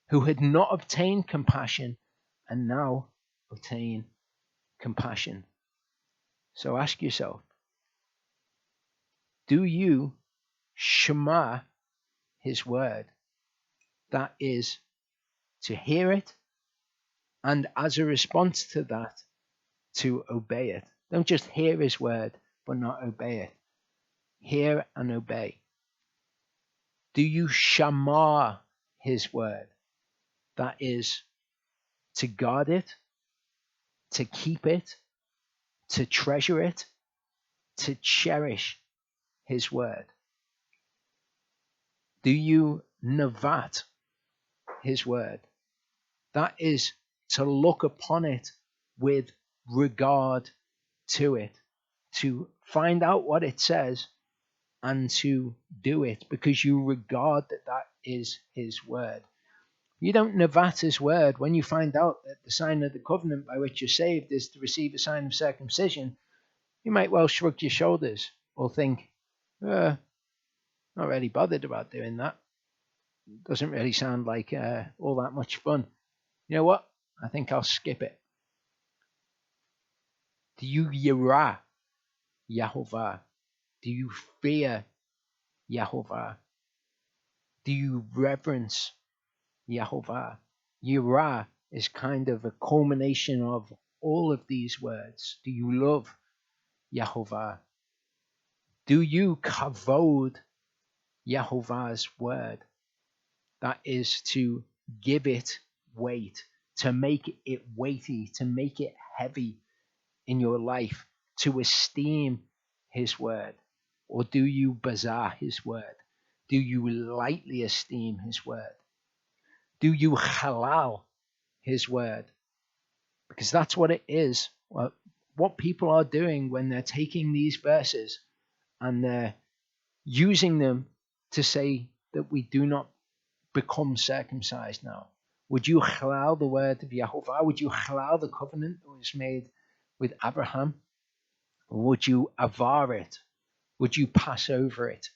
who had not obtained compassion, and now obtain compassion. So ask yourself, do you shema his word? That is, to hear it, and as a response to that, to obey it. Don't just hear his word, but not obey it. Hear and obey. Do you shema his word? That is, to guard it, to keep it, to treasure it, to cherish his word. Do you navat his word? That is, to look upon it with regard to it, to find out what it says and to do it because you regard that that is his word. You don't navat his word when you find out that the sign of the covenant by which you're saved is to receive a sign of circumcision. You might well shrug your shoulders or think, not really bothered about doing that. Doesn't really sound like all that much fun. You know what? I think I'll skip it. Do you yirah Yahovah? Do you fear Yahovah? Do you reverence Yahovah? Yirah is kind of a culmination of all of these words. Do you love Yahovah? Do you kavod Yahovah's word? That is, to give it weight, to make it weighty, to make it heavy in your life, to esteem his word? Or do you bazar his word? Do you lightly esteem his word? Do you halal his word? Because that's what it is. What people are doing when they're taking these verses and they're using them to say that we do not become circumcised now. Would you halal the word of Yahovah? Would you halal the covenant that was made with Abraham? Or would you avar it? Would you pass over it?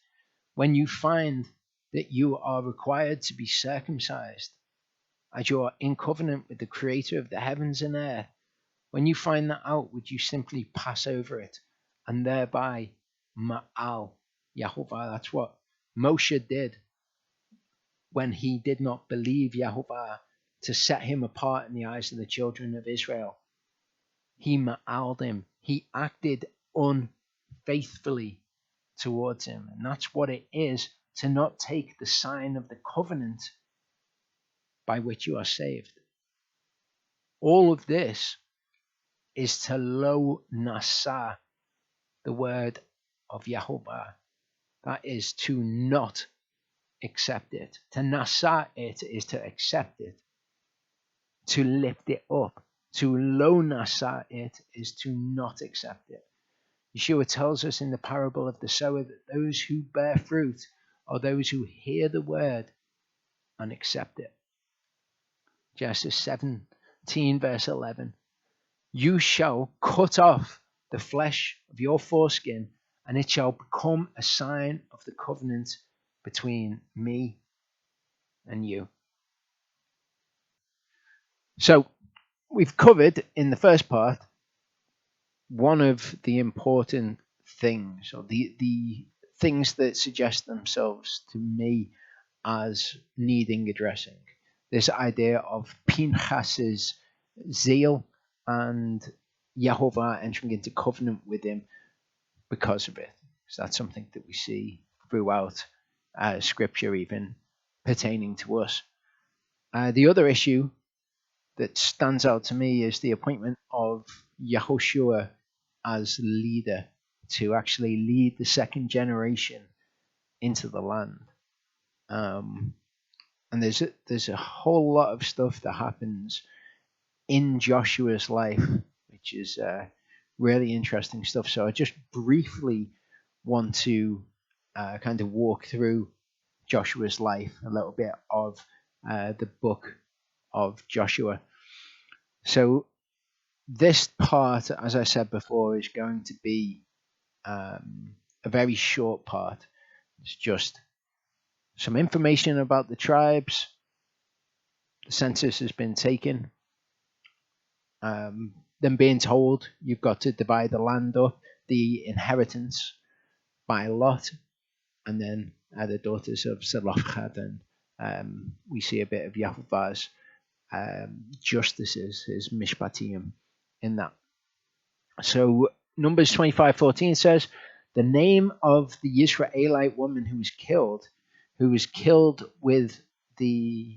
When you find that you are required to be circumcised, as you are in covenant with the creator of the heavens and earth, when you find that out, would you simply pass over it and thereby ma'al Yahovah? That's what Moshe did when he did not believe Yahovah to set him apart in the eyes of the children of Israel. He ma'aled him. He acted unfaithfully towards him. And that's what it is to not take the sign of the covenant by which you are saved. All of this is to lo nasa, the word of Yahovah. That is to not accept it. To nasa it is to accept it, to lift it up. To lo nasa it is to not accept it. Yeshua tells us in the parable of the sower that those who bear fruit are those who hear the word and accept it. Genesis 17 verse 11. You shall cut off the flesh of your foreskin, and it shall become a sign of the covenant between me and you. So we've covered in the first part one of the important things, or the things that suggest themselves to me as needing addressing. This idea of Pinchas's zeal and Yahovah entering into covenant with him because of it. So that's something that we see throughout Scripture, even pertaining to us. The other issue that stands out to me is the appointment of Yahoshua as leader to actually lead the second generation into the land. And And there's a whole lot of stuff that happens in Joshua's life, which is really interesting stuff. So I just briefly want to kind of walk through Joshua's life, a little bit of the book of Joshua. So this part, as I said before, is going to be a very short part. It's just some information about the tribes. The census has been taken. Them being told you've got to divide the land up, the inheritance, by lot, and then the daughters of Zelophehad, and we see a bit of Yahovah's justices, his mishpatim, in that. So Numbers 25:14 says, the name of the Israelite woman who was killed with the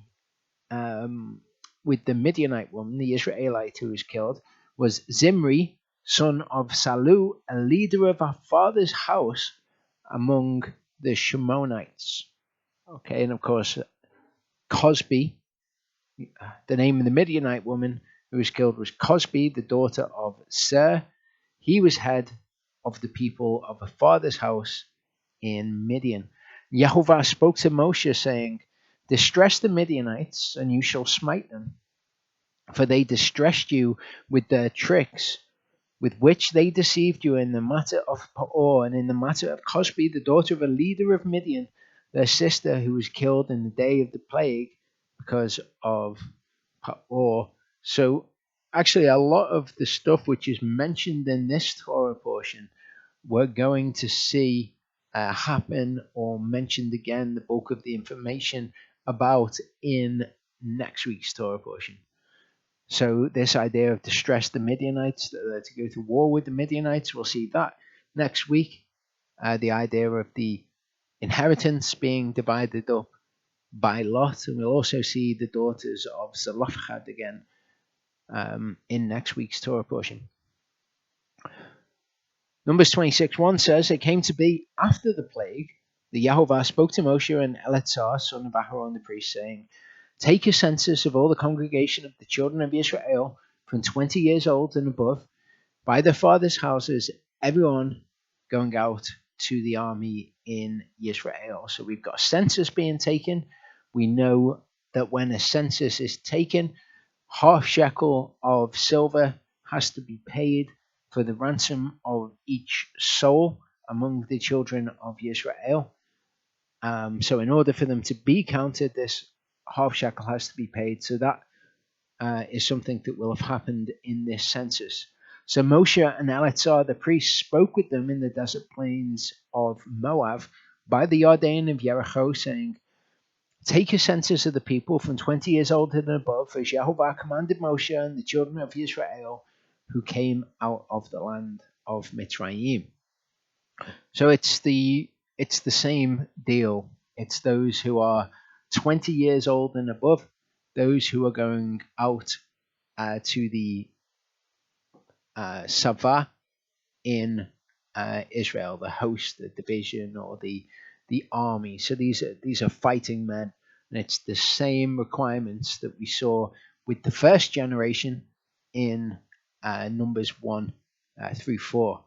Midianite woman, the Israelite who was killed, was Zimri, son of Salu, a leader of her father's house among the Shemonites. Okay, and of course, Cosbi, the name of the Midianite woman who was killed was Cosbi, the daughter of Ser. He was head of the people of her father's house in Midian. Yehovah spoke to Moshe, saying, distress the Midianites, and you shall smite them, for they distressed you with their tricks, with which they deceived you in the matter of Pa'or, and in the matter of Cosbi, the daughter of a leader of Midian, their sister, who was killed in the day of the plague because of Pa'or. So actually, a lot of the stuff which is mentioned in this Torah portion, we're going to see happen or mentioned again, the bulk of the information about in next week's Torah portion. So this idea of distress the Midianites, to go to war with the Midianites, we'll see that next week. The idea of the inheritance being divided up by lot, and we'll also see the daughters of Zelophehad again in next week's Torah portion. Numbers 26:1 says, it came to be after the plague, the Yehovah spoke to Moshe and Eleazar, son of Aharon the priest, saying, take a census of all the congregation of the children of Israel from 20 years old and above, by their fathers' houses, everyone going out to the army in Israel. So we've got a census being taken. We know that when a census is taken, half shekel of silver has to be paid for the ransom of each soul among the children of Israel. So in order for them to be counted, this half shekel has to be paid. So that is something that will have happened in this census. So Moshe and Eleazar the priest spoke with them in the desert plains of Moab by the Jordan of Jericho, saying, take a census of the people from 20 years old and above, as Yehovah commanded Moshe and the children of Israel who came out of the land of Mitzrayim. So it's the same deal. It's those who are 20 years old and above, those who are going out to the Sava in Israel, the host, the division, or the army. So these are fighting men, and it's the same requirements that we saw with the first generation in Numbers 1 through 4.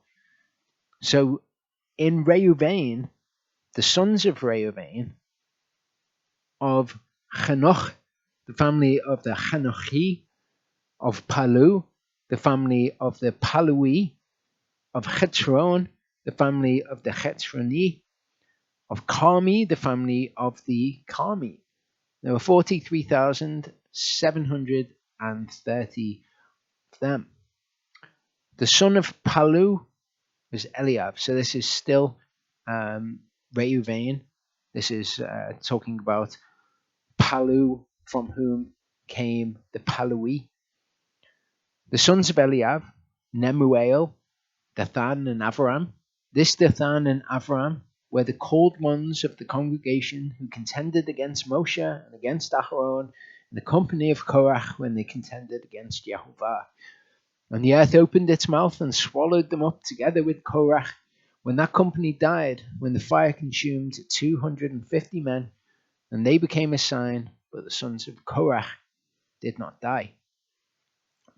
So in Reuven, the sons of Reuven, of Chanoch, the family of the Chanochi, of Palu, the family of the Palui, of Chetzron, the family of the Chetzroni, of Carmi, the family of the Carmi. There were 43,730 of them. The son of Palu was Eliab. So this is still Reuven. This is talking about Palu, from whom came the Palui. The sons of Eliab, Nemuel, Dathan, and Avram. This Dathan and Avram were the called ones of the congregation who contended against Moshe and against Aharon in the company of Korach when they contended against Yehovah. And the earth opened its mouth and swallowed them up together with Korach. When that company died, when the fire consumed 250 men, and they became a sign but the sons of Korach did not die.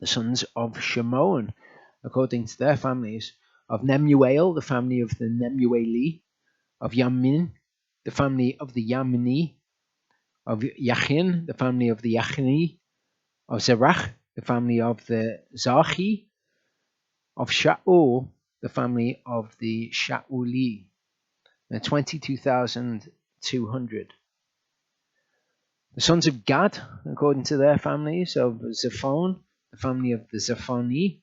The sons of Shimon, according to their families, of Nemuel, the family of the Nemueli, of Yamin, the family of the Yamini, of Yachin, the family of the Yachini, of Zerach, the family of the Zachi, of Shaul, the family of the Shauli, 22,200. The sons of Gad, according to their families, of Zephon, the family of the Zephoni,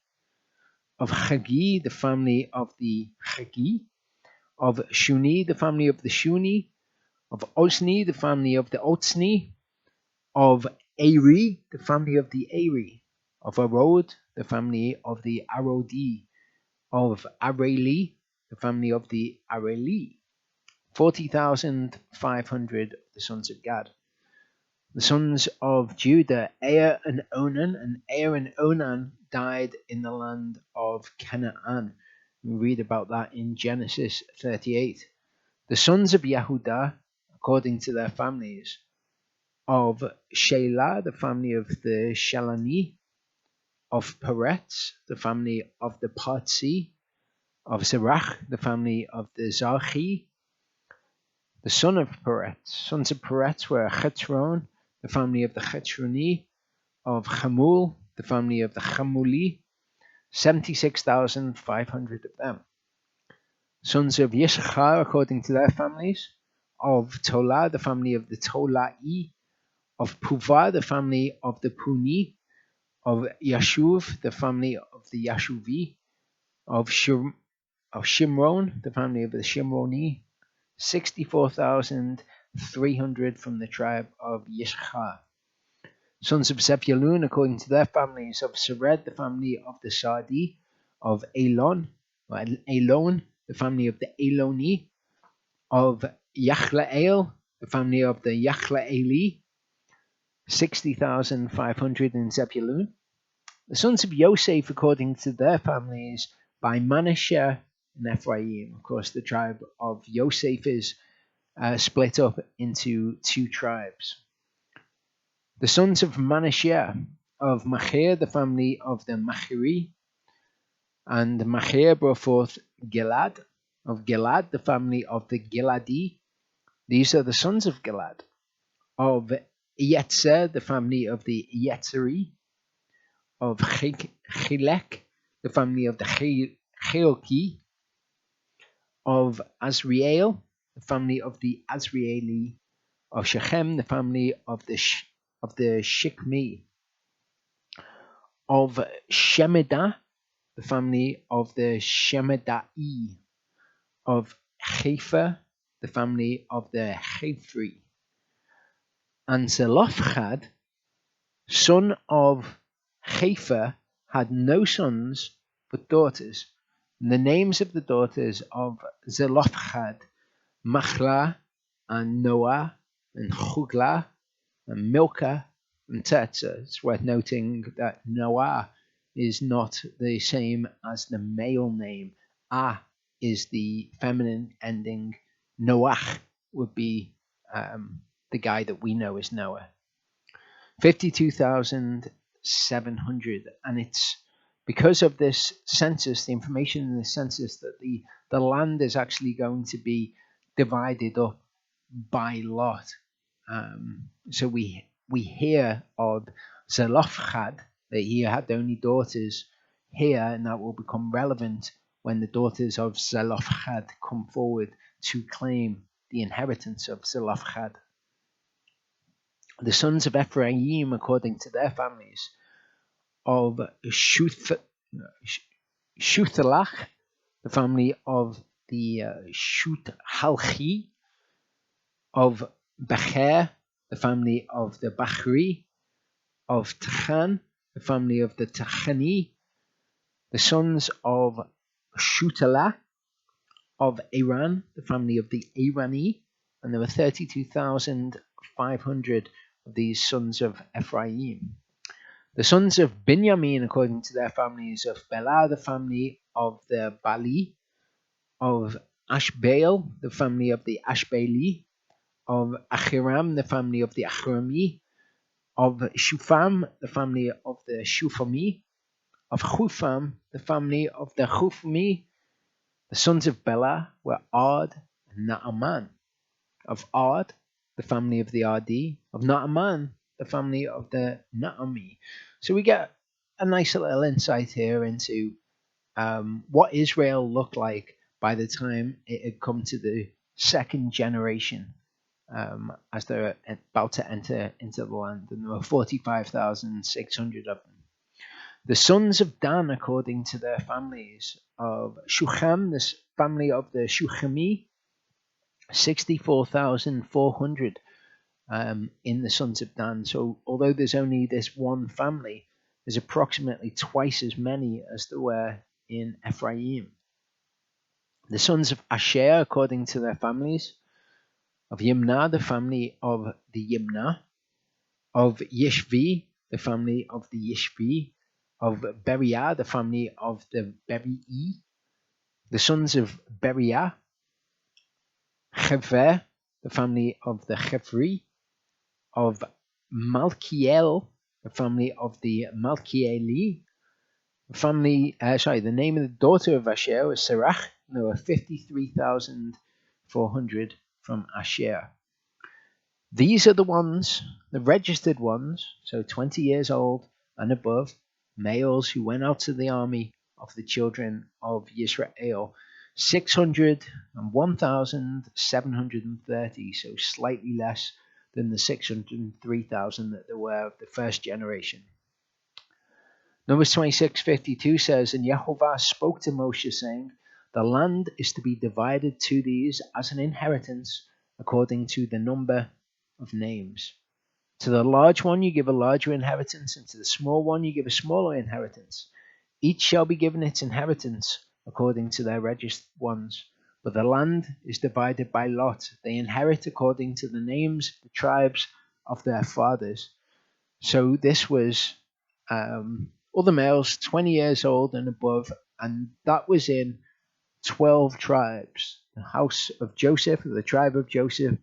of Chagi, the family of the Chagi, of Shuni, the family of the Shuni, of Ozni, the family of the Ozni, of Eri, the family of the Eri, of Arod, the family of the Arodi, of Areli, the family of the Areli. 40,500 of the sons of Gad. The sons of Judah, Er and Onan, and Er and Onan died in the land of Canaan. We read about that in Genesis 38. The sons of Yehudah, according to their families, of Shelah, the family of the Shalani, of Peretz, the family of the Partzi, of Zerach, the family of the Zachi. The sons of Peretz were Chetron, the family of the Chetroni, of Chamul, the family of the Chamuli, 76,500 of them. Sons of Yisachar, according to their families, of Tola, the family of the Tolai, of Puva, the family of the Puni, of Yashuv, the family of the Yashuvi, of Shimron, the family of the Shimroni, 64,300 from the tribe of Yisachar. Sons of Zebulun, according to their families, of Sered, the family of the Sadi, of Elon, the family of the Eloni, of Yachlael, the family of the Yachlaeli, 60,500 in Zebulun. The sons of Yosef, according to their families, by Manasseh and Ephraim. Of course, the tribe of Yosef is split up into two tribes. The sons of Manasseh, of Machir, the family of the Machiri, and Machir brought forth Gilad, of Gilad, the family of the Giladi. These are the sons of Gilad. Of Yetzer, the family of the Yetzeri, of Chilek, the family of the Cheoki, of Azriel, the family of the Azrieli, of Shechem, the family of the Shikmi, of Shemida, the family of the Shemidai, of Hepher, the family of the Hephri, and Zelophehad, son of Hepher, had no sons but daughters. And the names of the daughters of Zelophehad, Machlah, and Noah, and Chuglah, and Milcah, and Tetzah. It's worth noting that Noah is not the same as the male name. Ah is the feminine ending. Noach would be the guy that we know as Noah. 52,700, and it's because of this census, the information in the census, that the land is actually going to be divided up by lot. So we hear of Zelophehad, that he had only daughters here, and that will become relevant when the daughters of Zelophehad come forward to claim the inheritance of Zelophehad. The sons of Ephraim, according to their families, of Shuthelach, the family of the Shuthalchi, of Becher, the family of the Bachri, of Tachan, the family of the Tachani, the sons of Shutelah, of Iran, the family of the Irani, and there were 32,500 of these sons of Ephraim. The sons of Binyamin, according to their families, of Bela, the family of the Bali, of Ashbaal, the family of the Ashbaeli, of Achiram, the family of the Achirami, of Shufam, the family of the Shufami, of Chufam, the family of the Chufami. The sons of Bela were Ard and Naaman. Of Ard, the family of the Ardi. Of Naaman, the family of the Naami. So we get a nice little insight here into what Israel looked like by the time it had come to the second generation, as they're about to enter into the land. And there were 45,600 of them. The sons of Dan, according to their families, of Shucham, the family of the Shuchami, 64,400 in the sons of Dan. So although there's only this one family, there's approximately twice as many as there were in Ephraim. The sons of Asher, according to their families, of Yimnah, the family of the Yimnah, of Yishvi, the family of the Yishvi, of Beriah, the family of the Berii, the sons of Beriah, Chever, the family of the Chevri, of Malkiel, the family of the Malkieli, the name of the daughter of Asher was Serach. There were 53,400 from Asher. These are the ones, the registered ones, so 20 years old and above, males who went out to the army of the children of Israel, 601,730, so slightly less than the 603,000 that there were of the first generation. Numbers 26:52 says, And Yehovah spoke to Moshe, saying, The land is to be divided to these as an inheritance according to the number of names. To the large one you give a larger inheritance, and to the small one you give a smaller inheritance. Each shall be given its inheritance according to their registered ones. But the land is divided by lot. They inherit according to the names, the tribes of their fathers. So this was all the males 20 years old and above, and that was in 12 tribes. The house of Joseph, the tribe of Joseph,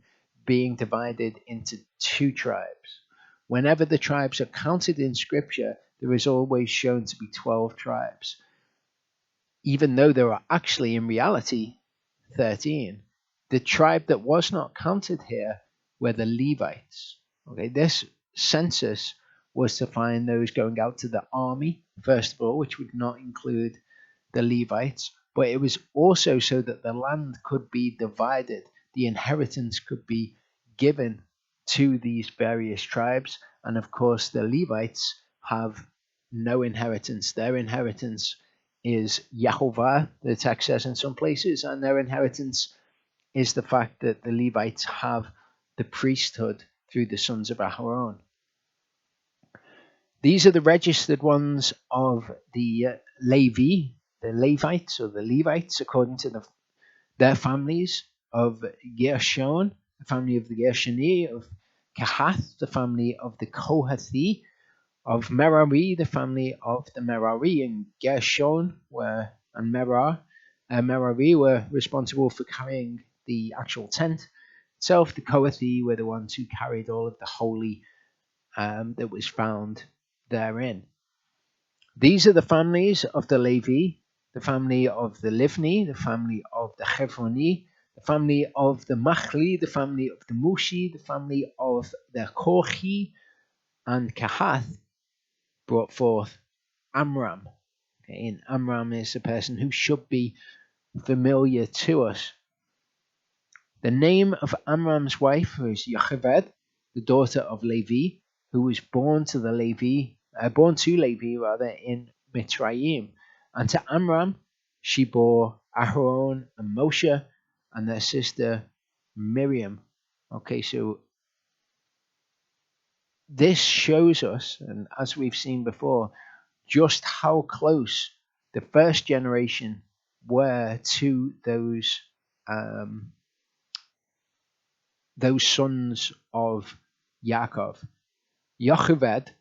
being divided into 2 tribes. Whenever the tribes are counted in Scripture, there is always shown to be 12 tribes, even though there are actually in reality 13. The tribe that was not counted here were the Levites. Okay, this census was to find those going out to the army, first of all, which would not include the Levites, but it was also so that the land could be divided, the inheritance could be given to these various tribes, and of course the Levites have no inheritance. Their inheritance is Yehovah, the text says in some places, and their inheritance is the fact that the Levites have the priesthood through the sons of Aaron. These are the registered ones of the Levi, the Levites or the Levites, according to their families, of Gershon, the family of the Gershoni, of Kahath, the family of the Kohathi, of Merari, the family of the Merari, and Gershon and Merari were responsible for carrying the actual tent itself. The Kohathi were the ones who carried all of the holy that was found therein. These are the families of the Levi, the family of the Livni, the family of the Chevroni, the family of the Machli, the family of the Mushi, the family of the Korchi, and Kahath brought forth Amram. Okay, and Amram is a person who should be familiar to us. The name of Amram's wife was Yocheved, the daughter of Levi, who was born to Levi in Mitzrayim. And to Amram she bore Aharon and Moshe and their sister Miriam. Okay, so this shows us, and as we've seen before, just how close the first generation were to those sons of Yaakov. Yocheved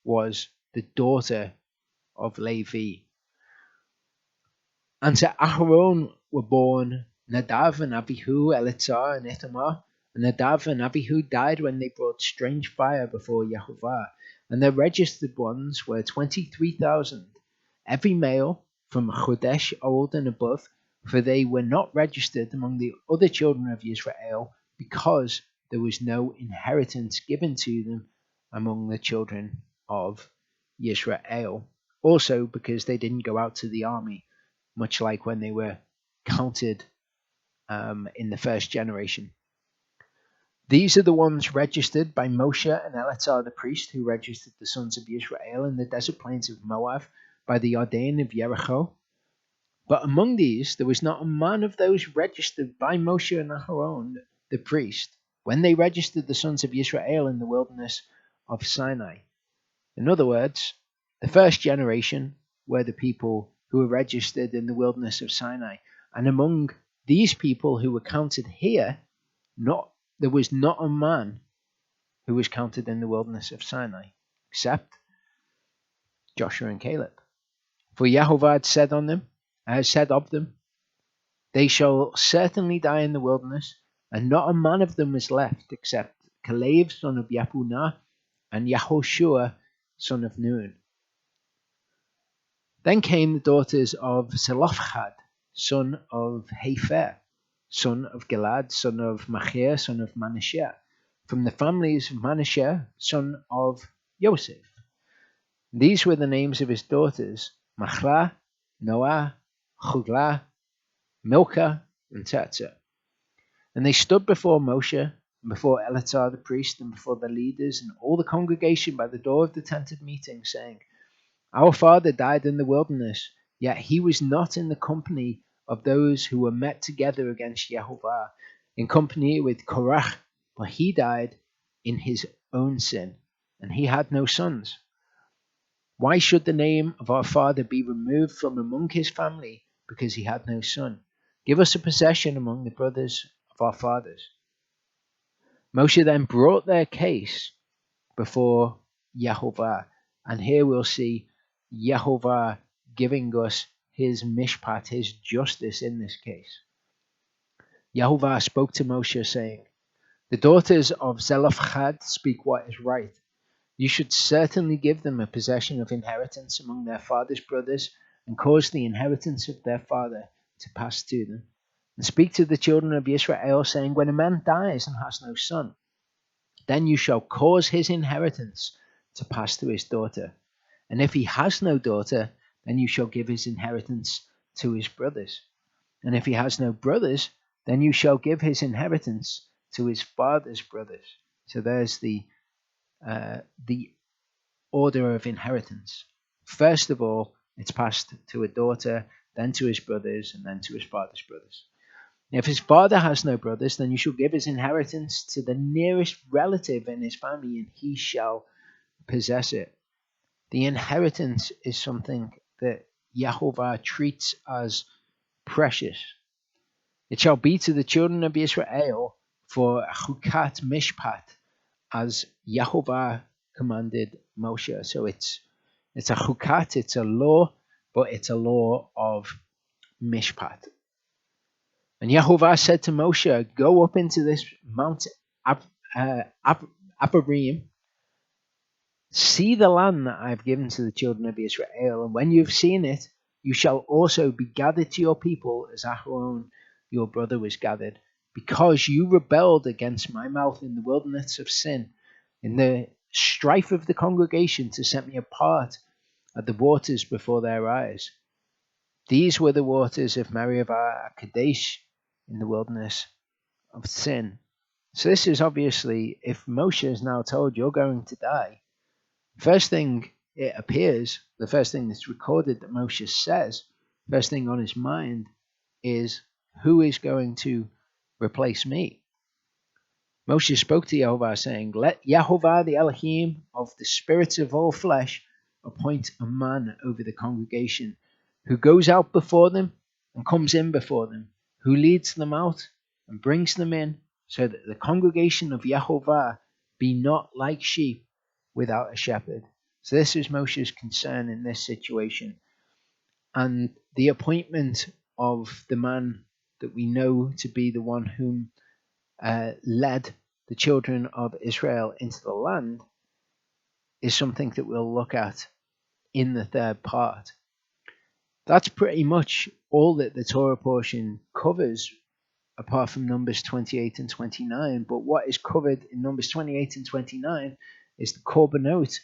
was the daughter of Levi. And to Aharon were born Nadav and Abihu, Eleazar and Ithamar. And Nadav and Abihu died when they brought strange fire before Yehovah. And the registered ones were 23,000, every male from Chodesh old and above, for they were not registered among the other children of Israel, because there was no inheritance given to them among the children of Israel. Also because they didn't go out to the army, much like when they were counted in the first generation. These are the ones registered by Moshe and Eleazar the priest, who registered the sons of Israel in the desert plains of Moab by the Jordan of Jericho. But among these there was not a man of those registered by Moshe and Aaron the priest, when they registered the sons of Israel in the wilderness of Sinai. In other words, the first generation were the people who were registered in the wilderness of Sinai. And among these people who were counted here, there was not a man who was counted in the wilderness of Sinai, except Joshua and Caleb. For Yehovah had said of them, they shall certainly die in the wilderness, and not a man of them was left, except Caleb son of Yefunah and Yehoshua son of Nun. Then came the daughters of Zelophehad, son of Hepher, son of Gilad, son of Machir, son of Manasseh, from the families of Manasseh, son of Joseph. These were the names of his daughters: Machlah, Noah, Chuglah, Milcah, and Tirzah. And they stood before Moshe, and before Eleazar the priest, and before the leaders, and all the congregation by the door of the tent of meeting, saying, Our father died in the wilderness, yet he was not in the company of those who were met together against Yehovah, in company with Korach, but he died in his own sin, and he had no sons. Why should the name of our father be removed from among his family, because he had no son? Give us a possession among the brothers of our fathers. Moshe then brought their case before Yehovah, and here we'll see Yehovah giving us his mishpat, his justice in this case. Yehovah spoke to Moshe, saying, The daughters of Zelophehad speak what is right. You should certainly give them a possession of inheritance among their father's brothers, and cause the inheritance of their father to pass to them. And speak to the children of Israel, saying, When a man dies and has no son, then you shall cause his inheritance to pass to his daughter. And if he has no daughter, then you shall give his inheritance to his brothers. And if he has no brothers, then you shall give his inheritance to his father's brothers. So there's the order of inheritance. First of all, it's passed to a daughter, then to his brothers, and then to his father's brothers. If his father has no brothers, then you shall give his inheritance to the nearest relative in his family, and he shall possess it. The inheritance is something that Yehovah treats as precious. It shall be to the children of Israel for chukat mishpat, as Yehovah commanded Moshe. So it's a chukat, it's a law, but it's a law of mishpat. And Yehovah said to Moshe, Go up into this Mount Abarim, see the land that I have given to the children of Israel, and when you have seen it, you shall also be gathered to your people as Aaron your brother was gathered, because you rebelled against my mouth in the wilderness of sin, in the strife of the congregation, to set me apart at the waters before their eyes. These were the waters of Meribah Kadesh in the wilderness of sin. So this is obviously, if Moshe is now told you're going to die, first thing it appears, the first thing that's recorded that Moshe says, first thing on his mind is, who is going to replace me? Moshe spoke to Yehovah, saying, Let Yehovah the Elohim of the spirits of all flesh appoint a man over the congregation, who goes out before them and comes in before them, who leads them out and brings them in, so that the congregation of Yehovah be not like sheep without a shepherd. So this is Moshe's concern in this situation. And the appointment of the man that we know to be the one whom led the children of Israel into the land is something that we'll look at in the third part. That's pretty much all that the Torah portion covers, apart from Numbers 28 and 29. But what is covered in Numbers 28 and 29 is the korbanot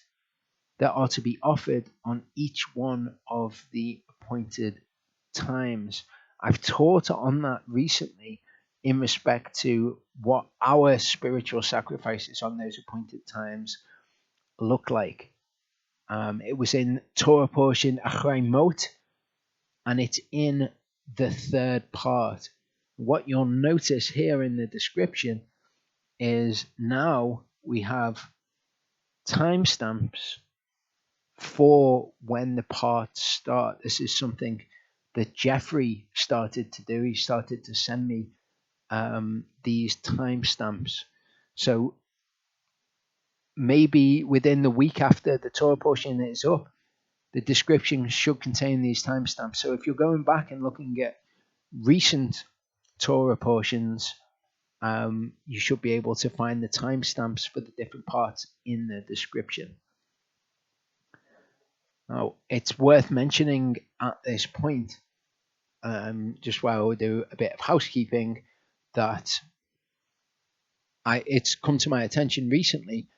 that are to be offered on each one of the appointed times. I've taught on that recently in respect to what our spiritual sacrifices on those appointed times look like. It was in Torah portion Achrei Mot, and it's in the third part. What you'll notice here in the description is now we have timestamps for when the parts start. This is something that Jeffrey started to do. He started to send me these timestamps. So maybe within the week after the Torah portion is up, the description should contain these timestamps. So if you're going back and looking at recent Torah portions, you should be able to find the timestamps for the different parts in the description. Now, it's worth mentioning at this point, just while we do a bit of housekeeping, that it's come to my attention recently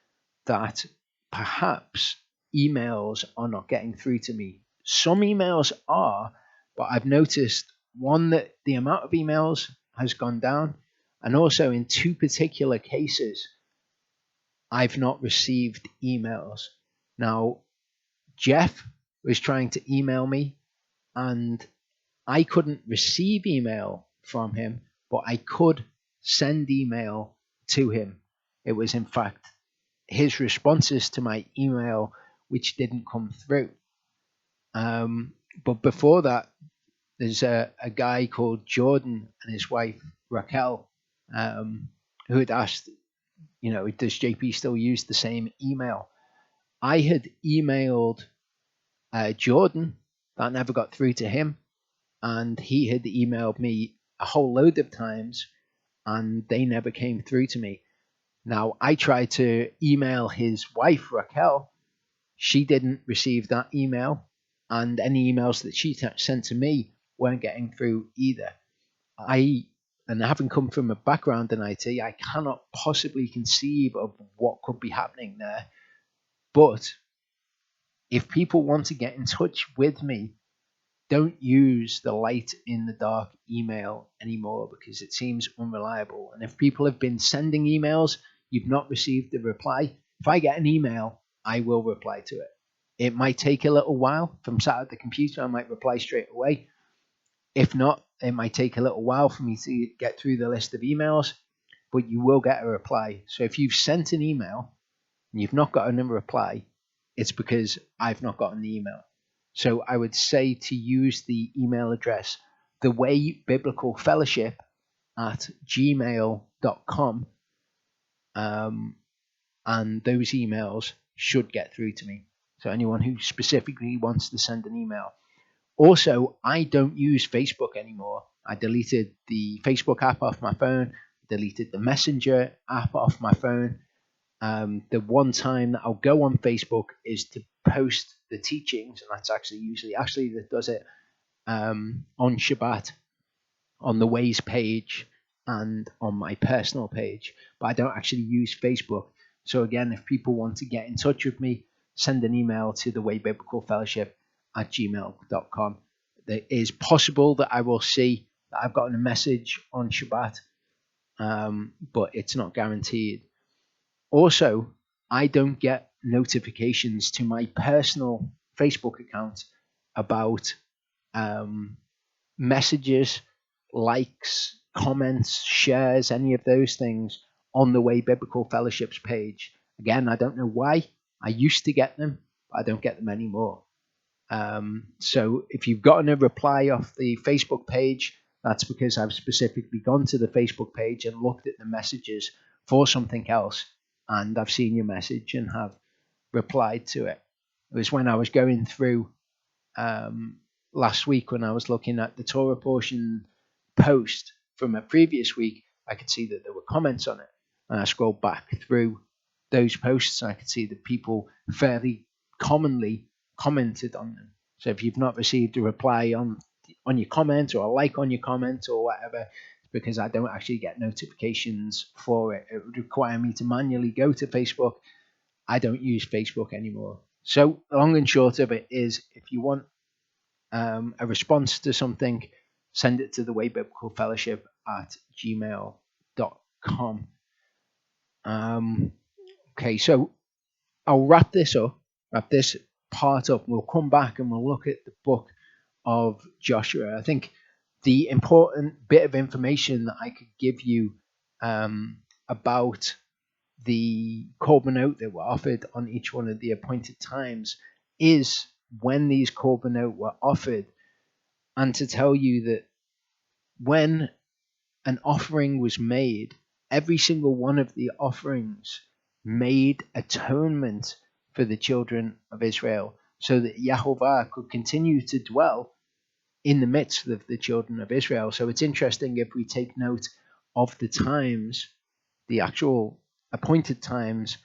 that perhaps emails are not getting through to me. Some emails are, but I've noticed one, that the amount of emails has gone down, and also in two particular cases, I've not received emails. Now, Jeff was trying to email me, and I couldn't receive email from him, but I could send email to him. It was, in fact, his responses to my email which didn't come through. But before that, there's a guy called Jordan and his wife Raquel, who had asked, does JP still use the same email? I had emailed Jordan, that never got through to him, and he had emailed me a whole load of times, and they never came through to me. Now, I tried to email his wife, Raquel. She didn't receive that email, and any emails that she sent to me weren't getting through either. And having come from a background in IT, I cannot possibly conceive of what could be happening there. But if people want to get in touch with me, don't use the light in the dark email anymore, because it seems unreliable. And if people have been sending emails, you've not received a reply. If I get an email, I will reply to it. It might take a little while. If I'm sat at the computer, I might reply straight away. If not, it might take a little while for me to get through the list of emails, but you will get a reply. So if you've sent an email and you've not got a reply, it's because I've not gotten the email. So I would say to use the email address, thewaybiblicalfellowship@gmail.com, and those emails should get through to me. So anyone who specifically wants to send an email. Also, I don't use Facebook anymore. I deleted the Facebook app off my phone, deleted the Messenger app off my phone. The one time that I'll go on Facebook is to post the teachings, and that's actually usually Ashley that does it on Shabbat, on the Ways page and on my personal page. But I don't actually use Facebook. So again, if people want to get in touch with me, send an email to thewaybiblicalfellowship@gmail.com. It is possible that I will see that I've gotten a message on Shabbat, but it's not guaranteed. Also, I don't get notifications to my personal Facebook account about messages, likes, comments, shares, any of those things on the Way Biblical Fellowship's page. Again, I don't know why. I used to get them, but I don't get them anymore. So if you've gotten a reply off the Facebook page, that's because I've specifically gone to the Facebook page and looked at the messages for something else, and I've seen your message and have replied to it. It was when I was going through last week, when I was looking at the Torah portion post from a previous week, I could see that there were comments on it. And I scrolled back through those posts and I could see that people fairly commonly commented on them. So if you've not received a reply on your comment or a like on your comment or whatever, it's because I don't actually get notifications for it. It would require me to manually go to Facebook. I don't use Facebook anymore. So long and short of it is, if you want a response to something, send it to the Way Biblical Fellowship at gmail.com. Okay, so I'll wrap this part up. We'll come back and we'll look at the book of Joshua. I think the important bit of information that I could give you about the korbanot that were offered on each one of the appointed times is when these korbanot were offered, and to tell you that when an offering was made, every single one of the offerings made atonement for the children of Israel, so that Yahovah could continue to dwell in the midst of the children of Israel. So it's interesting if we take note of the times, the actual appointed times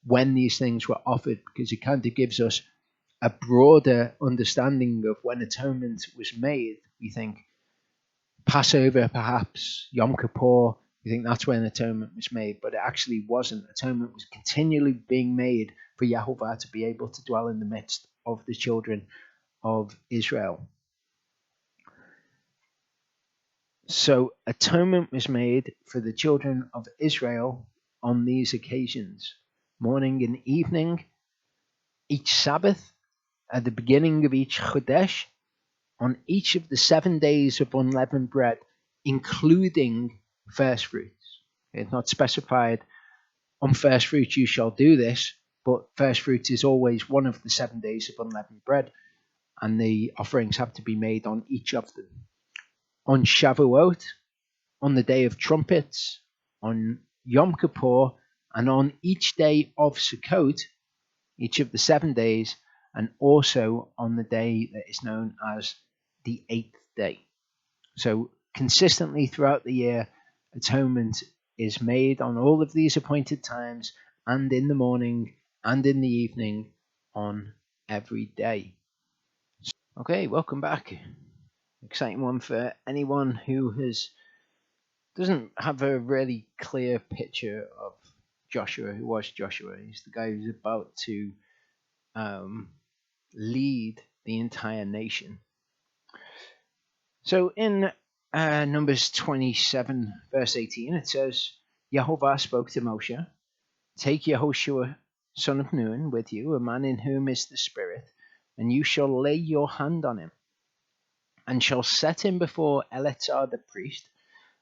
when these things were offered, because it kind of gives us a broader understanding of when atonement was made. We think Passover, perhaps Yom Kippur, we think that's when atonement was made, but it actually wasn't. Atonement was continually being made for Yahovah to be able to dwell in the midst of the children of Israel. So atonement was made for the children of Israel on these occasions, morning and evening, each Sabbath, at the beginning of each Chodesh, on each of the 7 days of unleavened bread, including first fruits. It's not specified, on first fruits you shall do this, but first fruits is always one of the 7 days of unleavened bread, and the offerings have to be made on each of them. On Shavuot, on the day of trumpets, on Yom Kippur, and on each day of Sukkot, each of the 7 days, and also on the day that is known as the 8th day. So consistently throughout the year, atonement is made on all of these appointed times, and in the morning and in the evening on every day. Okay, welcome back. Exciting one for anyone who doesn't have a really clear picture of Joshua. Who was Joshua? He's the guy who's about to lead the entire nation. So in Numbers 27, verse 18, it says, Yahovah spoke to Moshe, take Yehoshua, son of Nun, with you, a man in whom is the Spirit, and you shall lay your hand on him, and shall set him before Eleazar the priest,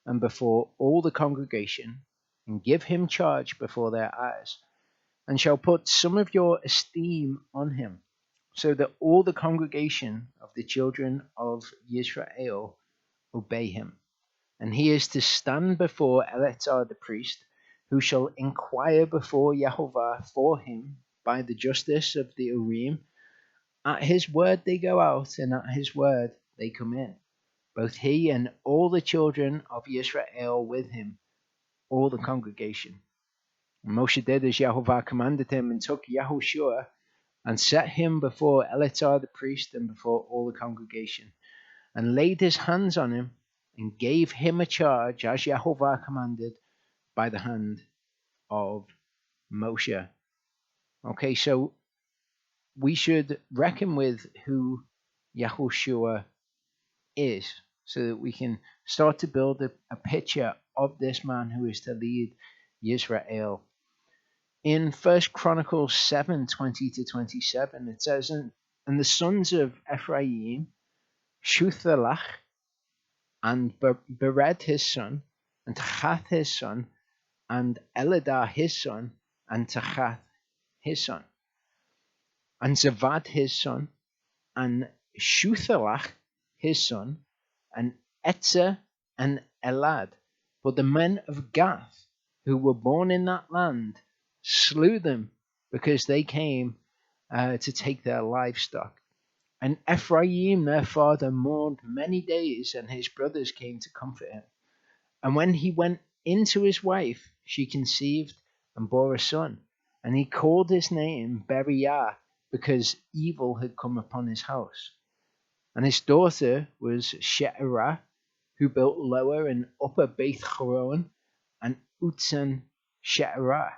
and before all the congregation, and give him charge before their eyes, and shall put some of your esteem on him, so that all the congregation of the children of Israel obey him. And he is to stand before Eleazar the priest, who shall inquire before Yahovah for him by the justice of the Urim. At his word they go out, and at his word they come in, both he and all the children of Israel with him, all the congregation. And Moshe did as Yahovah commanded him, and took Yehoshua, and set him before Eleazar the priest and before all the congregation, and laid his hands on him, and gave him a charge as Yahovah commanded by the hand of Moshe. Okay, so we should reckon with who Yehoshua is, so that we can start to build a picture of this man who is to lead Israel. In 1 Chronicles 7:20-27, it says, and the sons of Ephraim, Shuthelach, and Bered his son, and Tachath his son, and Elidah his son, and Tachath his son, and Zavad his son, and Shuthelach his son, and Etzer and Elad. But the men of Gath, who were born in that land, slew them, because they came to take their livestock. And Ephraim their father mourned many days, and his brothers came to comfort him. And when he went into his wife, she conceived and bore a son. And he called his name Beriah, because evil had come upon his house. And his daughter was She'erah, who built lower and upper Beth Horon, and Utzan She'erah.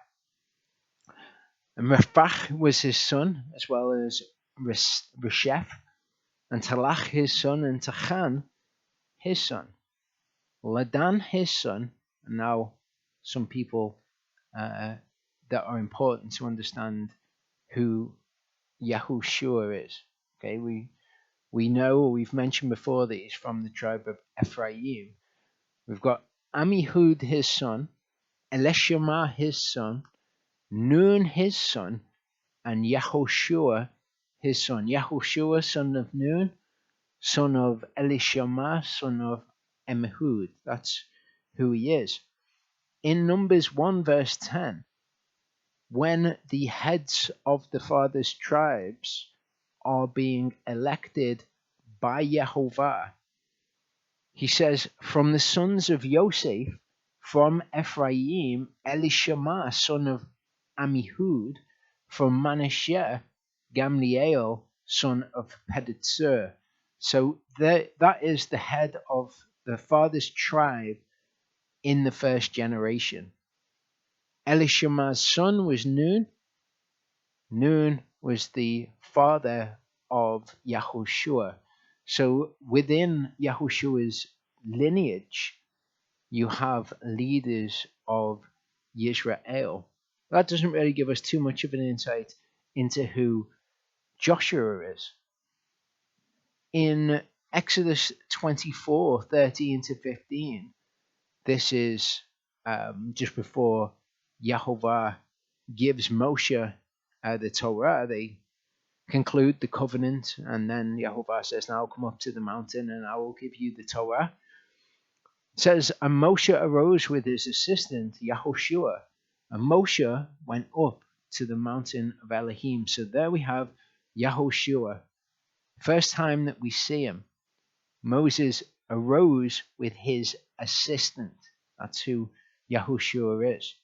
And Rephach was his son, as well as Resheph, and Talach his son, and Tachan his son. Ladan his son. And now some people that are important to understand who Yahushua is. Okay, we know, we've mentioned before, that he's from the tribe of Ephraim. We've got Amihud his son, Elishama his son, Nun his son, and Yahushua his son. Yahushua, son of Nun, son of Elishama, son of Amihud. That's who he is. In Numbers 1 verse 10, when the heads of the fathers' tribes are being elected by Yehovah, he says, from the sons of Yosef, from Ephraim, Elishama, son of Amihud, from Manasseh, Gamliel, son of Pedazur. So that is the head of the father's tribe in the first generation. Elishama's son was Nun. Nun was the father of Yahushua. So within Yahushua's lineage, you have leaders of Yisrael. That doesn't really give us too much of an insight into who Joshua is. In Exodus 24:13-15, this is just before Yahovah gives Moshe the Torah. They conclude the covenant, and then Yahovah says, now come up to the mountain and I will give you the Torah. It says, and Moshe arose with his assistant Yahushua, and Moshe went up to the mountain of Elohim. So there we have Yahushua. First time that we see him, Moses arose with his assistant. That's who Yahushua is.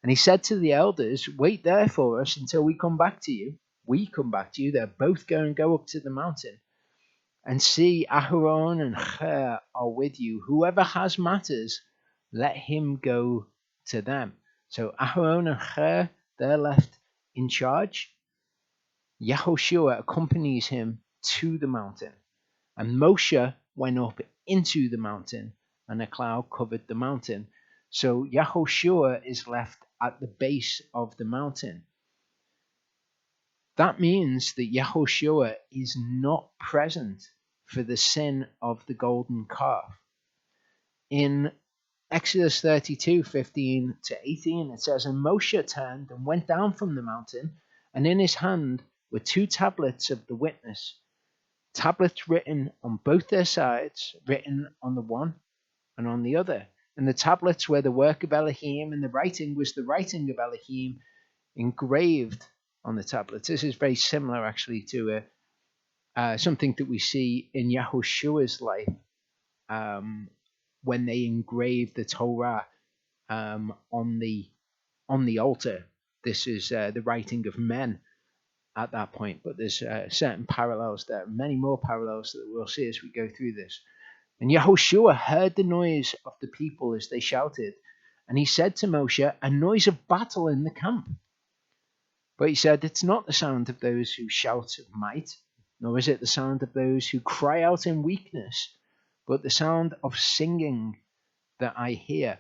And he said to the elders, wait there for us until we come back to you. We come back to you. They're both going to go up to the mountain. And see, Aharon and Cher are with you. Whoever has matters, let him go to them. So Aharon and Cher, they're left in charge. Yahushua accompanies him to the mountain. And Moshe went up into the mountain, and a cloud covered the mountain. So Yahushua is left at the base of the mountain. That means that Yahushua is not present for the sin of the golden calf. In Exodus 32:15-18, it says, and Moshe turned and went down from the mountain, and in his hand were 2 tablets of the witness, tablets written on both their sides, written on the one and on the other. And the tablets were the work of Elohim, and the writing was the writing of Elohim engraved on the tablets. This is very similar, actually, to something that we see in Yahushua's life when they engrave the Torah on the altar. This is the writing of men at that point, but there's certain parallels there, many more parallels that we'll see as we go through this. And Yahushua heard the noise of the people as they shouted, and he said to Moshe, a noise of battle in the camp. But he said, it's not the sound of those who shout of might, nor is it the sound of those who cry out in weakness, but the sound of singing that I hear.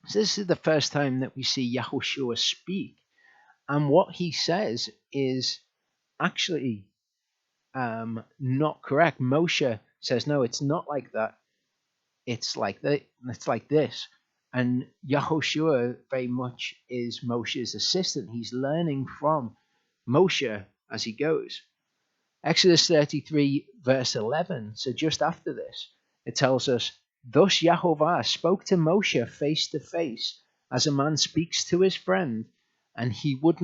So this is the first time that we see Yahushua speak. And what he says is actually not correct. Moshe says, no, it's not like that. It's like that. It's like this. And Yahushua very much is Moshe's assistant. He's learning from Moshe as he goes. Exodus 33 verse 11. So just after this, it tells us, thus Yahovah spoke to Moshe face to face, as a man speaks to his friend, and he would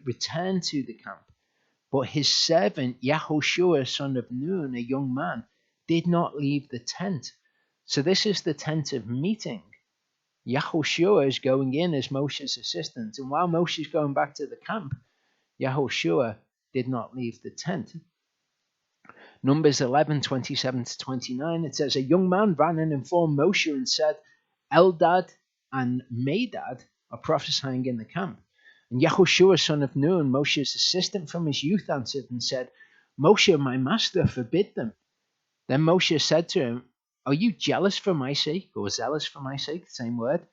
return to the camp. But his servant Yahushua, son of Nun, a young man, did not leave the tent. So this is the tent of meeting. Yahushua is going in as Moshe's assistant, and while Moshe is going back to the camp, Yahushua did not leave the tent. Numbers 11:27-29, it says, a young man ran and informed Moshe and said, Eldad and Medad are prophesying in the camp. And Yahushua, son of Nun, Moshe's assistant from his youth, answered and said, Moshe, my master, forbid them. Then Moshe said to him, are you jealous for my sake, or zealous for my sake, the same word?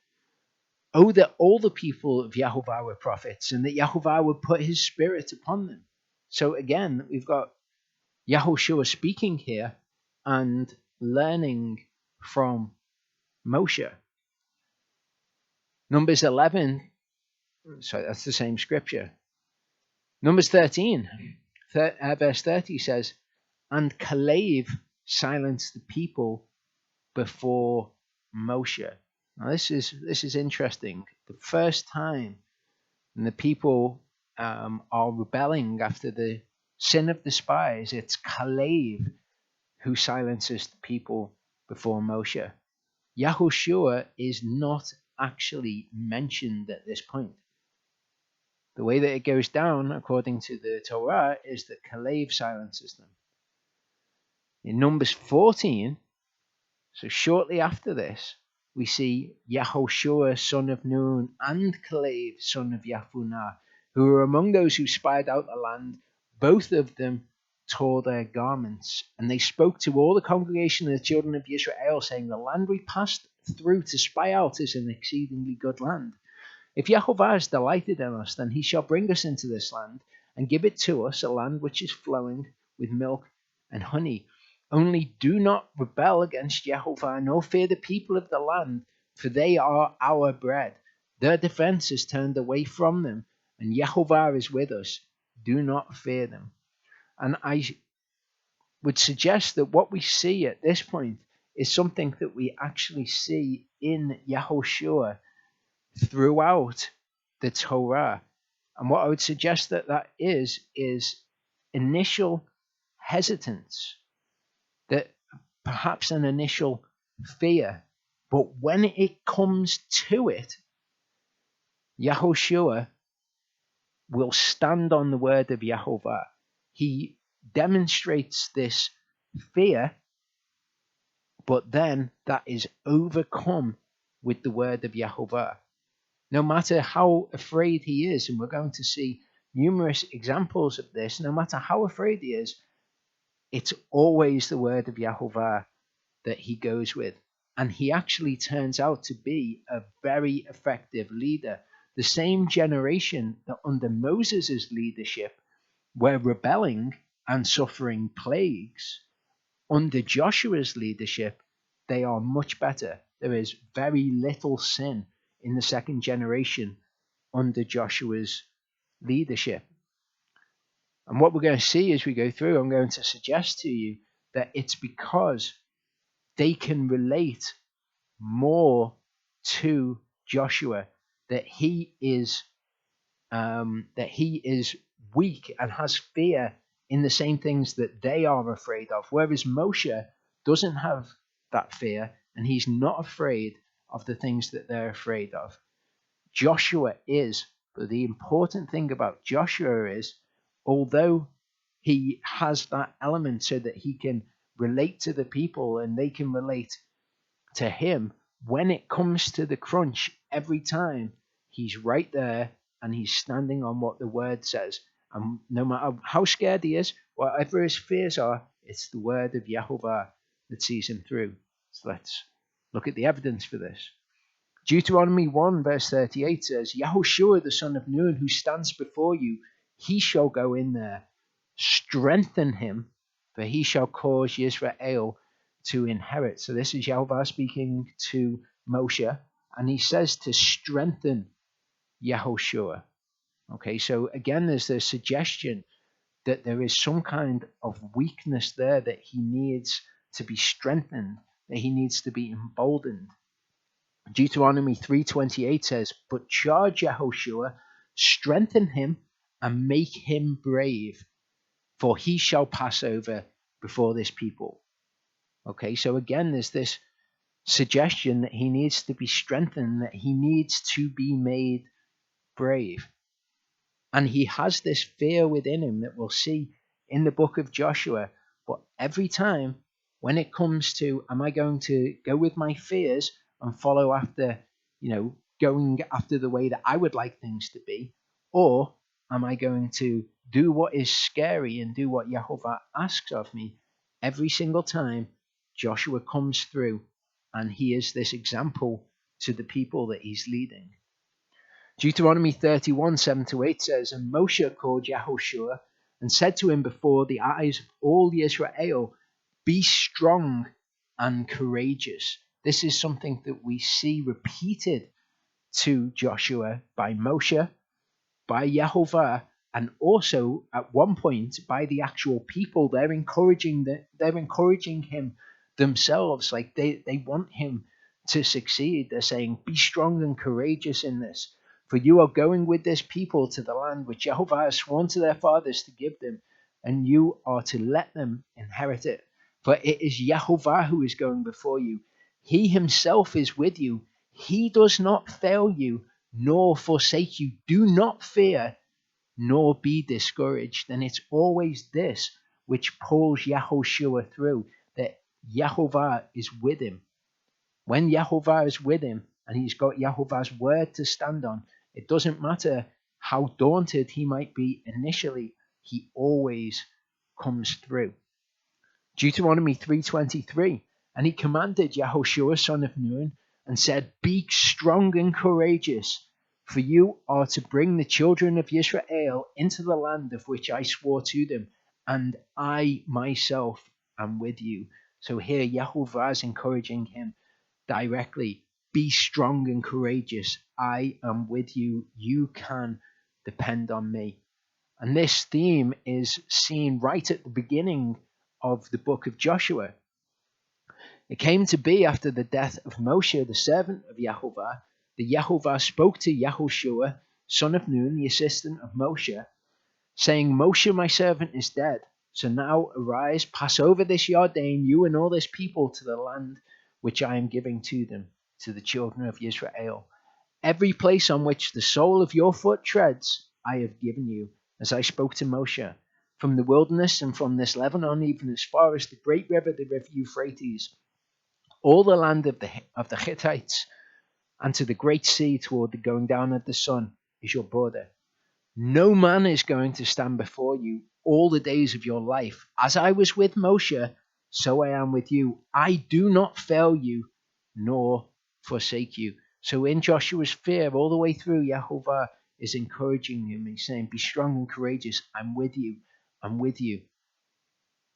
Oh, that all the people of Yahuwah were prophets, and that Yahuwah would put his spirit upon them. So again, we've got Yahushua speaking here and learning from Moshe. Numbers 11, sorry, that's the same scripture. Numbers 13, verse 30 says, and Caleb silenced the people before Moshe. Now this is interesting. The first time the people are rebelling after the sin of the spies, it's Caleb who silences the people before Moshe. Yahushua is not actually mentioned at this point. The way that it goes down, according to the Torah, is that Caleb silences them. In Numbers 14, so shortly after this, we see Yahushua, son of Nun, and Caleb, son of Yefunah, who were among those who spied out the land. Both of them tore their garments, and they spoke to all the congregation of the children of Israel, saying, the land we passed through to spy out is an exceedingly good land. If Yahuwah is delighted in us, then he shall bring us into this land and give it to us, a land which is flowing with milk and honey. Only do not rebel against Yahuwah, nor fear the people of the land, for they are our bread. Their defense is turned away from them, and Yahuwah is with us. Do not fear them. And I would suggest that what we see at this point is something that we actually see in Yahushua throughout the Torah. And what I would suggest that is initial hesitance, that perhaps an initial fear, but when it comes to it, Yahushua will stand on the word of Yahuwah. He demonstrates this fear, but then that is overcome with the word of Yahuwah. No matter how afraid he is, and we're going to see numerous examples of this, no matter how afraid he is, it's always the word of Yahuwah that he goes with. And he actually turns out to be a very effective leader. The same generation that under Moses' leadership were rebelling and suffering plagues, under Joshua's leadership, they are much better. There is very little sin in the second generation under Joshua's leadership. And what we're going to see as we go through, I'm going to suggest to you that it's because they can relate more to Joshua, that he is weak and has fear in the same things that they are afraid of, whereas Moshe doesn't have that fear, and he's not afraid of the things that they're afraid of. Joshua is, but the important thing about Joshua is, although he has that element so that he can relate to the people and they can relate to him, when it comes to the crunch, every time he's right there and he's standing on what the word says. And no matter how scared he is, whatever his fears are, it's the word of Yahuwah that sees him through. So let's look at the evidence for this. Deuteronomy 1 verse 38 says, Yahushua the son of Nun, who stands before you, he shall go in there. Strengthen him, for he shall cause Israel to inherit. So this is Yahuwah speaking to Moshe, and he says to strengthen Yahushua. Okay, so again, there's the suggestion that there is some kind of weakness there, that he needs to be strengthened, that he needs to be emboldened. Deuteronomy 3:28 says, but charge Yahushua, strengthen him, and make him brave, for he shall pass over before this people. Okay, so again, there's this suggestion that he needs to be strengthened, that he needs to be made brave. And he has this fear within him that we'll see in the book of Joshua. But every time when it comes to, am I going to go with my fears and follow after, going after the way that I would like things to be? Or am I going to do what is scary and do what Yehovah asks of me? Every single time Joshua comes through and he is this example to the people that he's leading. Deuteronomy 31:7-8 says, And Moshe called Yahushua and said to him before the eyes of all Israel, Be strong and courageous. This is something that we see repeated to Joshua by Moshe, by Yehovah, and also at one point by the actual people. They're encouraging him themselves. Like they want him to succeed. They're saying, Be strong and courageous in this. For you are going with this people to the land which Jehovah has sworn to their fathers to give them, and you are to let them inherit it. For it is Jehovah who is going before you. He himself is with you. He does not fail you, nor forsake you. Do not fear, nor be discouraged. And it's always this which pulls Yahushua through, that Yehovah is with him. When Yehovah is with him, and he's got Yehovah's word to stand on, it doesn't matter how daunted he might be initially, he always comes through. Deuteronomy 3:23, And he commanded Yahushua son of Nun, and said, Be strong and courageous, for you are to bring the children of Israel into the land of which I swore to them, and I myself am with you. So here Yehovah is encouraging him directly. Be strong and courageous. I am with you. You can depend on me. And this theme is seen right at the beginning of the book of Joshua. It came to be after the death of Moshe, the servant of Yehovah, that Yehovah spoke to Yahushua, son of Nun, the assistant of Moshe, saying, Moshe, my servant, is dead. So now arise, pass over this Jordan, you and all this people, to the land which I am giving to them, to the children of Israel. Every place on which the sole of your foot treads, I have given you, as I spoke to Moshe, from the wilderness and from this Lebanon, even as far as the great river, the river Euphrates, all the land of the Hittites, and to the great sea toward the going down of the sun is your border. No man is going to stand before you all the days of your life. As I was with Moshe, so I am with you. I do not fail you, nor forsake you. So in Joshua's fear, all the way through, Yehovah is encouraging him. He's saying, Be strong and courageous. I'm with you. I'm with you.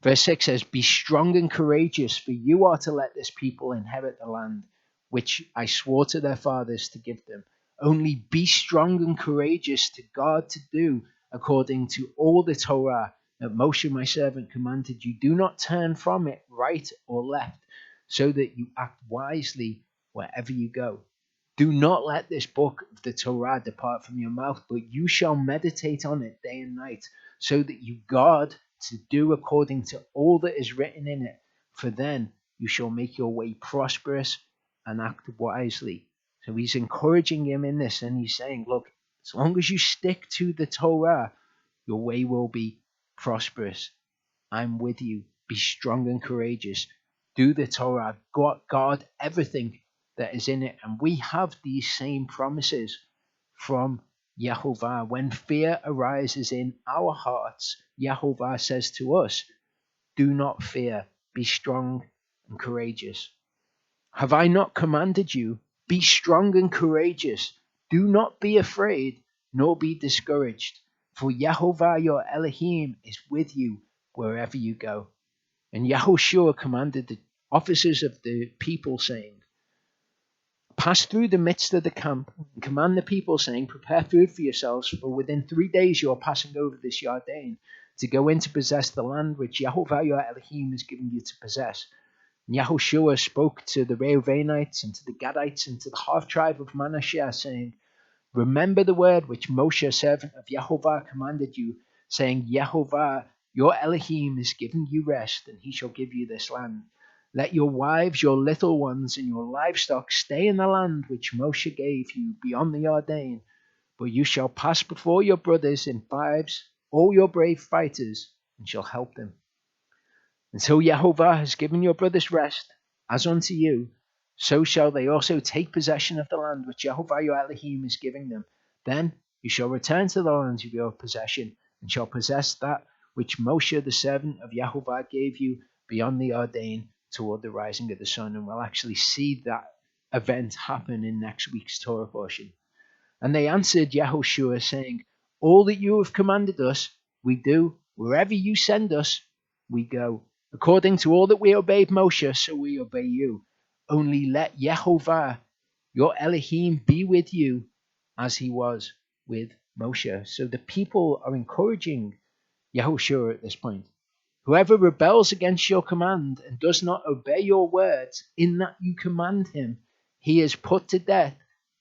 Verse 6 says, Be strong and courageous, for you are to let this people inherit the land, which I swore to their fathers to give them. Only be strong and courageous to God to do according to all the Torah that Moshe my servant commanded you. Do not turn from it right or left, so that you act wisely wherever you go. Do not let this book of the Torah depart from your mouth, but you shall meditate on it day and night, so that you guard to do according to all that is written in it. For then you shall make your way prosperous and act wisely. So he's encouraging him in this, and he's saying, look, as long as you stick to the Torah, your way will be prosperous. I'm with you. Be strong and courageous. Do the Torah. Guard everything that is in it. And we have these same promises from Yehovah. When fear arises in our hearts, Yehovah says to us, Do not fear. Be strong and courageous. Have I not commanded you? Be strong and courageous. Do not be afraid, nor be discouraged. For Yehovah your Elohim is with you wherever you go. And Yahushua commanded the officers of the people, saying, Pass through the midst of the camp, and command the people, saying, Prepare food for yourselves, for within 3 days you are passing over this Jordan, to go in to possess the land which Yehovah your Elohim is giving you to possess. And Yahushua spoke to the Reubenites and to the Gadites and to the half-tribe of Manasseh, saying, Remember the word which Moshe, servant of Yehovah, commanded you, saying, Yehovah, your Elohim, is giving you rest, and he shall give you this land. Let your wives, your little ones, and your livestock stay in the land which Moshe gave you beyond the Jordan. But you shall pass before your brothers in fives, all your brave fighters, and shall help them. Until Jehovah has given your brothers rest, as unto you, so shall they also take possession of the land which Jehovah your Elohim is giving them. Then you shall return to the land of your possession, and shall possess that which Moshe the servant of Jehovah gave you beyond the Jordan toward the rising of the sun. And we'll actually see that event happen in next week's Torah portion. And they answered Yehoshua, saying, all that you have commanded us, we do. Wherever you send us, we go. According to all that we obeyed Moshe, so we obey you. Only let Yehovah, your Elohim, be with you as he was with Moshe. So the people are encouraging Yehoshua at this point. Whoever rebels against your command and does not obey your words in that you command him, he is put to death.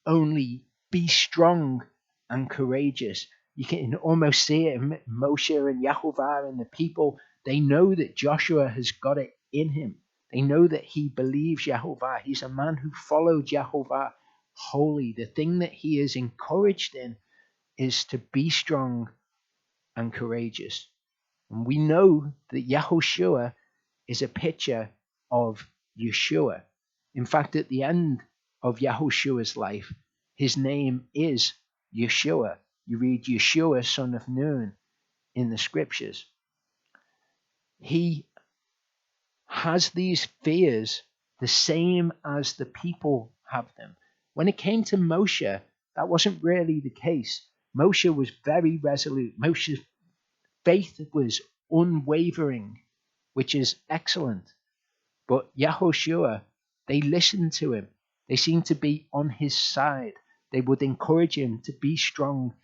Only be strong and courageous. You can almost see it in Moshe and Yehovah and the people. They know that Joshua has got it in him. They know that he believes Yehovah. He's a man who followed Yehovah wholly. The thing that he is encouraged in is to be strong and courageous. And we know that Yehoshua is a picture of Yeshua. In fact, at the end of Yehoshua's life, his name is Yeshua. You read Yeshua, son of Nun, in the scriptures. He has these fears the same as the people have them. When it came to Moshe, that wasn't really the case. Moshe was very resolute. Moshe's faith was unwavering, which is excellent. But Yehoshua, they listened to him. They seemed to be on his side. They would encourage him to be strong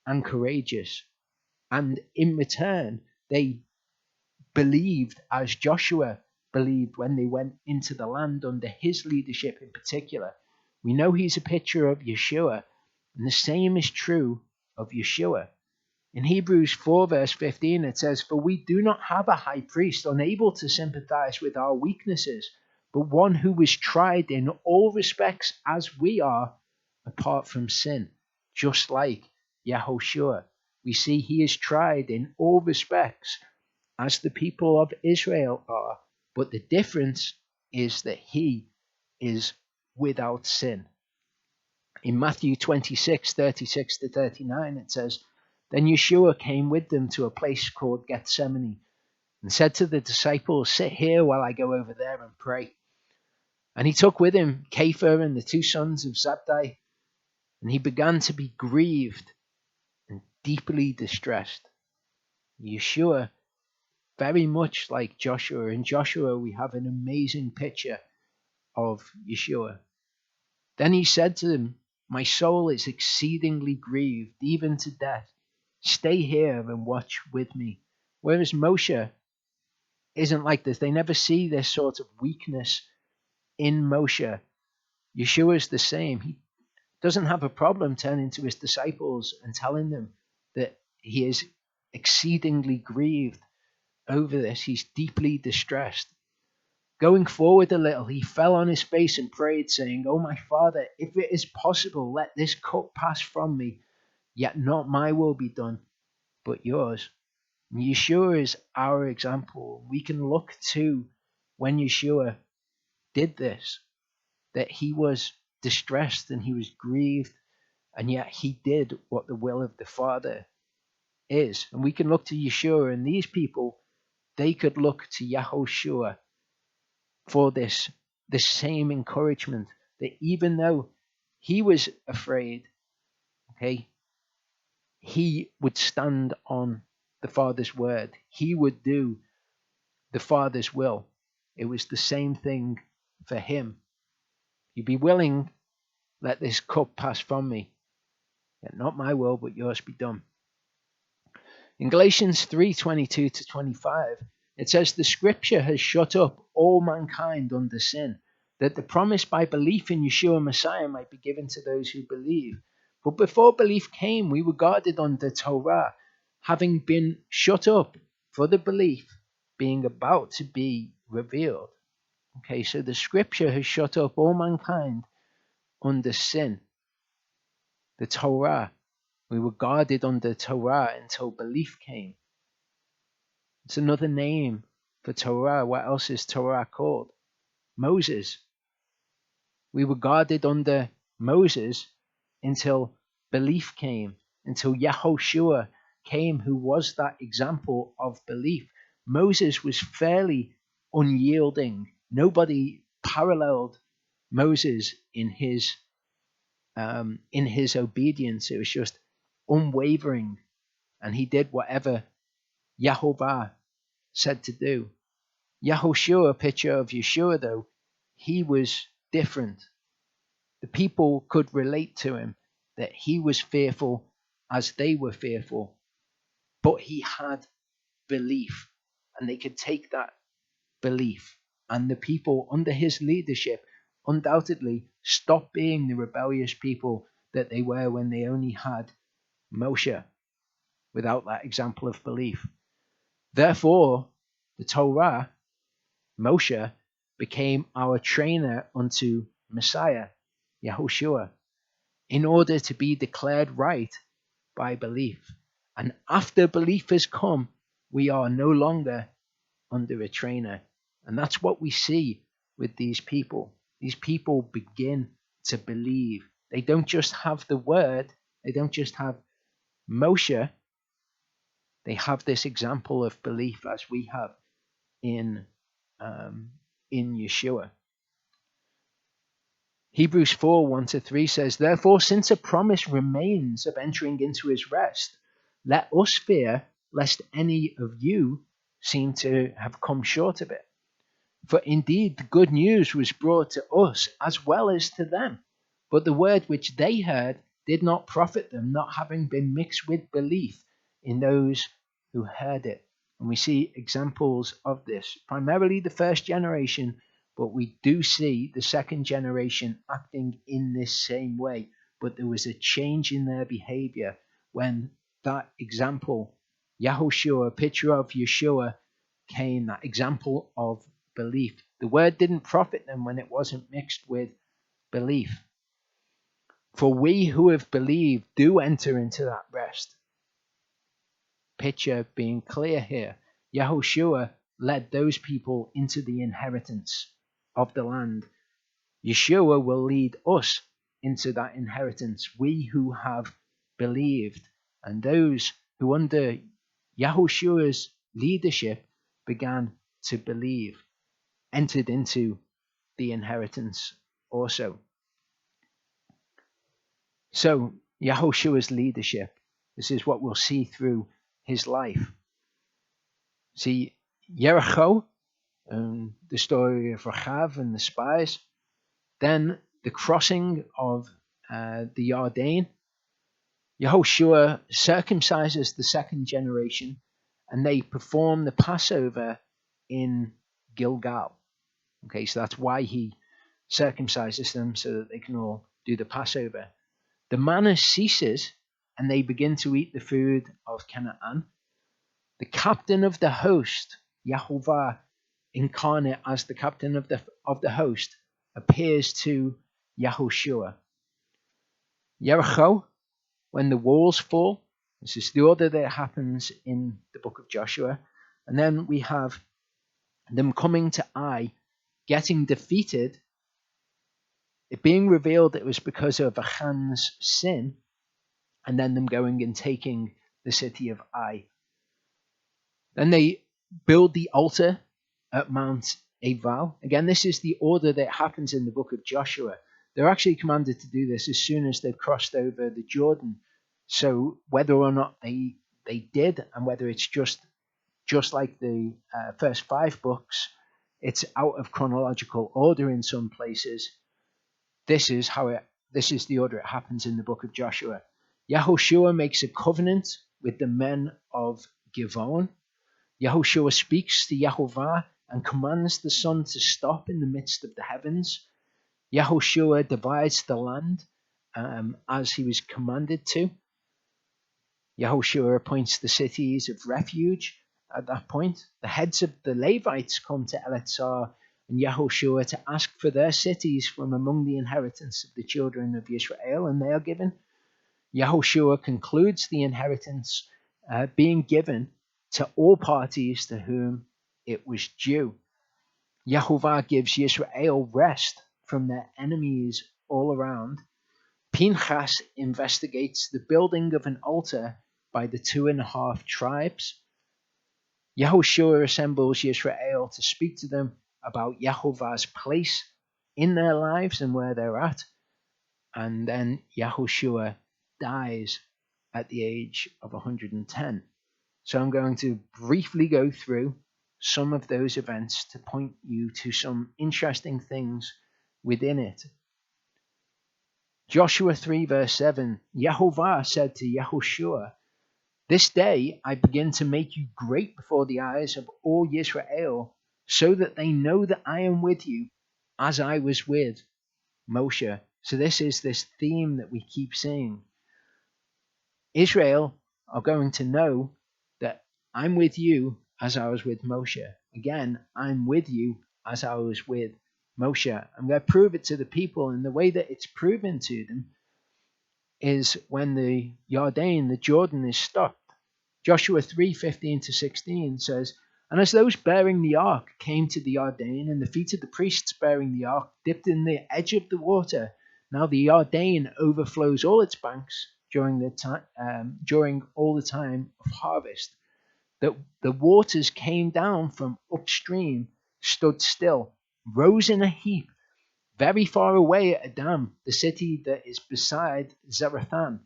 and courageous. And in return, they believed as Joshua believed when they went into the land under his leadership in particular. We know he's a picture of Yeshua, and the same is true of Yeshua. In Hebrews 4 verse 15 it says, for we do not have a high priest unable to sympathize with our weaknesses, but one who was tried in all respects as we are, apart from sin, just like Yehoshua. We see he is tried in all respects as the people of Israel are, but the difference is that he is without sin. In Matthew 26, 36 to 39 it says, then Yeshua came with them to a place called Gethsemane and said to the disciples, sit here while I go over there and pray. And he took with him Kepha and the two sons of Zabdi, and he began to be grieved and deeply distressed. Yeshua, very much like Joshua. In Joshua, we have an amazing picture of Yeshua. Then he said to them, my soul is exceedingly grieved, even to death. Stay here and watch with me. Whereas Moshe isn't like this. They never see this sort of weakness in Moshe. Yeshua is the same. He doesn't have a problem turning to his disciples and telling them that he is exceedingly grieved over this. He's deeply distressed. Going forward a little, he fell on his face and prayed, saying, oh my Father, if it is possible, let this cup pass from me. Yet not my will be done, but yours. And Yeshua is our example. We can look to when Yeshua did this, that he was distressed and he was grieved, and yet he did what the will of the Father is. And we can look to Yeshua, and these people, they could look to Yehoshua for this same encouragement, that even though he was afraid, okay, he would stand on the Father's word. He would do the Father's will. It was the same thing for him. You be willing, let this cup pass from me. Yet not my will, but yours be done. In Galatians 3:22 to 25, it says, the scripture has shut up all mankind under sin, that the promise by belief in Yeshua Messiah might be given to those who believe. But before belief came, we were guarded under Torah, having been shut up for the belief being about to be revealed. Okay, so the scripture has shut up all mankind under sin. The Torah, we were guarded under Torah until belief came. It's another name for Torah. What else is Torah called? Moses. We were guarded under Moses until belief came, until Yahushua came, who was that example of belief. Moses was fairly unyielding. Nobody paralleled Moses in his obedience. It was just unwavering, and he did whatever Yahovah said to do. Yahushua, a picture of Yeshua, though, he was different. The people could relate to him, that he was fearful as they were fearful, but he had belief, and they could take that belief. And the people under his leadership undoubtedly stopped being the rebellious people that they were when they only had Moshe without that example of belief. Therefore, the Torah, Moshe, became our trainer unto Messiah, Yahushua, in order to be declared right by belief. And after belief has come, we are no longer under a trainer. And that's what we see with these people. These people begin to believe. They don't just have the word, they don't just have Moshe, they have this example of belief as we have in Yeshua. Hebrews 4, 1-3 says, Therefore, since a promise remains of entering into his rest, let us fear lest any of you seem to have come short of it. For indeed the good news was brought to us as well as to them. But the word which they heard did not profit them, not having been mixed with belief in those who heard it. And we see examples of this, primarily the first generation, but we do see the second generation acting in this same way. But there was a change in their behavior when that example, Yahushua, a picture of Yeshua, came, that example of belief. The word didn't profit them when it wasn't mixed with belief. For we who have believed do enter into that rest. Picture being clear here. Yahushua led those people into the inheritance of the land. Yeshua will lead us into that inheritance. We who have believed, and those who under Yahushua's leadership began to believe, entered into the inheritance also. So Yahushua's leadership, this is what we'll see through his life. See, Jericho, the story of Rachav and the spies, then the crossing of the Jordan. Yahushua circumcises the second generation, and they perform the Passover in Gilgal. Okay, so that's why he circumcises them, so that they can all do the Passover. The manna ceases, and they begin to eat the food of Canaan. The captain of the host, Yahovah, incarnate as the captain of the host, appears to Yahushua. Jericho, when the walls fall, this is the order that happens in the book of Joshua. And then we have them coming to Ai, getting defeated. It being revealed it was because of Achan's sin, and then them going and taking the city of Ai. Then they build the altar at Mount Ebal. Again, this is the order that happens in the book of Joshua. They're actually commanded to do this as soon as they've crossed over the Jordan. So whether or not they did, and whether it's just like the first 5 books, it's out of chronological order in some places. This is the order it happens in the book of Joshua. Yahushua makes a covenant with the men of Givon. Yahushua speaks to Yahovah and commands the sun to stop in the midst of the heavens. Yahushua divides the land as he was commanded to. Yahushua appoints the cities of refuge at that point. The heads of the Levites come to Eleazar and Yahushua to ask for their cities from among the inheritance of the children of Israel, and they are given. Yahushua concludes the inheritance being given to all parties to whom it was due. Yahuwah gives Israel rest from their enemies all around. Pinchas investigates the building of an altar by the 2.5 tribes. Yahushua assembles Israel to speak to them about Yahuwah's place in their lives and where they're at. And then Yahushua dies at the age of 110. So I'm going to briefly go through some of those events to point you to some interesting things within it. Joshua 3 verse 7, Yahuwah said to Yahushua, "This day I begin to make you great before the eyes of all Israel, so that they know that I am with you, as I was with Moshe." So this is this theme that we keep seeing. Israel are going to know that I'm with you as I was with Moshe. Again, I'm with you as I was with Moshe. I'm going to prove it to the people, and the way that it's proven to them is when the Yarden, the Jordan, is stopped. Joshua 3:15-16 says, "And as those bearing the ark came to the Yarden, and the feet of the priests bearing the ark dipped in the edge of the water, now the Yarden overflows all its banks during all the time of harvest. That the waters came down from upstream, stood still, rose in a heap, very far away at Adam, the city that is beside Zarethan.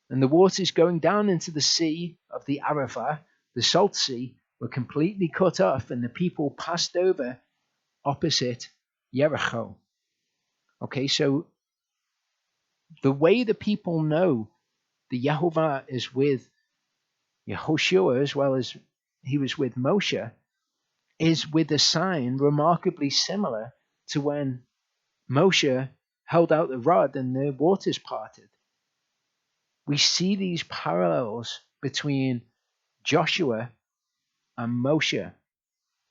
And the waters going down into the sea of the Arafah, the salt sea, were completely cut off, and the people passed over opposite Jericho." Okay, so the way the people know the Yahuwah is with Yehoshua as well as he was with Moshe is with a sign remarkably similar to when Moshe held out the rod and the waters parted. We see these parallels between Joshua and Moshe.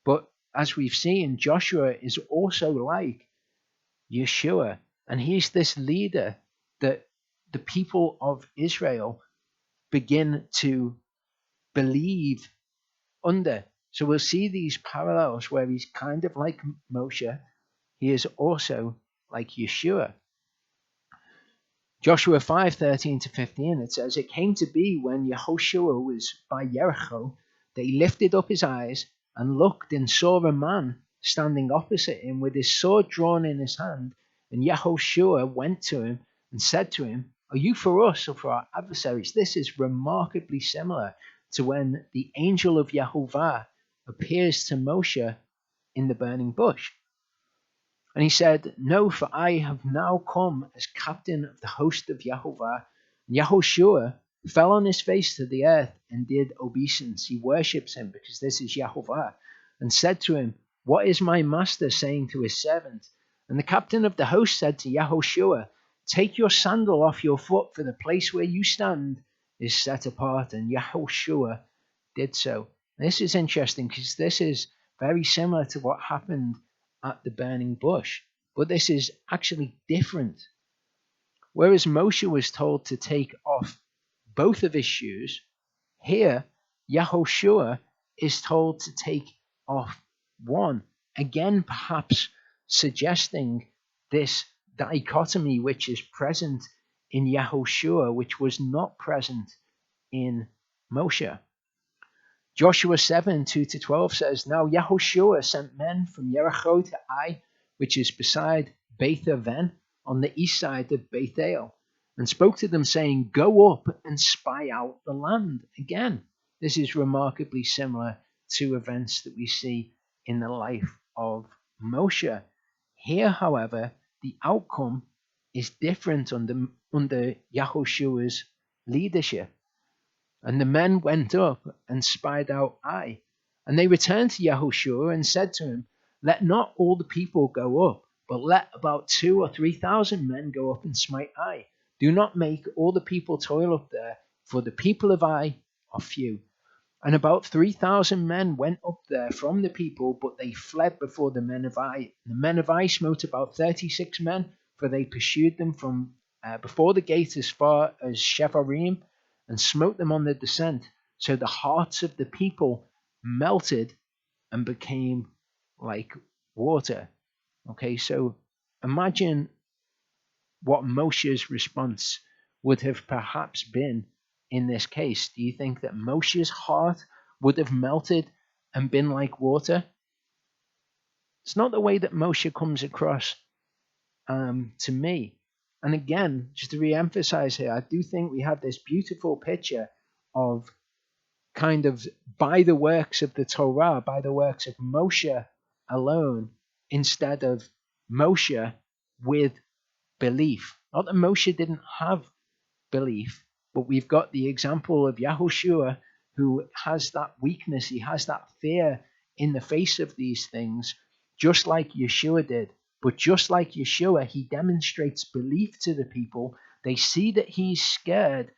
But as we've seen, Joshua is also like Yeshua, and he's this leader that the people of Israel begin to believe under. So we'll see these parallels where he's kind of like Moshe. He is also like Yeshua. Joshua 5:13-15, it says, "It came to be when Yehoshua was by Jericho that he lifted up his eyes and looked and saw a man standing opposite him with his sword drawn in his hand. And Yehoshua went to him and said to him, 'Are you for us or for our adversaries?'" This is remarkably similar to when the angel of Yahuwah appears to Moshe in the burning bush. And he said, "No, for I have now come as captain of the host of Yahuwah." And Yahushua fell on his face to the earth and did obeisance. He worships him because this is Yahuwah, and said to him, "What is my master saying to his servant?" And the captain of the host said to Yahushua, "Take your sandal off your foot, for the place where you stand is set apart." And Yahushua did so. And this is interesting because this is very similar to what happened at the burning bush, but this is actually different. Whereas Moshe was told to take off both of his shoes, here Yahushua is told to take off one. Again, perhaps suggesting this dichotomy which is present in Yahushua, which was not present in Moshe. Joshua 7:2-12 says, "Now Yahushua sent men from Jericho to Ai, which is beside Beth Aven, on the east side of Bethel, and spoke to them, saying, 'Go up and spy out the land.'" Again, this is remarkably similar to events that we see in the life of Moshe. Here, however, the outcome is different under Yahushua's leadership. "And the men went up and spied out Ai. And they returned to Yahushua and said to him, 'Let not all the people go up, but let about 2,000 or 3,000 men go up and smite Ai. Do not make all the people toil up there, for the people of Ai are few.'" And about 3,000 men went up there from the people, but they fled before the men of Ai. The men of Ai smote about 36 men, for they pursued them from before the gate as far as Shepharim, and smote them on the descent. So the hearts of the people melted and became like water. Okay, so imagine what Moshe's response would have perhaps been in this case. Do you think that Moshe's heart would have melted and been like water? It's not the way that Moshe comes across to me. And again, just to re-emphasize here, I do think we have this beautiful picture of kind of by the works of the Torah, by the works of Moshe alone, instead of Moshe with belief. Not that Moshe didn't have belief, but we've got the example of Yahushua, who has that weakness, he has that fear in the face of these things, just like Yeshua did. But just like Yeshua, he demonstrates belief to the people. They see that he's scared,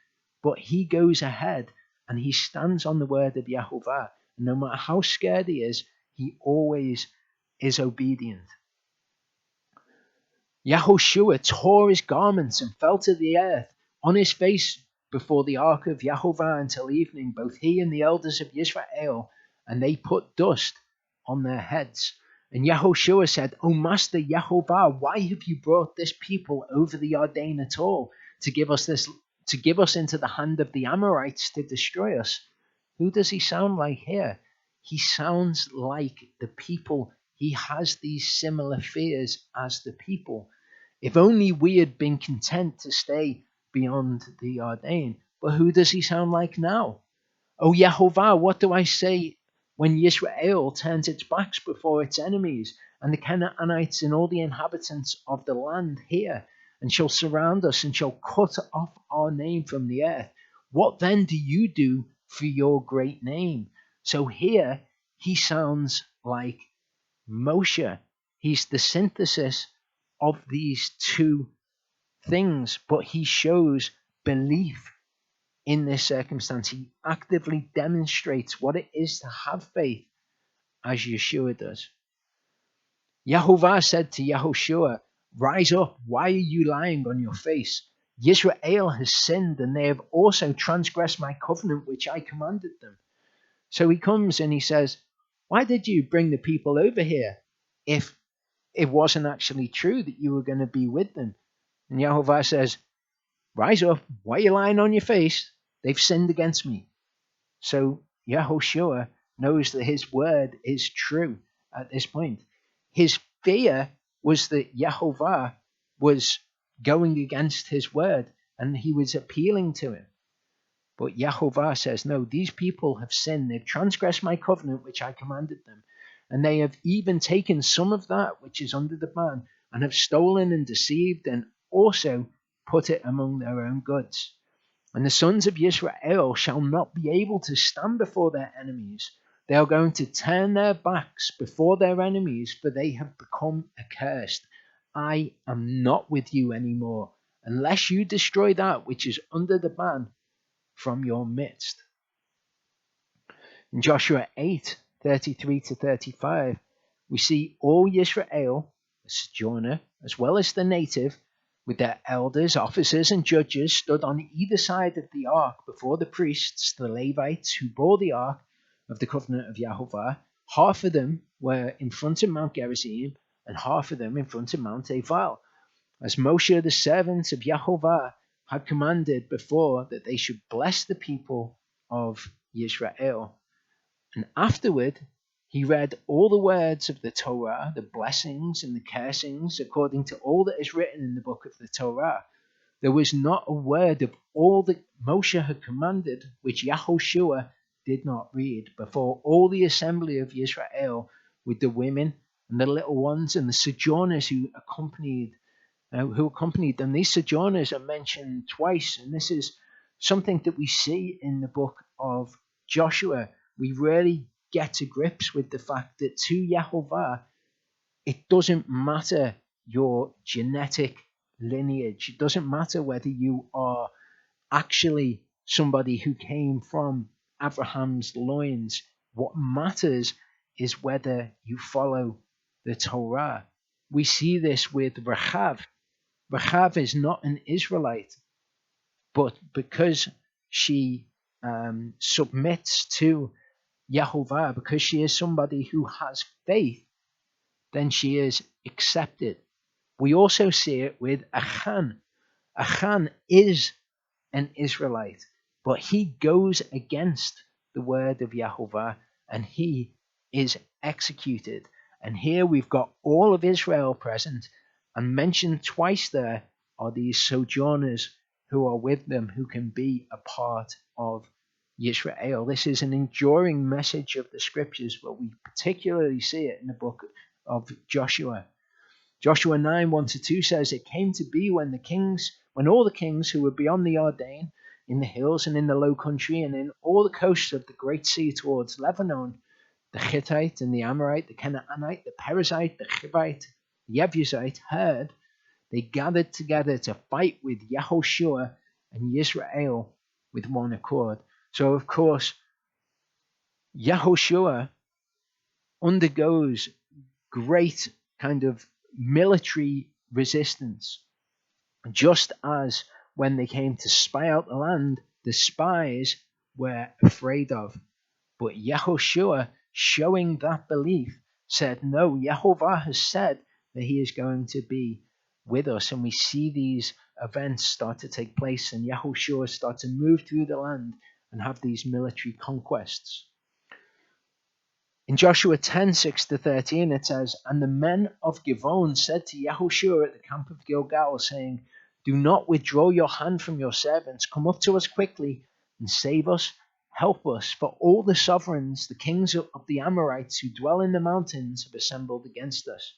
but he goes ahead and he stands on the word of Yahovah. And no matter how scared he is, he always is obedient. Yahushua tore his garments and fell to the earth on his face before the ark of Yahovah until evening, both he and the elders of Israel, and they put dust on their heads. And Yahushua said, O Master Yahovah, why have you brought this people over the Jordan at all, to give us into the hand of the Amorites to destroy us? Who does he sound like here? He sounds like the people. He has these similar fears as the people. If only we had been content to stay beyond the Jordan. But who does he sound like now? Oh Yehovah, what do I say when Israel turns its backs before its enemies, and the Canaanites and all the inhabitants of the land here, and shall surround us and shall cut off our name from the earth? What then do you do for your great name? So here he sounds like Moshe. He's the synthesis of these two things, but he shows belief in this circumstance. He actively demonstrates what it is to have faith, as Yeshua does. Yahovah said to Yahushua, Rise up, why are you lying on your face? Yisrael has sinned, and they have also transgressed my covenant which I commanded them. So he comes and he says, Why did you bring the people over here if it wasn't actually true that you were going to be with them? And Yahovah says, Rise up, why are you lying on your face? They've sinned against me. So Yahushua knows that his word is true at this point. His fear was that Yahovah was going against his word and he was appealing to him. But Yahovah says, no, these people have sinned. They've transgressed my covenant which I commanded them. And they have even taken some of that which is under the ban, and have stolen and deceived, and also put it among their own goods. And the sons of Israel shall not be able to stand before their enemies. They are going to turn their backs before their enemies, for they have become accursed. I am not with you anymore, unless you destroy that which is under the ban from your midst. In Joshua 8:33-35, we see all Israel, the sojourner, as well as the native, with their elders, officers, and judges, stood on either side of the ark before the priests, the Levites, who bore the ark of the covenant of Yahovah. Half of them were in front of Mount Gerizim, and half of them in front of Mount Ebal, as Moshe, the servant of Yahovah, had commanded before, that they should bless the people of Israel. And afterward, he read all the words of the Torah, the blessings and the cursings, according to all that is written in the book of the Torah. There was not a word of all that Moshe had commanded which Yahushua did not read before all the assembly of Israel, with the women and the little ones and the sojourners who accompanied them. These sojourners are mentioned twice, and this is something that we see in the book of Joshua. We really get to grips with the fact that to Yahovah, it doesn't matter your genetic lineage. It doesn't matter whether you are actually somebody who came from Abraham's loins. What matters is whether you follow the Torah. We see this with Rachav. Rachav is not an Israelite, but because she submits to Yahovah, because she is somebody who has faith, then she is accepted. We also see it with Achan. Achan is an Israelite, but he goes against the word of Yahovah and he is executed. And here we've got all of Israel present, and mentioned twice there are these sojourners who are with them, who can be a part of Yisrael. This is an enduring message of the scriptures, but we particularly see it in the book of Joshua. Joshua 9, 1-2 says, "It came to be when all the kings who were beyond the Jordan, in the hills and in the low country, and in all the coasts of the great sea towards Lebanon, the Hittite and the Amorite, the Canaanite, the Perizzite, the Hivite, the Jebusite heard, they gathered together to fight with Yahoshua and Yisrael with one accord." So, of course, Yahoshua undergoes great kind of military resistance, just as when they came to spy out the land, the spies were afraid of. But Yahoshua, showing that belief, said, no, Yahovah has said that he is going to be with us. And we see these events start to take place, and Yahoshua start to move through the land and have these military conquests. In Joshua 10, 6-13, it says, "And the men of Givon said to Yahoshua at the camp of Gilgal, saying, Do not withdraw your hand from your servants. Come up to us quickly and save us. Help us, for all the sovereigns, the kings of the Amorites who dwell in the mountains, have assembled against us."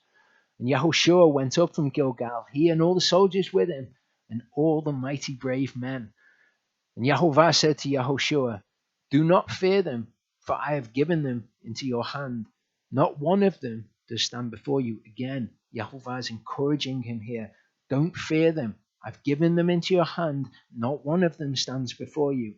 And Yahoshua went up from Gilgal, he and all the soldiers with him, and all the mighty brave men. And Yahovah said to Yahoshua, "Do not fear them, for I have given them into your hand. Not one of them does stand before you." Again, Yahovah is encouraging him here. Don't fear them. I've given them into your hand. Not one of them stands before you.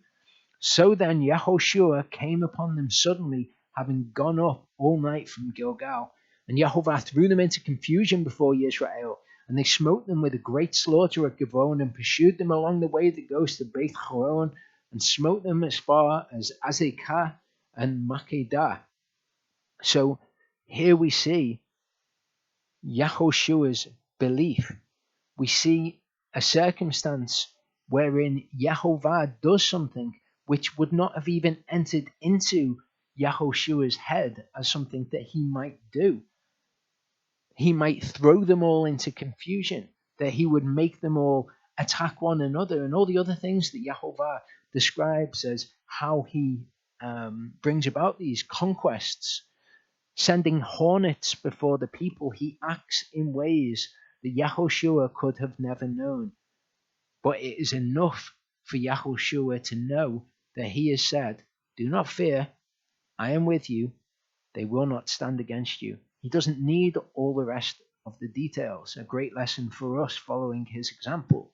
So then Yahoshua came upon them suddenly, having gone up all night from Gilgal. And Yahovah threw them into confusion before Israel. And they smote them with a great slaughter at Givon, and pursued them along the way that goes to Beth Horon, and smote them as far as Azekah and Makedah. So here we see Yahoshua's belief. We see a circumstance wherein Yahovah does something which would not have even entered into Yahoshua's head as something that he might do. He might throw them all into confusion, that he would make them all attack one another, and all the other things that Yahovah describes as how he brings about these conquests. Sending hornets before the people, he acts in ways that Yahoshua could have never known. But it is enough for Yahoshua to know that he has said, "Do not fear, I am with you, they will not stand against you." He doesn't need all the rest of the details. A great lesson for us following his example.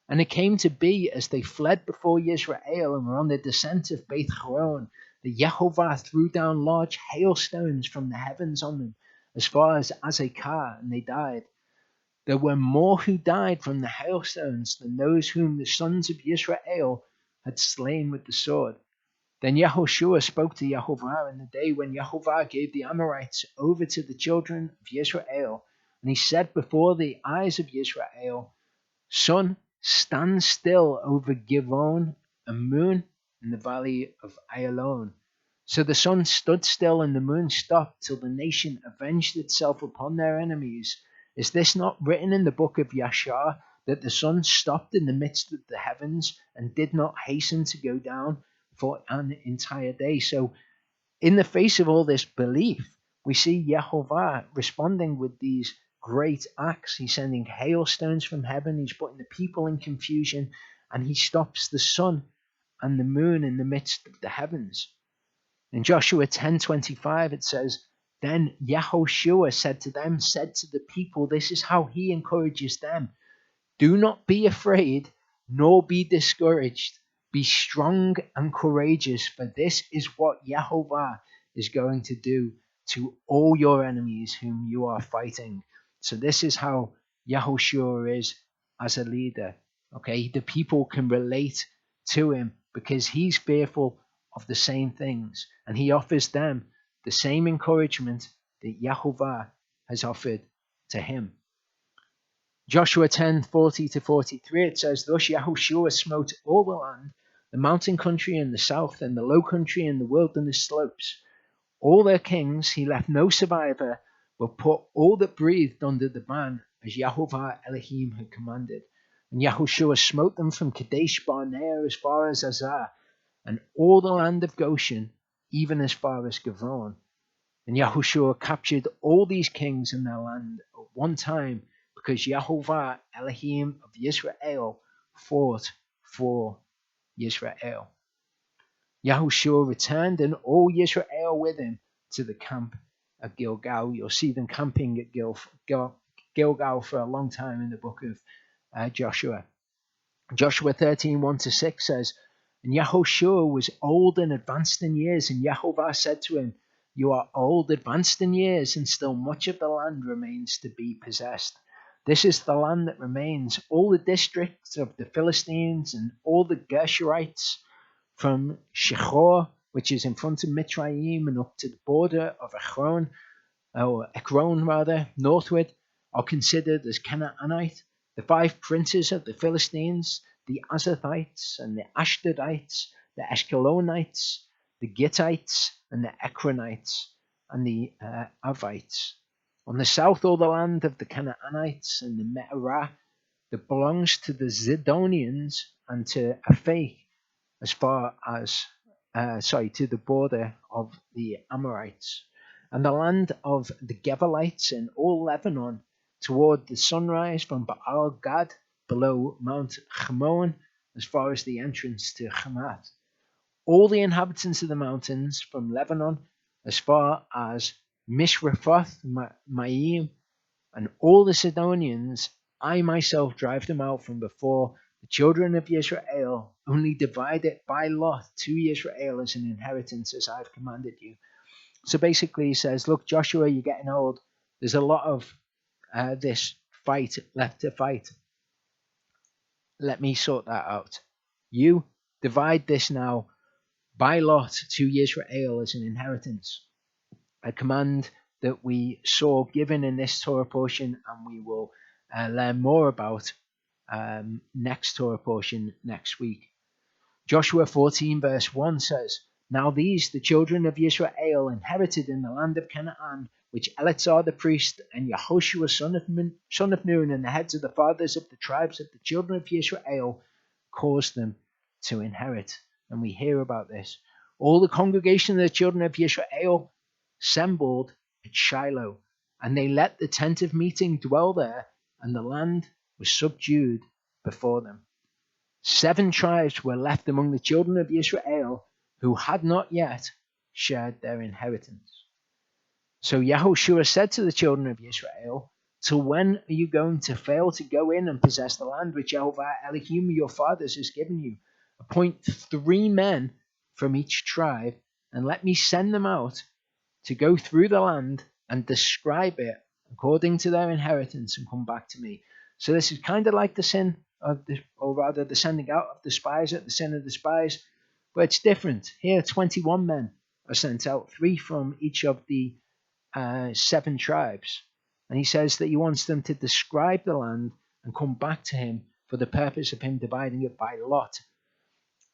"And it came to be, as they fled before Yisrael and were on the descent of Beth Horon, that Yahovah threw down large hailstones from the heavens on them, as far as Azekah, and they died. There were more who died from the hailstones than those whom the sons of Yisrael had slain with the sword. Then Yahoshua spoke to Yahovah in the day when Yahovah gave the Amorites over to the children of Yisrael, and he said before the eyes of Yisrael, Sun, stand still over Givon, and moon in the valley of Ayalon. So the sun stood still and the moon stopped till the nation avenged itself upon their enemies. Is this not written in the book of Yashar, that the sun stopped in the midst of the heavens and did not hasten to go down for an entire day?" So in the face of all this belief, we see Yahovah responding with these great acts. He's sending hailstones from heaven, he's putting the people in confusion, and he stops the sun and the moon in the midst of the heavens. In Joshua 10:25 it says, "Then Yahoshua said to the people," this is how he encourages them, "Do not be afraid, nor be discouraged. Be strong and courageous, for this is what Yehovah is going to do to all your enemies whom you are fighting. So this is how Yahushua is as a leader. Okay, the people can relate to him because he's fearful of the same things, and he offers them the same encouragement that Yehovah has offered to him. Joshua 10:40-43, it says, Thus Yahushua smote all the land, the mountain country in the south, and the low country and the wilderness slopes. All their kings he left no survivor, but put all that breathed under the ban, as Yahovah Elohim had commanded. And Yahushua smote them from Kadesh Barnea as far as Azar, and all the land of Goshen, even as far as Gavon. And Yahushua captured all these kings in their land at one time, because Yahovah Elohim of Yisrael fought for Yisrael. Yahushua returned, and all Yisrael with him, to the camp at Gilgal. You'll see them camping at Gilgal for a long time in the book of Joshua. Joshua 13:1-6 says, And Yahushua was old and advanced in years, and Yehovah said to him, You are old, advanced in years, and still much of the land remains to be possessed. This is the land that remains, all the districts of the Philistines and all the Geshurites, from Shechor, which is in front of Mitzrayim, and up to the border of Ekron, northward, are considered as Canaanite. The 5 princes of the Philistines, the Azathites and the Ashdodites, the Ashkelonites, the Gittites and the Ekronites, and the Avites. On the south, all the land of the Canaanites and the Me'arah that belongs to the Zidonians and to Aphek, as far as to the border of the Amorites, and the land of the Gebalites in all Lebanon, toward the sunrise from Baal Gad below Mount Chemon, as far as the entrance to Hamath. All the inhabitants of the mountains from Lebanon, as far as Mishrefoth Maim, and all the Sidonians, I myself drive them out from before the children of Israel, only divide it by lot to Israel as an inheritance, as I've commanded you. So basically he says, look, Joshua, you're getting old. There's a lot of this fight left to fight. Let me sort that out. You divide this now by lot to Israel as an inheritance. A command that we saw given in this Torah portion, and we will learn more about next Torah portion next week. Joshua 14 verse 1 says, Now these, the children of Israel, inherited in the land of Canaan, which Eleazar the priest and Yehoshua son of Nun, and the heads of the fathers of the tribes of the children of Israel, caused them to inherit. And we hear about this. All the congregation of the children of Israel assembled at Shiloh, and they let the tent of meeting dwell there, and the land was subdued before them. 7 tribes were left among the children of Israel who had not yet shared their inheritance. So Yahushua said to the children of Israel, Till when are you going to fail to go in and possess the land which Yehovah Elohim your fathers has given you? Appoint 3 men from each tribe, and let me send them out to go through the land and describe it according to their inheritance, and come back to me. So this is kind of like the sin of the sending out of the spies at the sin of the spies, but it's different. Here 21 men are sent out, 3 from each of the 7 tribes. And he says that he wants them to describe the land and come back to him for the purpose of him dividing it by lot.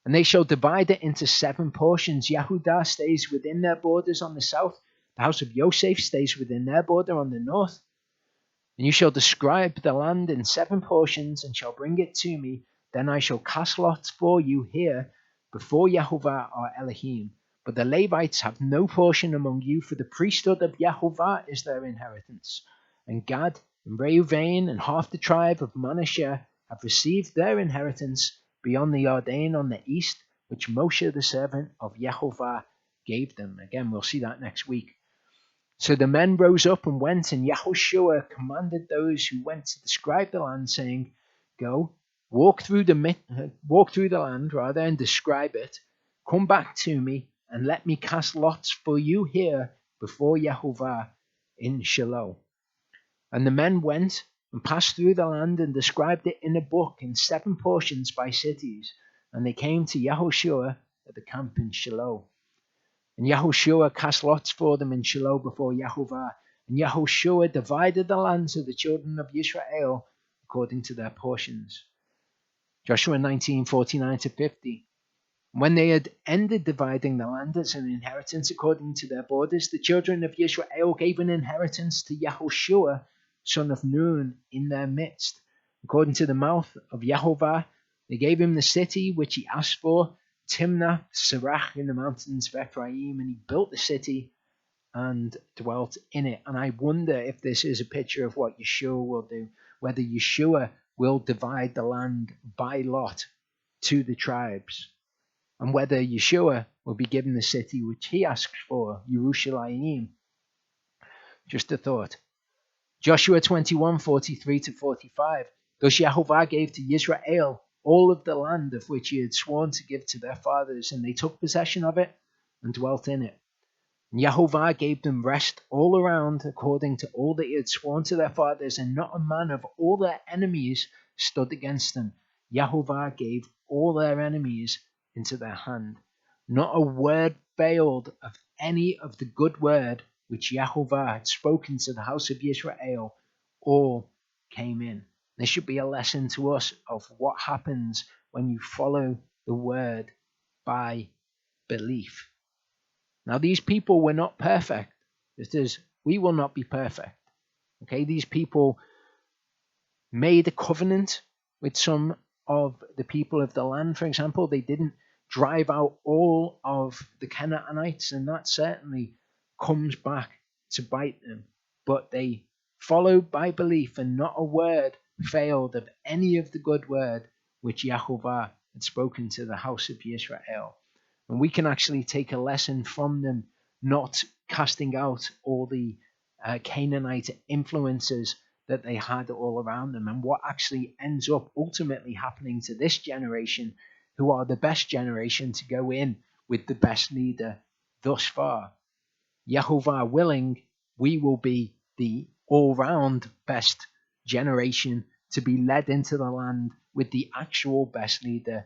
And they shall divide it into 7 portions. Yehudah stays within their borders on the south. The house of Yosef stays within their border on the north. And you shall describe the land in 7 portions, and shall bring it to me. Then I shall cast lots for you here before Yehovah our Elohim. But the Levites have no portion among you, for the priesthood of Yehovah is their inheritance. And Gad and Reuven and half the tribe of Manasseh have received their inheritance beyond the Jordan on the east, which Moshe the servant of Yehovah gave them. Again, we'll see that next week. So the men rose up and went, and Yahushua commanded those who went to describe the land, saying, Go, walk through the land rather, and describe it. Come back to me, and let me cast lots for you here before Yehovah in Shiloh. And the men went and passed through the land and described it in a book in 7 portions by cities. And they came to Yehoshua at the camp in Shiloh. And Yehoshua cast lots for them in Shiloh before Yehovah. And Yehoshua divided the lands of the children of Israel according to their portions. Joshua 19:49-50. When they had ended dividing the land as an inheritance according to their borders, the children of Israel gave an inheritance to Yehoshua, son of Nun, in their midst. According to the mouth of Yehovah, they gave him the city which he asked for, Timnath Serach in the mountains of Ephraim, and he built the city and dwelt in it. And I wonder if this is a picture of what Yeshua will do, whether Yeshua will divide the land by lot to the tribes, and whether Yeshua will be given the city which he asks for, Yerushalayim. Just a thought. Joshua 21:43-45. Thus Yehovah gave to Israel all of the land of which he had sworn to give to their fathers, and they took possession of it and dwelt in it. And Yehovah gave them rest all around according to all that he had sworn to their fathers, and not a man of all their enemies stood against them. Yehovah gave all their enemies into their hand. Not a word failed of any of the good word which Yehovah had spoken to the house of Israel. All came in. This should be a lesson to us of what happens when you follow the word by belief. Now, these people were not perfect, just as we will not be perfect. Okay, these people made a covenant with some of the people of the land. For example, they didn't drive out all of the Canaanites, and that certainly comes back to bite them. But they followed by belief, and not a word failed of any of the good word which Yehovah had spoken to the house of Israel. And we can actually take a lesson from them, not casting out all the Canaanite influences that they had all around them, and what actually ends up ultimately happening to this generation, who are the best generation to go in with the best leader thus far. Yehovah willing, we will be the all-round best generation to be led into the land with the actual best leader,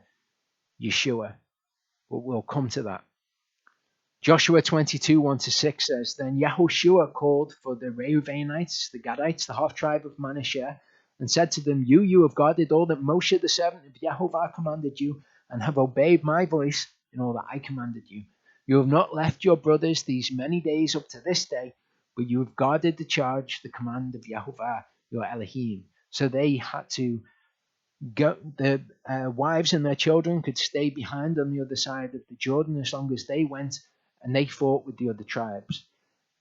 Yeshua. But we'll come to that. Joshua 22:1-6 says, Then Yehoshua called for the Reubenites, the Gadites, the half-tribe of Manasseh, and said to them, You have guarded all that Moshe the servant of Yehovah commanded you, and have obeyed my voice in all that I commanded you. You have not left your brothers these many days up to this day, but you have guarded the charge, the command of Yehovah, your Elohim. So they had to go, the wives and their children could stay behind on the other side of the Jordan as long as they went and they fought with the other tribes.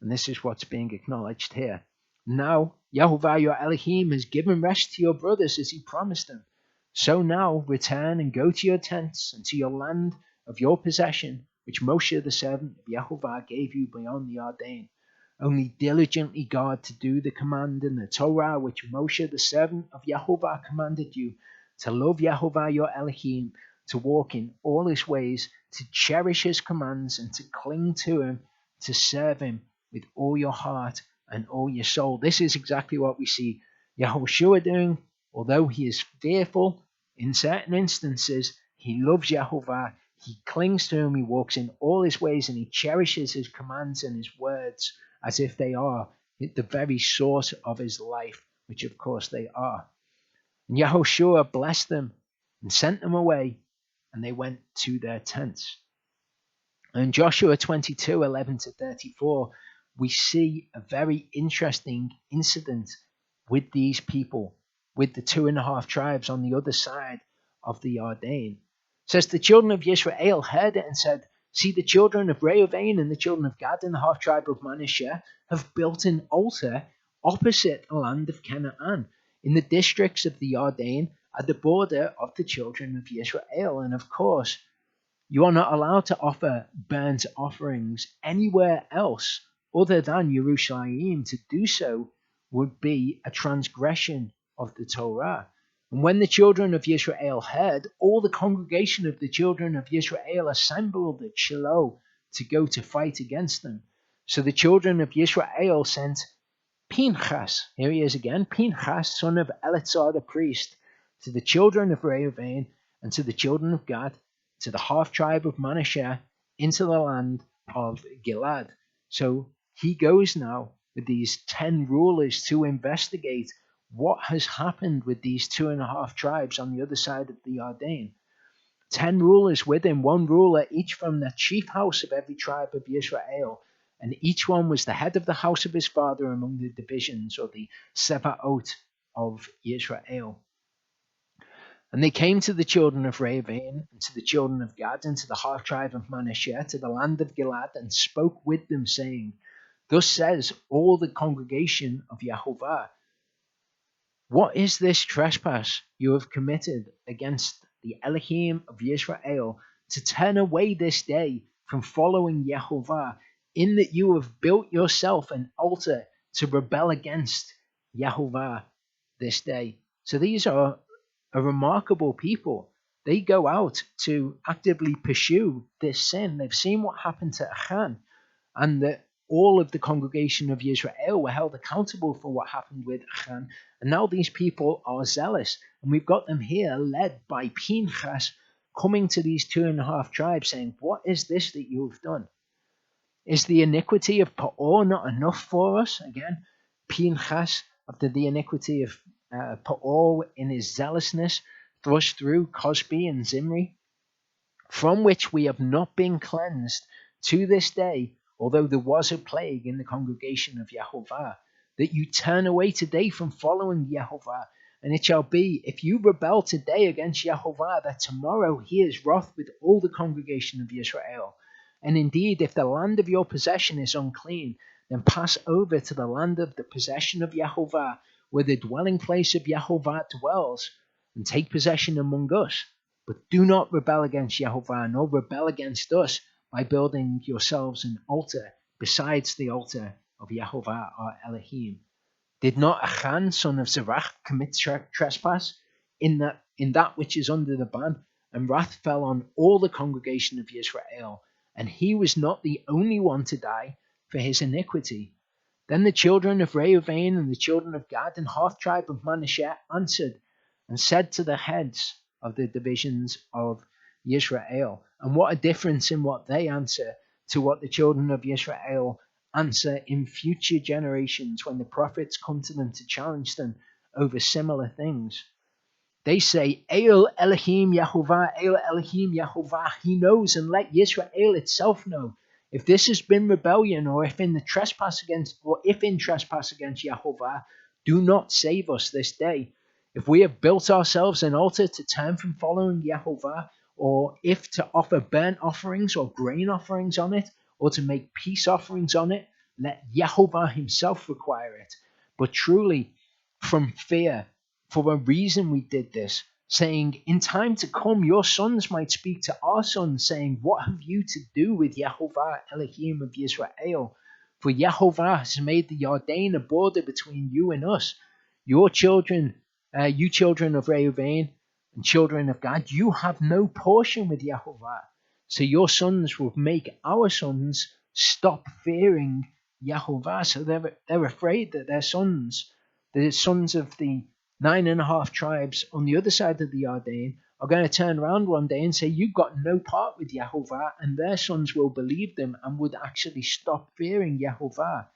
And this is what's being acknowledged here. Now, Yehovah your Elohim has given rest to your brothers as he promised them. So now return and go to your tents and to your land of your possession, which Moshe the servant of Yehovah gave you beyond the Jordan. Only diligently guard to do the command in the Torah which Moshe the servant of Yehovah commanded you, to love Yehovah your Elohim, to walk in all his ways, to cherish his commands, and to cling to him, to serve him with all your heart and all your soul. This is exactly what we see Yehoshua doing. Although he is fearful in certain instances, he loves Yehovah, he clings to him, he walks in all his ways, and he cherishes his commands and his words as if they are the very source of his life, which of course they are. And Yehoshua blessed them and sent them away, and they went to their tents. In Joshua 22:11-34, we see a very interesting incident with these people, with the 2.5 tribes on the other side of the Jordan. It says, The children of Israel heard it and said, See, the children of Reuben and the children of Gad and the half-tribe of Manasseh have built an altar opposite the land of Canaan, in the districts of the Jordan, at the border of the children of Israel. And of course, you are not allowed to offer burnt offerings anywhere else other than Yerushalayim. To do so would be a transgression of the Torah. And when the children of Israel heard, all the congregation of the children of Israel assembled at Shiloh to go to fight against them. So the children of Israel sent Pinchas, here he is again, Pinchas, son of Eleazar the priest, to the children of Reuben and to the children of Gad, to the half tribe of Manasseh, into the land of Gilead. So he goes now with these 10 rulers to investigate what has happened with these 2.5 tribes on the other side of the Jordan. 10 rulers with him, 1 ruler each from the chief house of every tribe of Israel, and each one was the head of the house of his father among the divisions, or the Sebaot of Israel. And they came to the children of Reuben, and to the children of Gad, and to the half tribe of Manasseh, to the land of Gilead, and spoke with them, saying, Thus says all the congregation of Yahovah, what is this trespass you have committed against the Elohim of Israel, to turn away this day from following Yahovah, in that you have built yourself an altar to rebel against Yahovah this day? So these are a remarkable people. They go out to actively pursue this sin. They've seen what happened to Achan, and that all of the congregation of Israel were held accountable for what happened with Achan. And now these people are zealous. And we've got them here led by Pinchas coming to these 2.5 tribes saying, what is this that you have done? Is the iniquity of Pa'or not enough for us? Again, Pinchas, after the iniquity of Pa'or in his zealousness, thrust through Cosbi and Zimri, from which we have not been cleansed to this day, although there was a plague in the congregation of Yahovah, that you turn away today from following Yahovah. And it shall be, if you rebel today against Yahovah, that tomorrow he is wroth with all the congregation of Israel. And indeed, if the land of your possession is unclean, then pass over to the land of the possession of Yahovah, where the dwelling place of Yahovah dwells, and take possession among us. But do not rebel against Yahovah, nor rebel against us by building yourselves an altar besides the altar of Yahovah our Elohim. Did not Achan, son of Zerach, commit trespass in that which is under the ban? And wrath fell on all the congregation of Israel, and he was not the only one to die for his iniquity. Then the children of Reuben and the children of Gad and half tribe of Manasseh answered and said to the heads of the divisions of Israel. And what a difference in what they answer to what the children of Israel answer in future generations when the prophets come to them to challenge them over similar things. They say, El Elohim Yahovah, El Elohim Yahovah. He knows, and let Yisrael itself know. If this has been rebellion, or if in trespass against Yahovah, do not save us this day. If we have built ourselves an altar to turn from following Yahovah, or if to offer burnt offerings or grain offerings on it, or to make peace offerings on it, let Yahovah himself require it. But truly, from fear, for a reason we did this, saying, in time to come your sons might speak to our sons, saying, what have you to do with Yahovah Elohim of Israel? For Yahovah has made the Jordan a border between you and us. Your children, you children of Reuben and children of Gad, you have no portion with Yahovah. So your sons will make our sons stop fearing Yahovah. So they're afraid that their sons, the sons of the 9.5 tribes on the other side of the Jordan, are going to turn around one day and say, you've got no part with Yahovah, and their sons will believe them and would actually stop fearing Yahovah.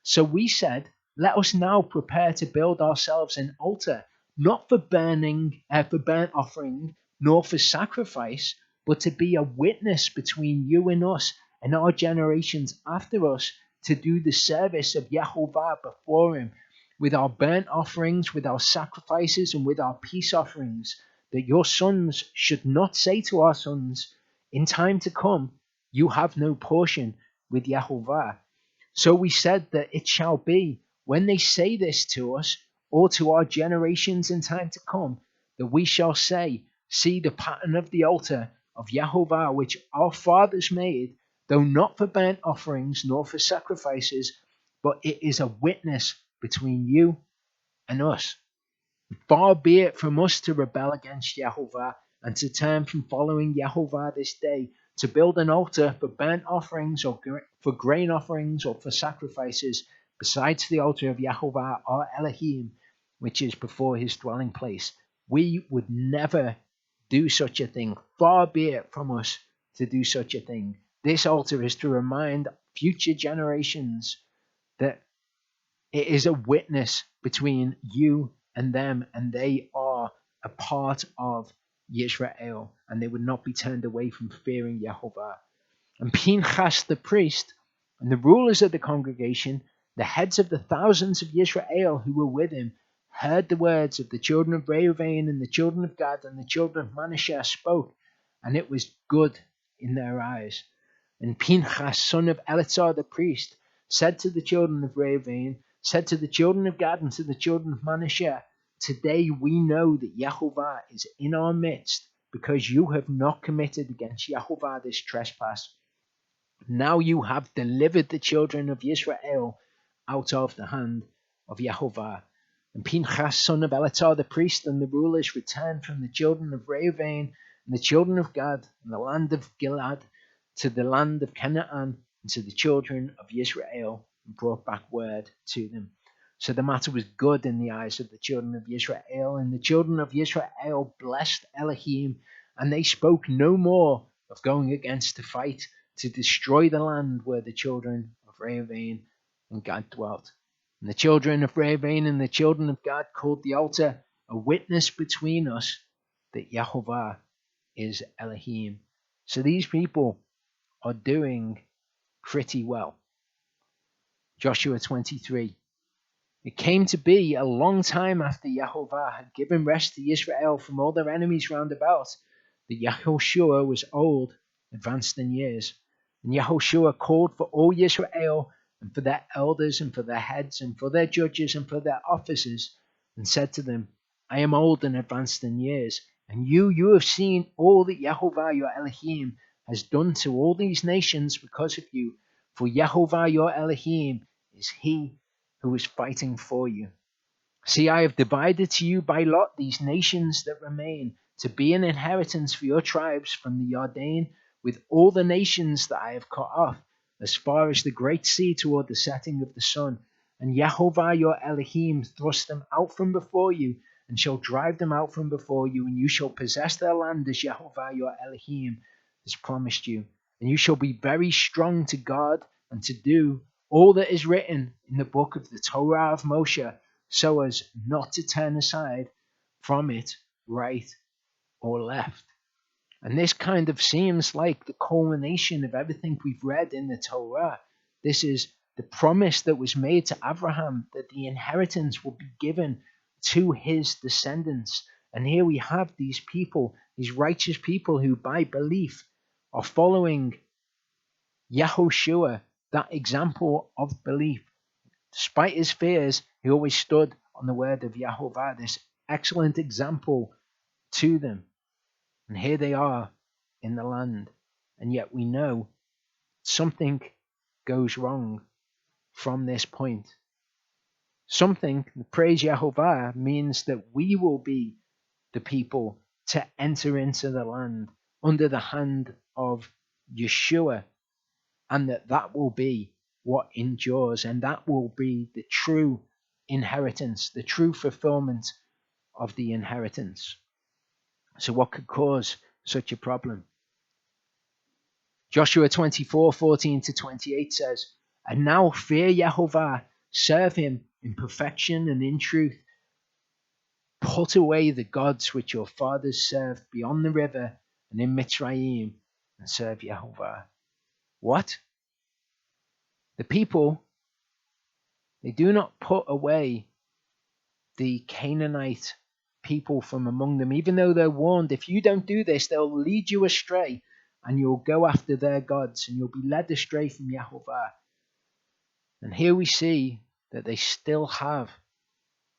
So we said, let us now prepare to build ourselves an altar, not for burnt offering, nor for sacrifice, but to be a witness between you and us and our generations after us, to do the service of Yahovah before him, with our burnt offerings, with our sacrifices, and with our peace offerings, that your sons should not say to our sons, in time to come, you have no portion with Yahovah. So we said that it shall be, when they say this to us, or to our generations in time to come, that we shall say, see the pattern of the altar of Yahovah, which our fathers made, though not for burnt offerings, nor for sacrifices, but it is a witness between you and us. Far be it from us to rebel against Yahovah and to turn from following Yahovah this day, to build an altar for burnt offerings or for grain offerings or for sacrifices, besides the altar of Yahovah our Elohim, which is before his dwelling place. We would never do such a thing. Far be it from us to do such a thing. This altar is to remind future generations that it is a witness between you and them, and they are a part of Yisrael, and they would not be turned away from fearing Yehovah. And Pinchas the priest, and the rulers of the congregation, the heads of the thousands of Yisrael who were with him, heard the words of the children of Reuven and the children of Gad and the children of Manasseh spoke, and it was good in their eyes. And Pinchas, son of Eleazar the priest, said to the children of Reuven, said to the children of Gad and to the children of Manasseh, today we know that Yehovah is in our midst, because you have not committed against Yehovah this trespass. Now you have delivered the children of Israel out of the hand of Yehovah. And Pinchas, son of Eleazar the priest, and the rulers returned from the children of Reuven and the children of Gad and the land of Gilead to the land of Canaan and to the children of Israel, and brought back word to them. So the matter was good in the eyes of the children of Israel, and the children of Israel blessed Elohim, and they spoke no more of going against to fight to destroy the land where the children of Reuven and Gad dwelt. And the children of Reuven and the children of Gad called the altar a witness between us that Yehovah is Elohim. So these people are doing pretty well. Joshua 23. It came to be a long time after Yehovah had given rest to Israel from all their enemies round about, that Yehoshua was old, advanced in years. And Yehoshua called for all Israel, and for their elders, and for their heads, and for their judges, and for their officers, and said to them, I am old and advanced in years, and you have seen all that Yehovah your Elohim has done to all these nations because of you. For Yehovah your Elohim is he who is fighting for you. See, I have divided to you by lot these nations that remain, to be an inheritance for your tribes from the Jordan, with all the nations that I have cut off, as far as the great sea toward the setting of the sun. And Yehovah your Elohim thrust them out from before you, and shall drive them out from before you, and you shall possess their land as Yehovah your Elohim has promised you. And you shall be very strong to guard and to do all that is written in the book of the Torah of Moshe, so as not to turn aside from it right or left. And this kind of seems like the culmination of everything we've read in the Torah. This is the promise that was made to Abraham, that the inheritance will be given to his descendants. And here we have these people, these righteous people who by belief are following Yehoshua, that example of belief. Despite his fears, he always stood on the word of Yehovah, this excellent example to them. And here they are in the land. And yet we know something goes wrong from this point. Something, praise Yehovah, means that we will be the people to enter into the land under the hand of Yeshua, and that will be what endures, and that will be the true inheritance, the true fulfillment of the inheritance. So what could cause such a problem? Joshua 24:14-28 says, And now fear Yehovah, serve him in perfection and in truth. Put away the gods which your fathers served beyond the river and in Mitzrayim, and serve Yehovah. What? The people, they do not put away the Canaanite people from among them, even though they're warned, if you don't do this, they'll lead you astray, and you'll go after their gods, and you'll be led astray from Yehovah. And here we see that they still have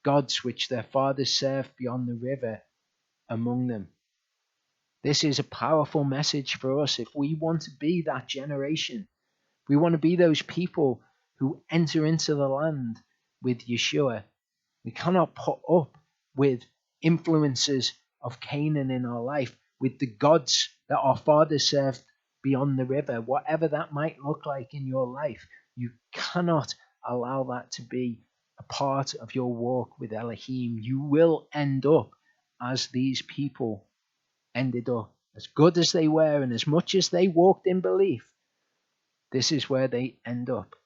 gods which their fathers served beyond the river among them. This is a powerful message for us if we want to be that generation. We want to be those people who enter into the land with Yeshua. We cannot put up with influences of Canaan in our life, with the gods that our fathers served beyond the river, whatever that might look like in your life. You cannot allow that to be a part of your walk with Elohim. You will end up as these people ended up. As good as they were and as much as they walked in belief, this is where they end up.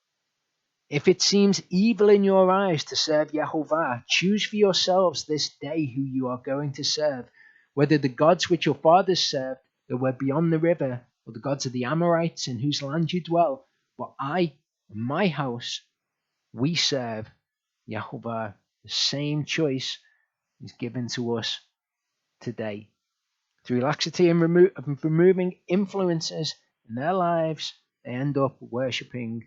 If it seems evil in your eyes to serve Yehovah, choose for yourselves this day who you are going to serve, whether the gods which your fathers served that were beyond the river, or the gods of the Amorites in whose land you dwell. But I and my house, we serve Yehovah. The same choice is given to us today. Through laxity and removing influences in their lives, they end up worshipping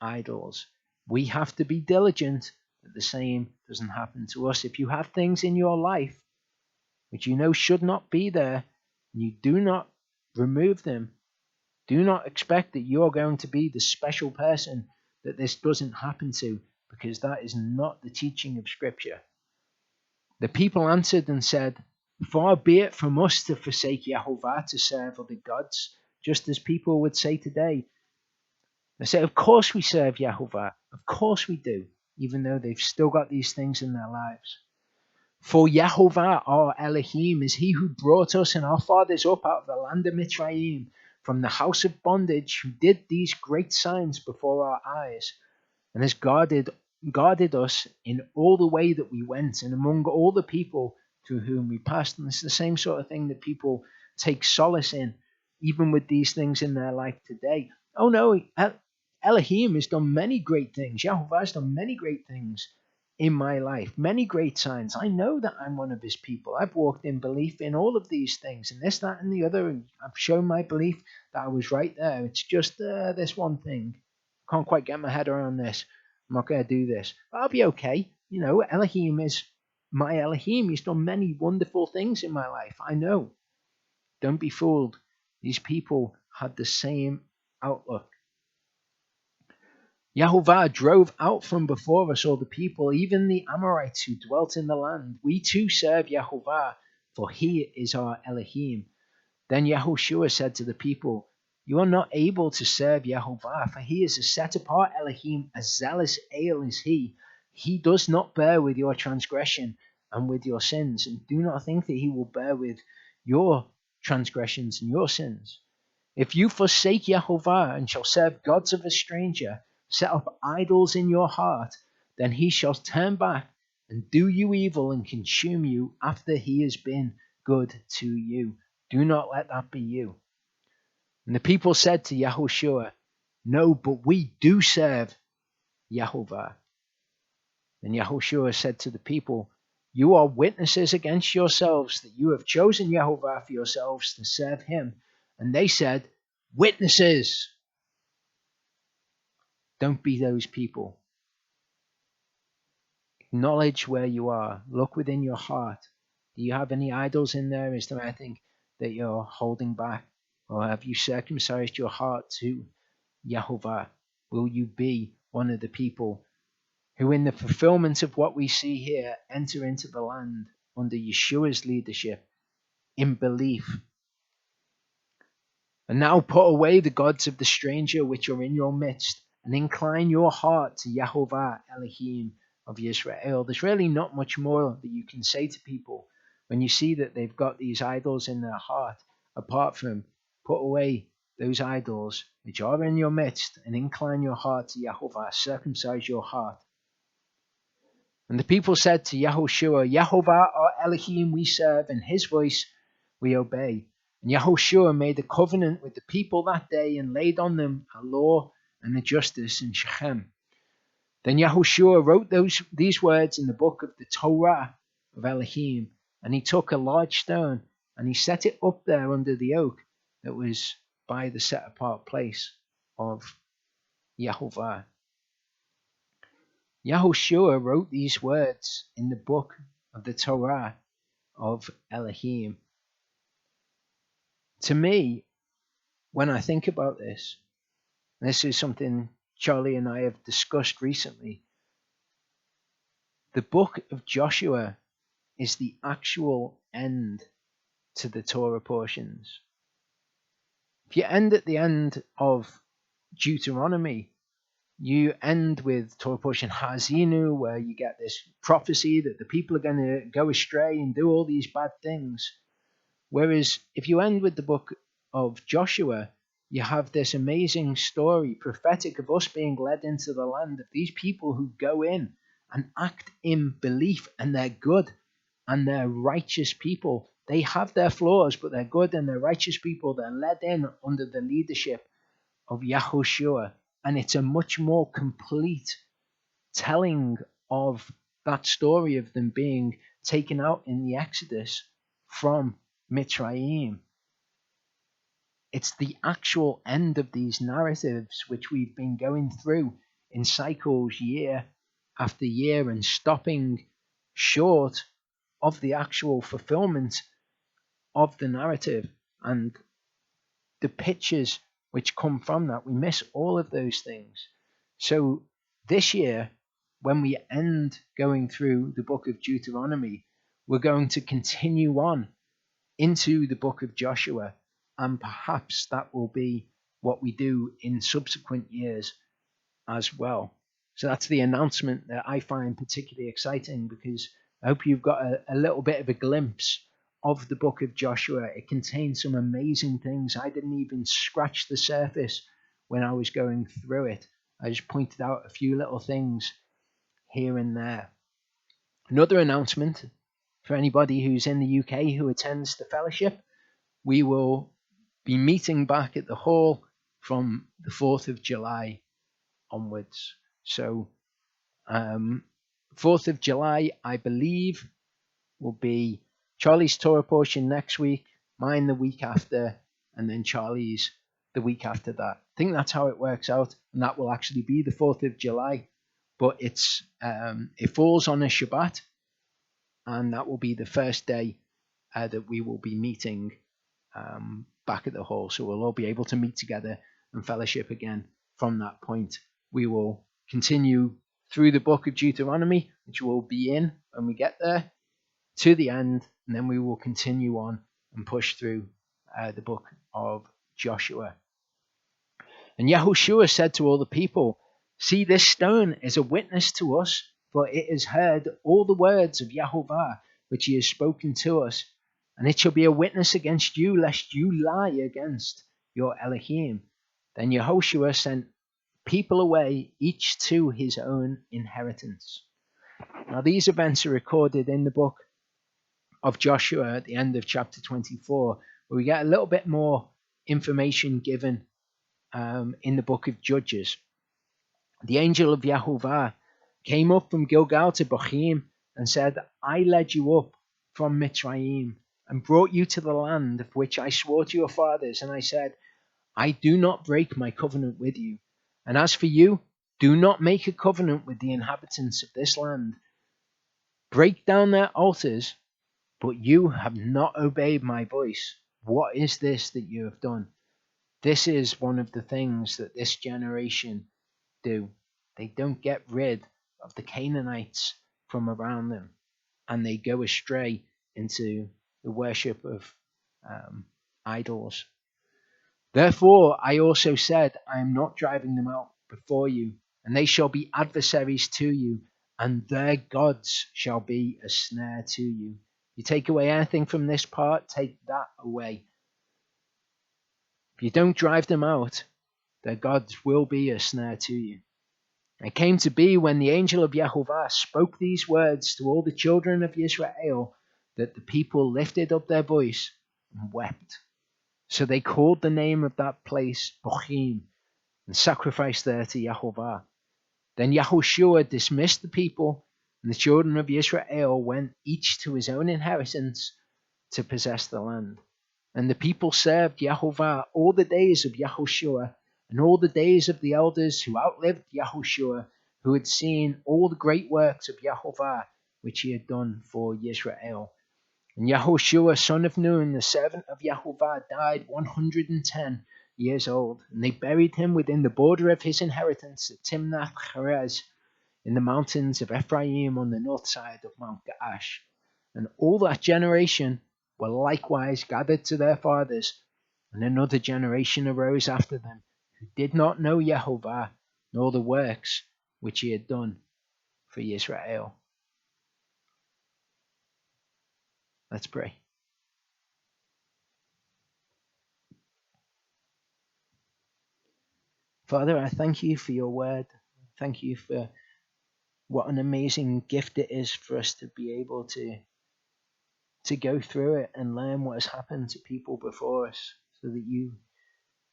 idols. We have to be diligent that the same doesn't happen to us. If you have things in your life which you know should not be there, and you do not remove them, do not expect that you're going to be the special person that this doesn't happen to, because that is not the teaching of Scripture. The people answered and said, "Far be it from us to forsake Yehovah to serve other gods," just as people would say today. They say, of course we serve Yehovah. Of course we do, even though they've still got these things in their lives. For Yehovah, our Elohim, is he who brought us and our fathers up out of the land of Mitzrayim, from the house of bondage, who did these great signs before our eyes, and has guarded us in all the way that we went, and among all the people through whom we passed. And it's the same sort of thing that people take solace in, even with these things in their life today. Oh no, Elohim has done many great things. Yehovah has done many great things in my life, many great signs. I know that I'm one of his people. I've walked in belief in all of these things, and this, that, and the other, and I've shown my belief that I was right there. It's just this one thing. I can't quite get my head around this. I'm not going to do this. But I'll be okay. You know, Elohim is my Elohim. He's done many wonderful things in my life. I know. Don't be fooled. These people had the same outlook. Yehovah drove out from before us all the people, even the Amorites who dwelt in the land. We too serve Yehovah, for he is our Elohim. Then Yahushua said to the people, "You are not able to serve Yehovah, for he is a set-apart Elohim, a zealous El is he. He does not bear with your transgression and with your sins, and do not think that he will bear with your transgressions and your sins. If you forsake Yehovah and shall serve gods of a stranger, set up idols in your heart, then he shall turn back and do you evil and consume you after he has been good to you. Do not let that be you." And the people said to Yahushua, "No, but we do serve Yehovah." Then Yahushua said to the people, "You are witnesses against yourselves that you have chosen Yehovah for yourselves to serve him." And they said, "Witnesses." Don't be those people. Acknowledge where you are. Look within your heart. Do you have any idols in there? Is there anything that you're holding back? Or have you circumcised your heart to Yehovah? Will you be one of the people who, in the fulfillment of what we see here, enter into the land under Yeshua's leadership in belief? And now put away the gods of the stranger which are in your midst, and incline your heart to Yehovah Elohim of Israel. There's really not much more that you can say to people when you see that they've got these idols in their heart, apart from put away those idols which are in your midst, and incline your heart to Yehovah, circumcise your heart. And the people said to Yahushua, "Yehovah our Elohim we serve, and his voice we obey." And Yahushua made a covenant with the people that day and laid on them a law and a justice in Shechem. Then Yahushua wrote these words in the book of the Torah of Elohim, and he took a large stone and he set it up there under the oak that was by the set-apart place of Yehovah. Yahushua wrote these words in the book of the Torah of Elohim. To me, when I think about this is something Charlie and I have discussed recently. The book of Joshua is the actual end to the Torah portions. If you end at the end of Deuteronomy, you end with Torah portion Hazinu, where you get this prophecy that the people are going to go astray and do all these bad things. Whereas if you end with the book of Joshua, you have this amazing story, prophetic, of us being led into the land, of these people who go in and act in belief, and they're good and they're righteous people. They have their flaws, but they're good and they're righteous people. They're led in under the leadership of Yahushua, and it's a much more complete telling of that story of them being taken out in the Exodus from Mitzrayim. It's the actual end of these narratives which we've been going through in cycles year after year and stopping short of the actual fulfillment of the narrative and the pictures which come from that. We miss all of those things. So this year, when we end going through the book of Deuteronomy, we're going to continue on into the book of Joshua, and perhaps that will be what we do in subsequent years as well. So that's the announcement that I find particularly exciting, because I hope you've got a little bit of a glimpse of the book of Joshua. It contains some amazing things. I didn't even scratch the surface when I was going through it. I just pointed out a few little things here and there. Another announcement for anybody who's in the UK who attends the fellowship: we will be meeting back at the hall from the 4th of July onwards. So 4th of July, I believe, will be Charlie's Torah portion next week, mine the week after, and then Charlie's the week after that. I think that's how it works out, and that will actually be the 4th of July. But it falls on a Shabbat, and that will be the first day that we will be meeting back at the hall. So we'll all be able to meet together and fellowship again from that point. We will continue through the book of Deuteronomy, which will be in when we get there, to the end, and then we will continue on and push through the book of Joshua. And Yahushua said to all the people, "See, this stone is a witness to us, for it has heard all the words of Yahovah which he has spoken to us, and it shall be a witness against you, lest you lie against your Elohim." Then Yahushua sent people away, each to his own inheritance. Now these events are recorded in the book of Joshua at the end of chapter 24, where we get a little bit more information given in the book of Judges. The angel of Yahovah came up from Gilgal to Bochim and said, "I led you up from Mitzrayim and brought you to the land of which I swore to your fathers. And I said, I do not break my covenant with you. And as for you, do not make a covenant with the inhabitants of this land. Break down their altars, but you have not obeyed my voice. What is this that you have done?" This is one of the things that this generation do. They don't get rid of the Canaanites from around them, and they go astray into the worship of idols. "Therefore I also said, I am not driving them out before you, and they shall be adversaries to you, and their gods shall be a snare to you." You take away anything from this part, take that away. If you don't drive them out, their gods will be a snare to you. It came to be when the angel of Yahovah spoke these words to all the children of Israel that the people lifted up their voice and wept. So they called the name of that place Bochim and sacrificed there to Yahovah. Then Yahushua dismissed the people, and the children of Israel went each to his own inheritance to possess the land. And the people served Yahovah all the days of Yahushua and all the days of the elders who outlived Yahushua, who had seen all the great works of Yahovah which he had done for Israel. And Yahushua, son of Nun, the servant of Yahovah, died 110 years old, and they buried him within the border of his inheritance at Timnath Heres in the mountains of Ephraim on the north side of Mount Gaash. And all that generation were likewise gathered to their fathers, and another generation arose after them, who did not know Jehovah, nor the works which he had done for Israel. Let's pray. Father, I thank you for your word. Thank you for what an amazing gift it is for us to be able to go through it and learn what has happened to people before us, so that you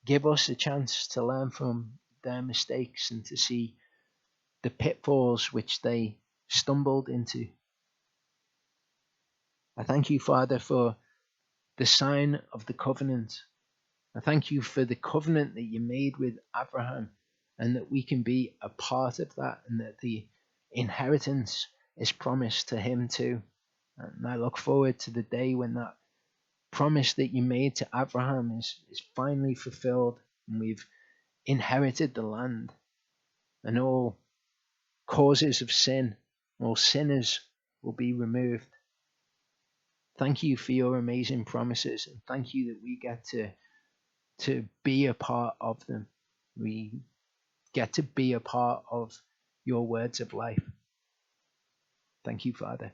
give us a chance to learn from their mistakes and to see the pitfalls which they stumbled into. I thank you, Father, for the sign of the covenant. I thank you for the covenant that you made with Abraham, and that we can be a part of that, and that the inheritance is promised to him too. And I look forward to the day when that promise that you made to Abraham is finally fulfilled, and we've inherited the land, and all causes of sin, all sinners will be removed. Thank you for your amazing promises, and thank you that we get to be a part of them. We get to be a part of your words of life. Thank you, Father.